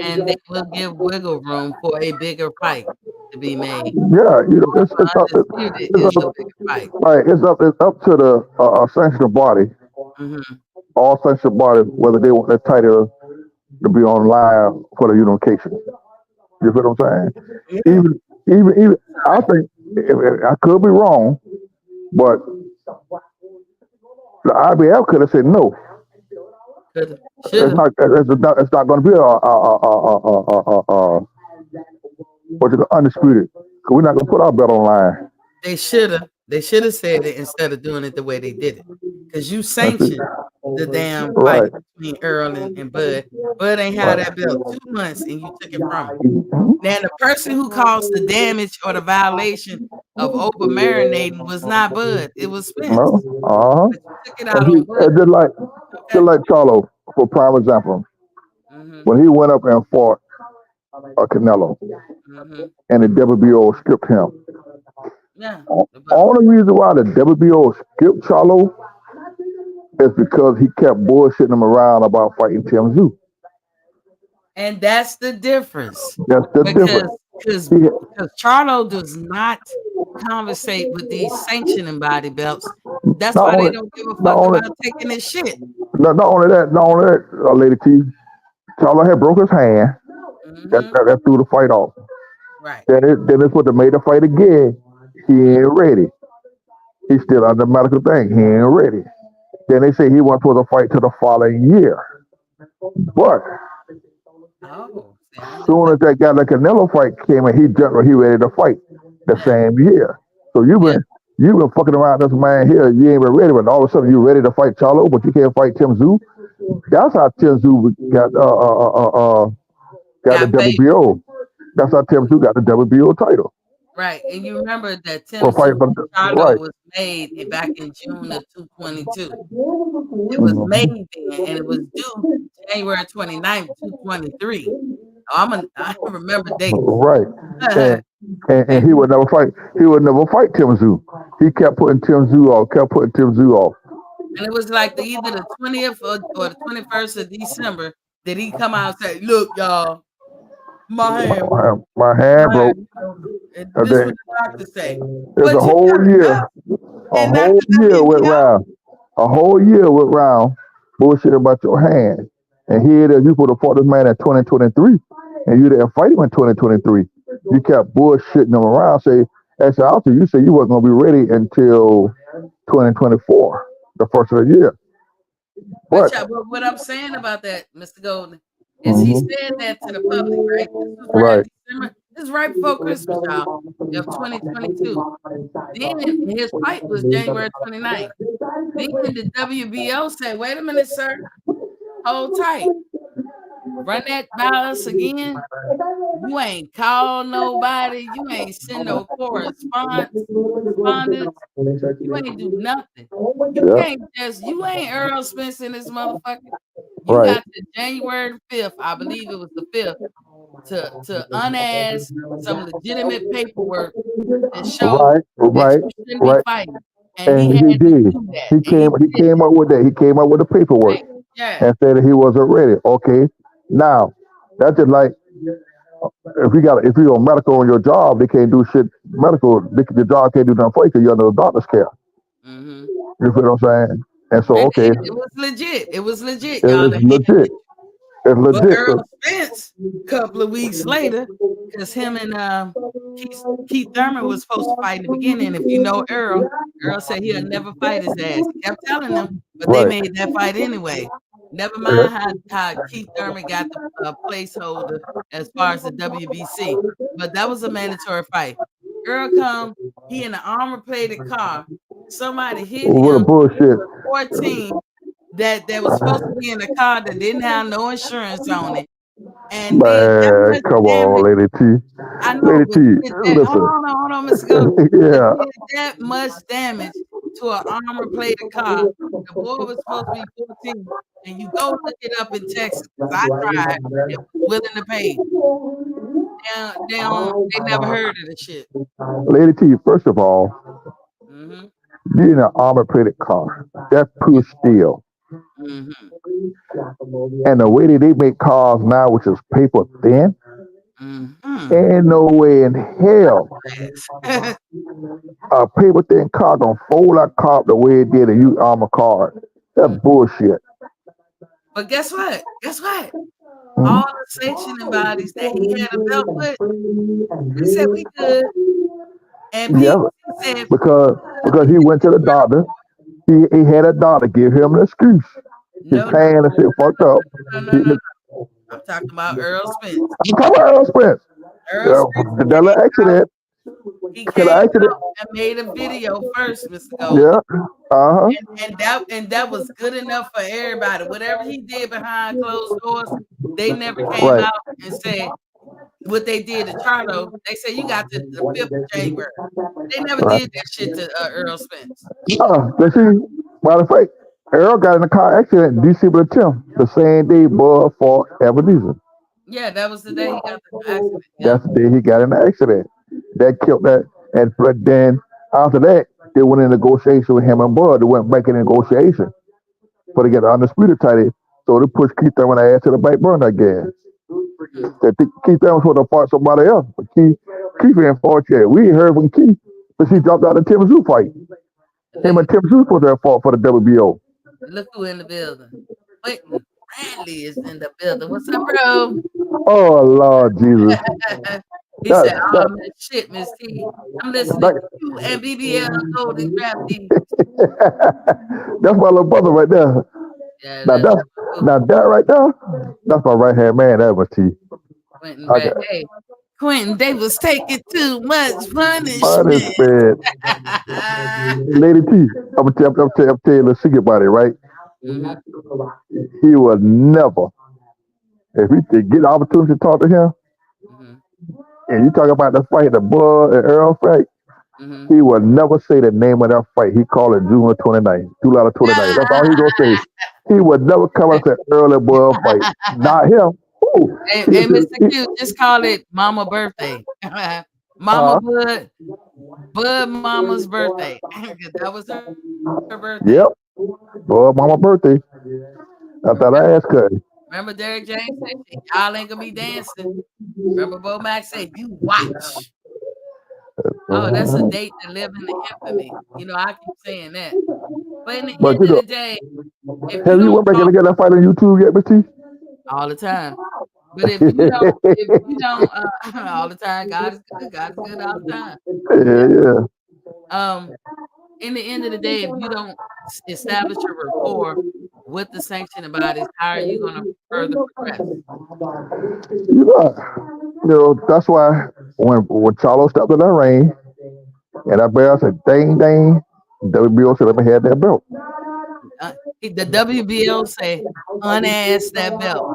and they will give wiggle room for a bigger fight to be made. Yeah, Going for undisputed it's is up, a bigger fight. right, it's up to the sanctioned body, Mhm. all sanctioned bodies, whether they want that title to be on live for the unification. You feel what I'm saying? Yeah. Even, I think I could be wrong, but the IBF could have said no. Coulda, shoulda. It's not going to be what you undisputed. Because we're not going to put our bet online. They shoulda said it instead of doing it the way they did it. Cause you That's it. sanctioned the damn Right, fight between Earl and Bud. Bud ain't had right. that belt 2 months and you took it from him. Mhm. Now the person who caused the damage or the violation of over marinating was not Bud, it was Spence. Uh-huh. But you took it out on Bud, And just okay? like Charlo, for prime example, Mhm, when he went up and fought Canelo, mhm. and the WBO stripped him. Yeah, the belt. Only reason why the WBO skipped Charlo is because he kept bullshitting him around about fighting Tim Zoo. And that's the difference That's the difference. because because He, because Charlo does not conversate with these sanctioning body belts. That's not why they only, don't give a not fuck only, about taking this shit. not only that, Lady T, Charlo had broke his hand. Mhm. That threw the fight off. Right. Then it's what they made the fight again. He ain't ready. He's still under medical thing. He ain't ready. Then they say he wasn't supposed to fight till the following year. But Oh, see, I knew soon that. as that guy, the Canelo fight came in, he jumped. He ready to fight the Yeah, same year. So yeah. you've been fucking around this man here. You ain't been ready, but all of a sudden you ready to fight Charlo, but you can't fight Tim Zoo. That's how Tim Zoo got the Got paid. WBO. That's how Tim Zoo got the WBO title Right. And you remember that for Tim fighting Tszyu for Charlo right. was made back in June of 222. It was made Mhm. then, and it was due January 29th, 223. I remember dates. Right. And, and And he would never fight Tim Zoo. He kept putting Tim Zoo off, kept putting Tim Zoo off. it was like either the 20th or the 21st of December that he come out and say, "Look, y'all, my hand broke. My hand My broke. hand broke." And And this what then the doctor say. there's But you turned up a and not whole the year went WBO. round. A whole year went round bullshit about your hand. And here it is, you put a fought this man in 2023, and you didn't fight him in 2023. You kept bullshitting him around. As an author, you said you wasn't going to be ready until 2024, the first of the year. But But what I'm saying about that, Mr. Golden, is he mhm, said that to the public, right? This was around right, December. This is right before Christmas, y'all, of 2022. Then his fight was January 29th. Then the WBO said, "Wait a minute, sir, hold tight. Run that by us again. You ain't called nobody. You ain't send no correspondence. You ain't do nothing. You yeah, can't you ain't Earl Spence in this motherfucker. You right, got to January 5th, I believe it was the 5th, to unask some legitimate paperwork to show that right, you shouldn't be right. fighting." And he And had he to did. do that, and he He did came that. up with that. He came up with the paperwork Right. Yeah. and said that he wasn't ready. Okay, now that's just like if you're a medical on your job, they can't do shit medical. The job can't do nothing for you because you're under the doctor's care. Mhm. You feel what I'm saying? And so And okay, it was legit. It was legit, y'all. it's The legit. hand It's But legit. Earl Spence, couple of weeks later, because him and Keith Thurman was supposed to fight in the beginning. If you know Earl, Earl said he'll never fight his ass. He kept telling them, but they Right. made that fight anyway. Never Yeah. mind how Keith Thurman got the placeholder as far as the WBC, but that was a mandatory fight. Earl come, he in an armor plated car. Somebody hit What a him bullshit. 14 that was supposed to be in the car that didn't have no insurance on it. and did that Man, much come on, damage. Lady T. I know, Lady but T, did that. listen. Hold on, Mr. Ghost. But Yeah. did that much damage to an armor plated car. The boy was supposed to be 14, and you go look it up in Texas because I tried and was willing to pay. They never heard of the shit. Lady T, first of all, Mhm. you're in an armor plated car. That's pure steel. Mhm. And the way that they make cars now, which is paper thin, Mhm. ain't no way in hell Yes. a paper thin car gonna fold that car up the way it did a used armor car. That's Mm. bullshit. But guess what? Guess what? All Mhm. the sanctioning bodies that he had a belt with, they said we good, and Yeah, PET said because he went to the doctor. He had a doctor give him an excuse. His no, no, hand and shit fucked up. no, no, He, no, no. I'm talking about Earl Spence. I'm talking about Earl Spence. Earl Yeah, Spence that little accident. he That came little accident. out and made a video first, Mr. Gold. Yeah. Uh huh. And that was good enough for everybody. Whatever he did behind closed doors, they never came Right. out and said what they did to Charlo. They said you got the 5th of January. They never Right. did that shit to Earl Spence. You see, matter of fact, Earl got in a car accident December 10th, the same day Bud fought Ebenezer. Yeah, that was the day he got the accident. Yep. That's the day he got in the accident. That killed that. And but then after that, they went in negotiation with him and Bud. They went back in negotiation for to get the undisputed title. So they pushed Keith Thurman ass to the back burner again. Mm. That Keith Thurman was supposed to fight somebody else, but Keith ain't fought yet. We ain't heard from Keith, but he dropped out of the Tim Zoo fight. Him and Tim Zoo supposed to have fought for the WBO. Look who in the building. Quentin Bradley is in the building. What's up, bro? Oh Lord Jesus, He said, that "Oh that man, shit, Miss T. I'm listening to that you and BBL Golden Crab D." that's my little brother right there. Yeah, Now that's that's cool. now that right there, that's my right hand man. That was T. Quentin I Brad. got Hey, Quentin, they was taking too much punishment. punishment. Lady T, I'm tell you a little secret about it, right? Mhm, He was never, if he could get the opportunity to talk to him, mhm, and you talk about the fight, the Bud and Earl fight, mhm. he would never say the name of that fight. He called it June 29th, July 29th. That's all he gonna say. He would never come out and say Earl and Bud fight. Not him. Ooh. Hey, Mr. Q, just call it Mama birthday. Mama Uh, Bud Mama's birthday. 'Cause that was her birthday. yep. Bud Mama birthday. That's how Remember, I asked her. remember Derek James said, y'all ain't gonna be dancing. Remember Bo Max said, you watch. Oh, that's a Mhm. date to live in the infamy. I keep saying that. But in the But end you of know, the day, if you have you don't went back and talk look at that fight on YouTube yet, Miss T? all the time, but if you don't all the time, God is good. God is good all the time. Yeah, yeah. Um, in the end of the day, if you don't establish a rapport with the sanctioning bodies, how are you going to further progress? You that's why when Charlo stepped in that ring and that bell said ding ding, WBO said let me have that belt. The WBO say unass that belt.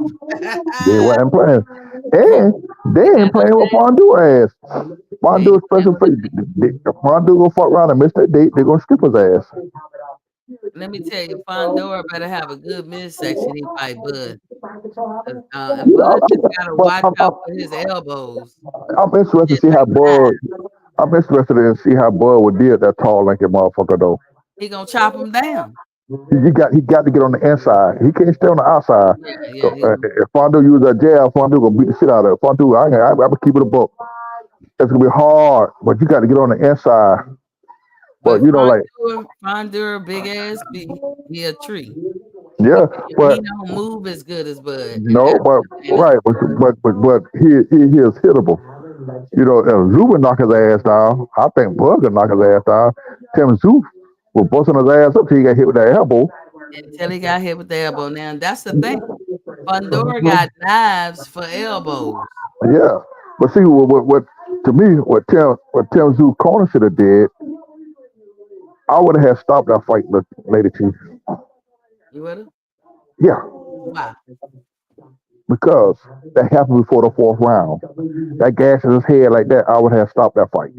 They wasn't playing. And they Ain't ain't got no playing with chance. Fondue ass. They ain't Fondue playing special with fate. If Fondue gonna fuck around and miss that date, they gonna skip his ass. Let me tell you, Fondora better have a good midsection. He fight Bud, and Yeah, Bud just gotta but watch out for his elbows. I'm interested to Shit see how like that. Bud. I'm interested to see how Bud would deal with that tall, lanky motherfucker though. He gonna chop him down. He got to get on the inside. He can't stay on the outside. Yeah, yeah. So, if Fondue use that jab, Fondue gonna beat the shit out of it. Fondue, I'm gonna keep it a book. It's gonna be hard, but you got to get on the inside. But But like Fondura, big ass, he a tree. yeah, He but don't move as good as Bud, and no, that's but the advantage. right, but he is hittable. If Zuba knock his ass down, I think Bud can knock his ass down. Tim Zoo was busting his ass up till he got hit with that elbow. Until he got hit with the elbow. Now that's the thing. Fondora got knives for elbows. Yeah, but see what to me what Tim Zoo corner should have did. I would have stopped that fight, Lady Chief. You with him? Yeah, Why? because that happened before the fourth round. That gash in his head like that, I would have stopped that fight.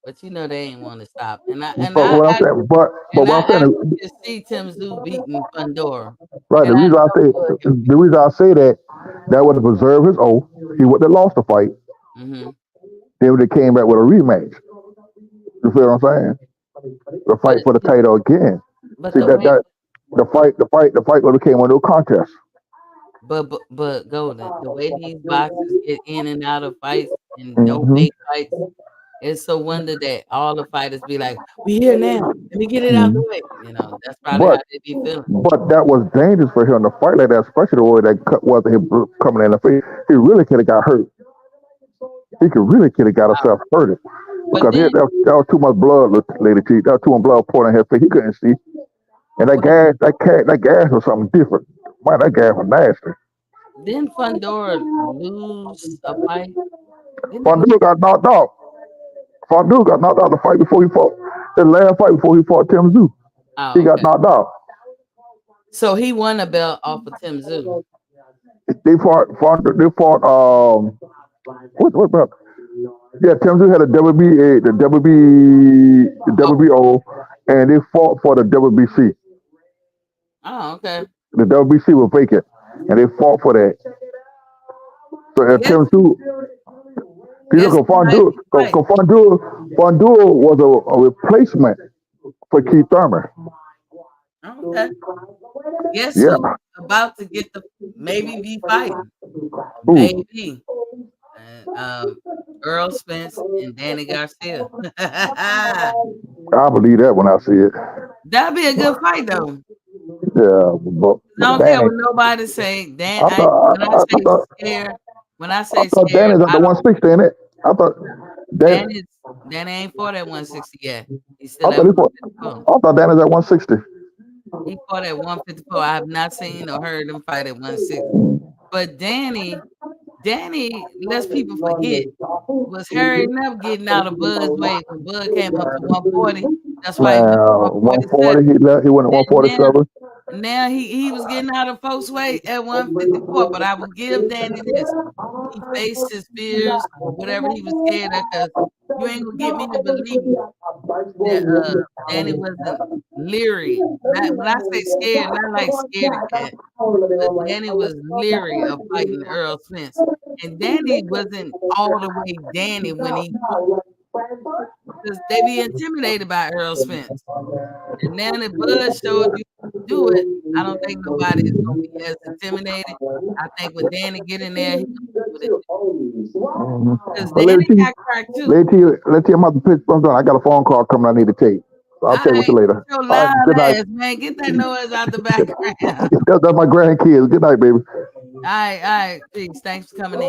But you know they ain't want to stop. But what I'm saying, but And what I I'm saying actually is, just see Tim Zoo beating Fundora. right. And I know Bud can The reason I say that that would have preserved his oath. He would have lost the fight. hmm Then they came back with a rematch. You feel what I'm saying? The But fight for the title again. but See the way the fight would have came with no contest. but Golden, the way these boxers get in and out of fights and no Hmm. fake fights, it's so wonder that all the fighters be like, "We here now. Let me get it out the Hmm. way." You know, that's probably how But they be feeling. that was dangerous for him to fight like that, especially the way that cut was him coming in the face. He really could have got hurt. He could have got himself hurt But because then that was too much blood, Lady T. That was too much blood pouring in his face. He couldn't see. And what that gas was something different. Man, that gas was nasty. didn't Fundora lose a fight? Didn't he lose? Fondue got knocked out. Fondue got knocked out the fight before he fought. The last fight before he fought Tim Zoo. He Oh, got okay. knocked out. So he won a belt off of Tim Zoo. They fought what belt? Yeah, Tim Zoo had a WBA, the Oh, WBO, and they fought for the WBC. oh, okay. The WBC was vacant, and they fought for that. So Guess Tim Zoo, you look guess at who might be fighting? Fondue was a replacement for Keith Thurman. Oh, okay. Guess Yeah. who about to get the maybe be fighting? Ooh, Maybe. Earl Spence and Danny Garcia. That'd I believe that when I see it. be a good fight though. Yeah, 'Cause I don't care Danny, what nobody say. I thought, When I I say thought, scared, when I I say thought scared, Danny's at I the don't. 160 in it. I thought Dan, Danny's Danny ain't fought at 160 yet. He's I still at thought he fought. 154. I thought Danny's at 160. He fought at 154. I have not seen or heard him fight at 160. But Danny, lest people forget, was hurrying up getting out of Bud's way when Bud came up to 140. That's why he Man, went to 140. 147. He left. He went at And now 147. now he was getting out of folks' way at 154. But I will give Danny this. He faced his fears or whatever he was scared of, because you ain't gonna get me to believe that Danny wasn't leery. Not when I say scared, not like scared of cat, but Danny was leery of fighting Earl Spence. And Danny wasn't all the way Danny when he fought, because they be intimidated by Earl Spence. And now that Bud showed you do it, I don't think nobody is gonna be as intimidated. I think when Danny get in there, he gonna do what it do. Mhm. Because But Danny got cracked too. Lady T, I'm about to pitch. I'm done. I got a phone call coming. I need to take. So I'll check with Alright, you get later. your All right. loud Good night. ass, man. Get that noise out the background. That's my grandkids. Good night, baby. Alright, peace. Thanks for coming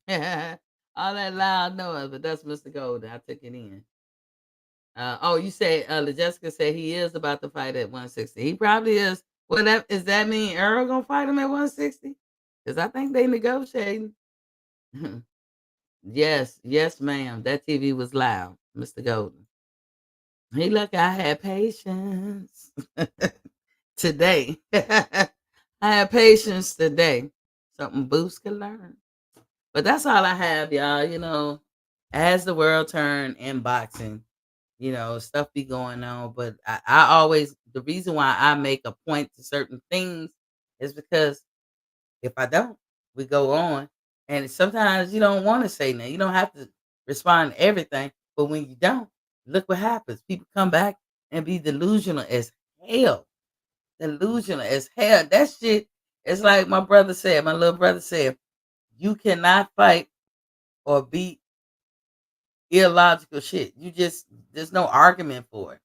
in. All that loud noise, but that's Mr. Golden. I took it in. Oh, you say Jessica said he is about to fight at 160. He probably is. Well, does that mean Earl gonna fight him at 160? Because I think they negotiating. Yes, ma'am. That TV was loud, Mr. Golden. He look, I had patience today. I had patience today. Something Boots can learn. But that's all I have, y'all. As the world turn in boxing, stuff be going on. But I always, the reason why I make a point to certain things is because if I don't, we go on. And sometimes you don't want to say nothing. You don't have to respond to everything. But when you don't, look what happens. People come back and be delusional as hell. Delusional as hell. That shit is like my little brother said, you cannot fight or beat illogical shit. There's no argument for it.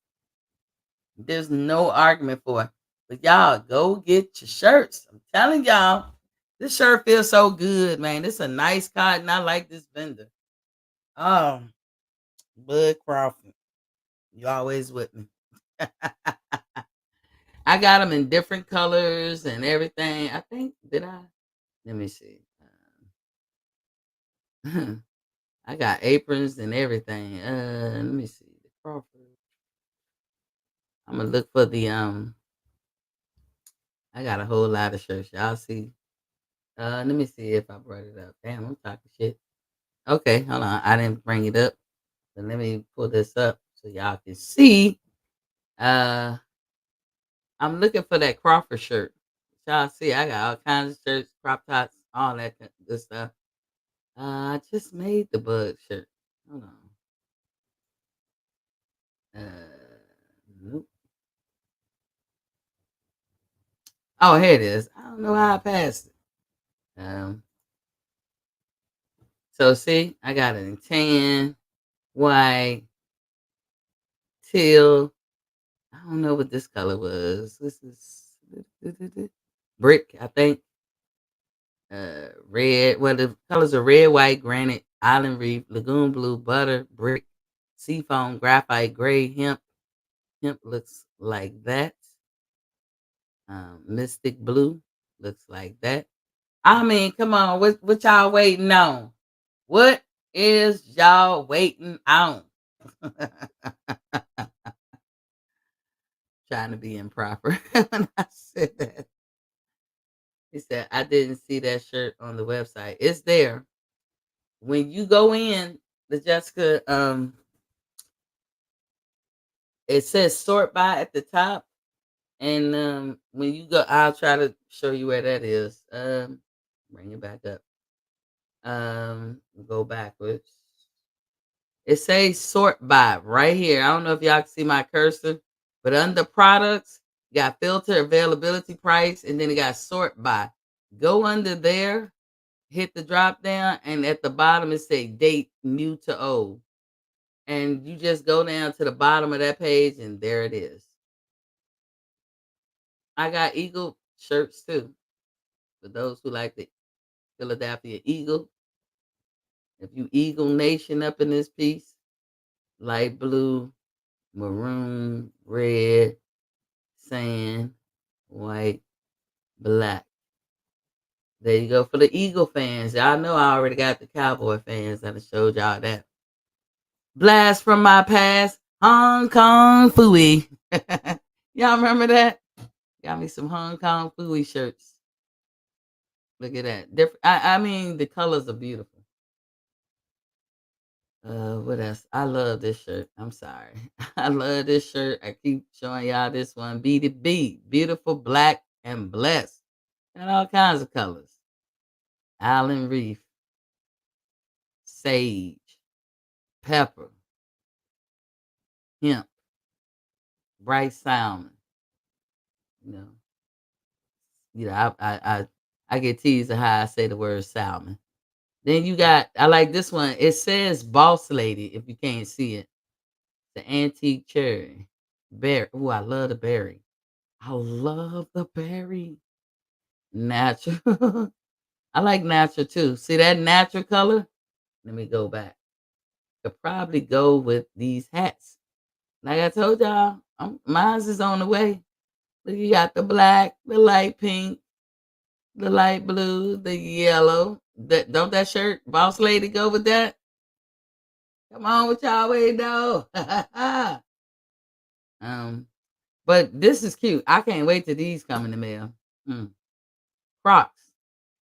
There's no argument for it. But y'all go get your shirts. I'm telling y'all, this shirt feels so good, man. This a nice cotton. I like this vendor. Oh, Bud Crawford. You always with me. I got them in different colors and everything. I think, did I? Let me see. I got aprons and everything. Let me see. The Crawford. I'm gonna look for the I got a whole lot of shirts. Y'all see. Let me see if I brought it up. Damn, I'm talking shit. Okay, hold on. I didn't bring it up. So let me pull this up so y'all can see. Uh, I'm looking for that Crawford shirt. Y'all see, I got all kinds of shirts, crop tops, all that good stuff. I just made the bug shirt. Hold on. Nope. Oh, here it is. I don't know how I passed it. So see, I got it in tan, white, teal. I don't know what this color was. This is brick, I think. Red. Well, the colors are red, white, granite, island reef, lagoon blue, butter, brick, seafoam, graphite, gray, hemp. Hemp looks like that. Mystic blue looks like that. I mean, come on, what y'all waiting on? What is y'all waiting on? Trying to be improper when I said that. He said, I didn't see that shirt on the website. It's there. When you go in, the Jessica, it says sort by at the top. And when you go, I'll try to show you where that is. Bring it back up. Go backwards. It says sort by right here. I don't know if y'all can see my cursor, but under products, you got filter, availability, price, and then it got sort by. Go under there, hit the drop down, and at the bottom it say date new to old. And you just go down to the bottom of that page, and there it is. I got Eagle shirts too. For those who like the Philadelphia Eagle. If you Eagle Nation up in this piece, light blue, maroon, red, sand, white, black. There you go for the Eagle fans. Y'all know I already got the Cowboy fans. I showed y'all that. Blast from my past, Hong Kong Phooey. Y'all remember that? Got me some Hong Kong Phooey shirts. Look at that. Different. I mean, the colors are beautiful. What else? I love this shirt. I'm sorry. I love this shirt. I keep showing y'all this one. BDB. Beautiful black and blessed. Got all kinds of colors. Island Reef. Sage. Pepper. Hemp. Bright salmon. You know. I get teased at how I say the word salmon. Then you got, I like this one. It says Boss Lady, if you can't see it. The antique cherry. Berry. Oh, I love the berry. I love the berry. Natural. I like natural too. See that natural color? Let me go back. Could probably go with these hats. Like I told y'all, mine's is on the way. Look, you got the black, the light pink, the light blue, the yellow. Don't that shirt, Boss Lady, go with that? Come on with y'all way though. um, but this is cute. I can't wait till these come in the mail. Mm. Crocs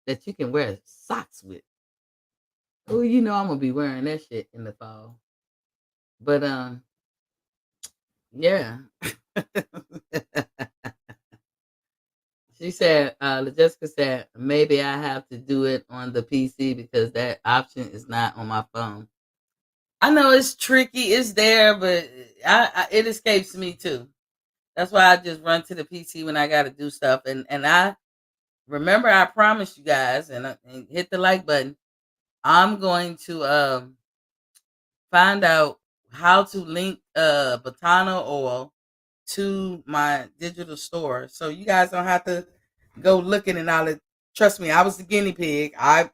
that you can wear socks with. Oh, you know I'm gonna be wearing that shit in the fall. But yeah. She said, Jessica said, maybe I have to do it on the PC because that option is not on my phone. I know it's tricky, it's there, but it escapes me too. That's why I just run to the PC when I got to do stuff. And I remember I promised you guys, and hit the like button. I'm going to find out how to link Botano oil to my digital store, so you guys don't have to go looking and all. Trust me, I was the guinea pig. I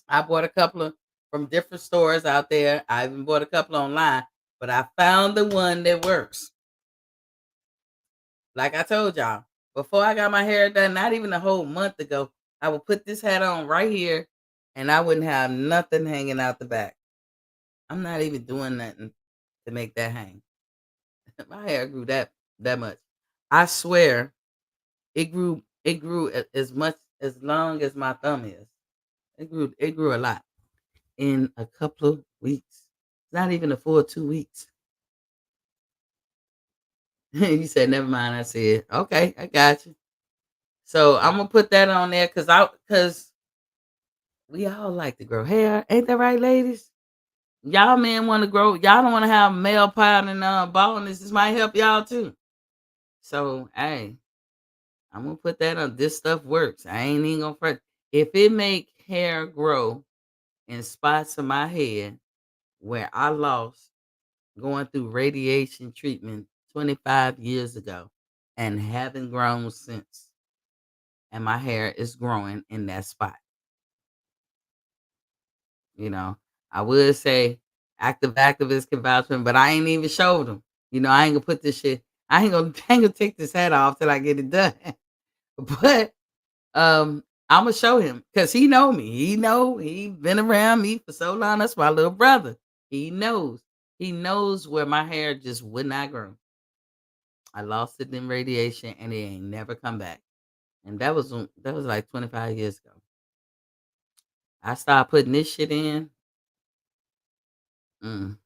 bought a couple of from different stores out there. I even bought a couple online, but I found the one that works. Like I told y'all, before I got my hair done, not even a whole month ago, I would put this hat on right here, and I wouldn't have nothing hanging out the back. I'm not even doing nothing to make that hang. My hair grew that much. I swear, It grew as much as long as my thumb is. It grew a lot in a couple of weeks. Not even a full 2 weeks. You said never mind. I said okay, I got you. So I'm gonna put that on there because we all like to grow hair, ain't that right, ladies? Y'all men want to grow. Y'all don't want to have male pattern and baldness. This might help y'all too. So hey, I'm gonna put that on. This stuff works. I ain't even gonna front. If it make hair grow in spots of my head where I lost going through radiation treatment 25 years ago and haven't grown since, and my hair is growing in that spot, you know, I would say active activists can vouch for me, but I ain't even showed them. I ain't gonna put this shit. I ain't gonna take this hat off till I get it done. But I'm gonna show him because he know me. He been around me for so long. That's my little brother. He knows. He knows where my hair just would not grow. I lost it in radiation, and it ain't never come back. And that was like 25 years ago. I started putting this shit in. Mm,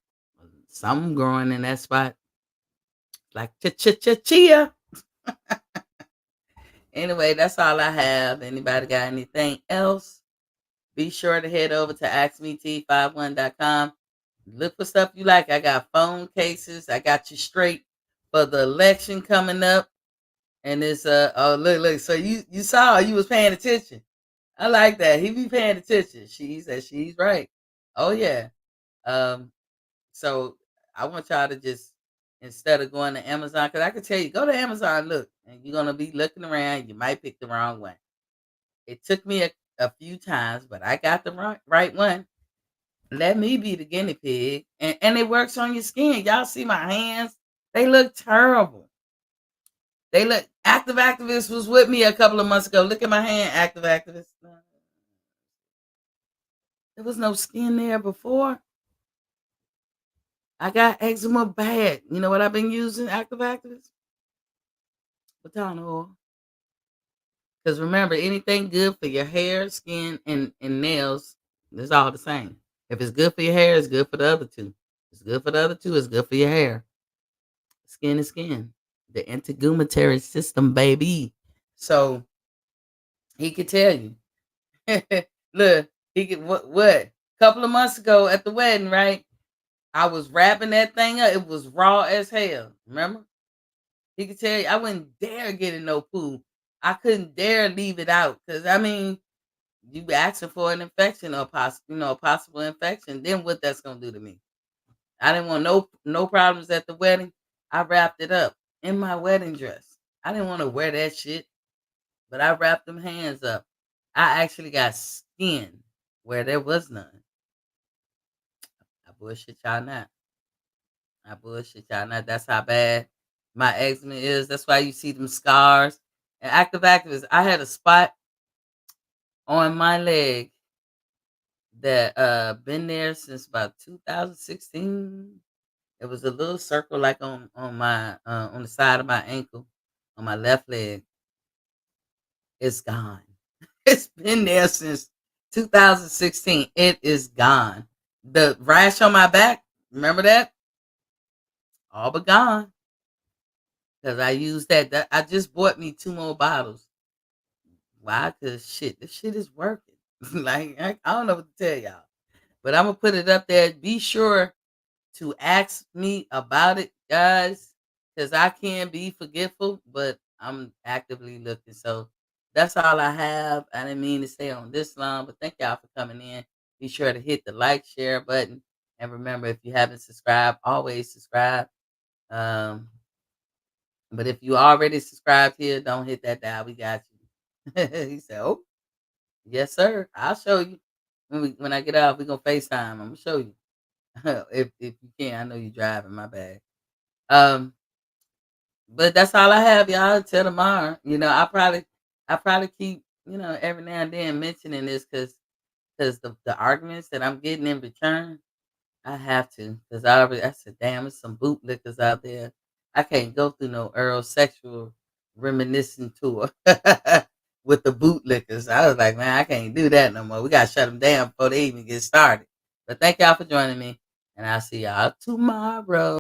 something growing in that spot, like chia. Anyway, that's all I have. Anybody got anything else? Be sure to head over to AskMeT51.com. Look for stuff you like. I got phone cases. I got you straight for the election coming up. And it's oh look. So you saw you was paying attention. I like that. He be paying attention. She said she's right. Oh yeah. Um so I want y'all to just instead of going to Amazon, because I can tell you, go to Amazon, look, and you're gonna be looking around, you might pick the wrong one. It took me a few times, but I got the right one. Let me be the guinea pig. And it works on your skin. Y'all see my hands? They look terrible. They look active activist was with me a couple of months ago. Look at my hand, active activist. There was no skin there before. I got eczema bad. You know what I've been using, active activist? Baton oil. Because remember, anything good for your hair, skin, and nails is all the same. If it's good for your hair, it's good for the other two. It's good for the other two, it's good for your hair. Skin is skin. The integumentary system, baby. So he could tell you. Look, he could what? Couple of months ago at the wedding, right? I was wrapping that thing up. It was raw as hell. Remember? He could tell you I wouldn't dare get in no pool. I couldn't dare leave it out. Cause I mean, you be asking for an infection or a possible infection, then what that's gonna do to me? I didn't want no problems at the wedding. I wrapped it up in my wedding dress. I didn't want to wear that shit, but I wrapped them hands up. I actually got skin where there was none. I bullshit y'all not. I bullshit y'all not. That's how bad my eczema is. That's why you see them scars. And active activists, I had a spot on my leg that been there since about 2016. It was a little circle like on my on the side of my ankle on my left leg. It's gone. It's been there since 2016. It is gone. The rash on my back, remember that? All but gone. Because I used that. I just bought me 2 more bottles. Why? Because shit, this shit is working. Like I don't know what to tell y'all. But I'm gonna put it up there. Be sure to ask me about it, guys, because I can be forgetful, but I'm actively looking. So that's all I have. I didn't mean to stay on this long, but thank y'all for coming in. Be sure to hit the like, share button. And remember, if you haven't subscribed, always subscribe. Um, but if you already subscribed here, don't hit that dial. We got you. He said, "Oh, yes, sir. I'll show you when I get out. We're gonna FaceTime. I'm gonna show you if you can. I know you're driving. My bad. Um, but that's all I have, y'all. Until tomorrow. I probably keep every now and then mentioning this because the arguments that I'm getting in return, I have to because I said, damn, there's some bootlickers out there. I can't go through no Earl sexual reminiscing tour with the bootlickers. I was like, man, I can't do that no more. We got to shut them down before they even get started. But thank y'all for joining me, and I'll see y'all tomorrow.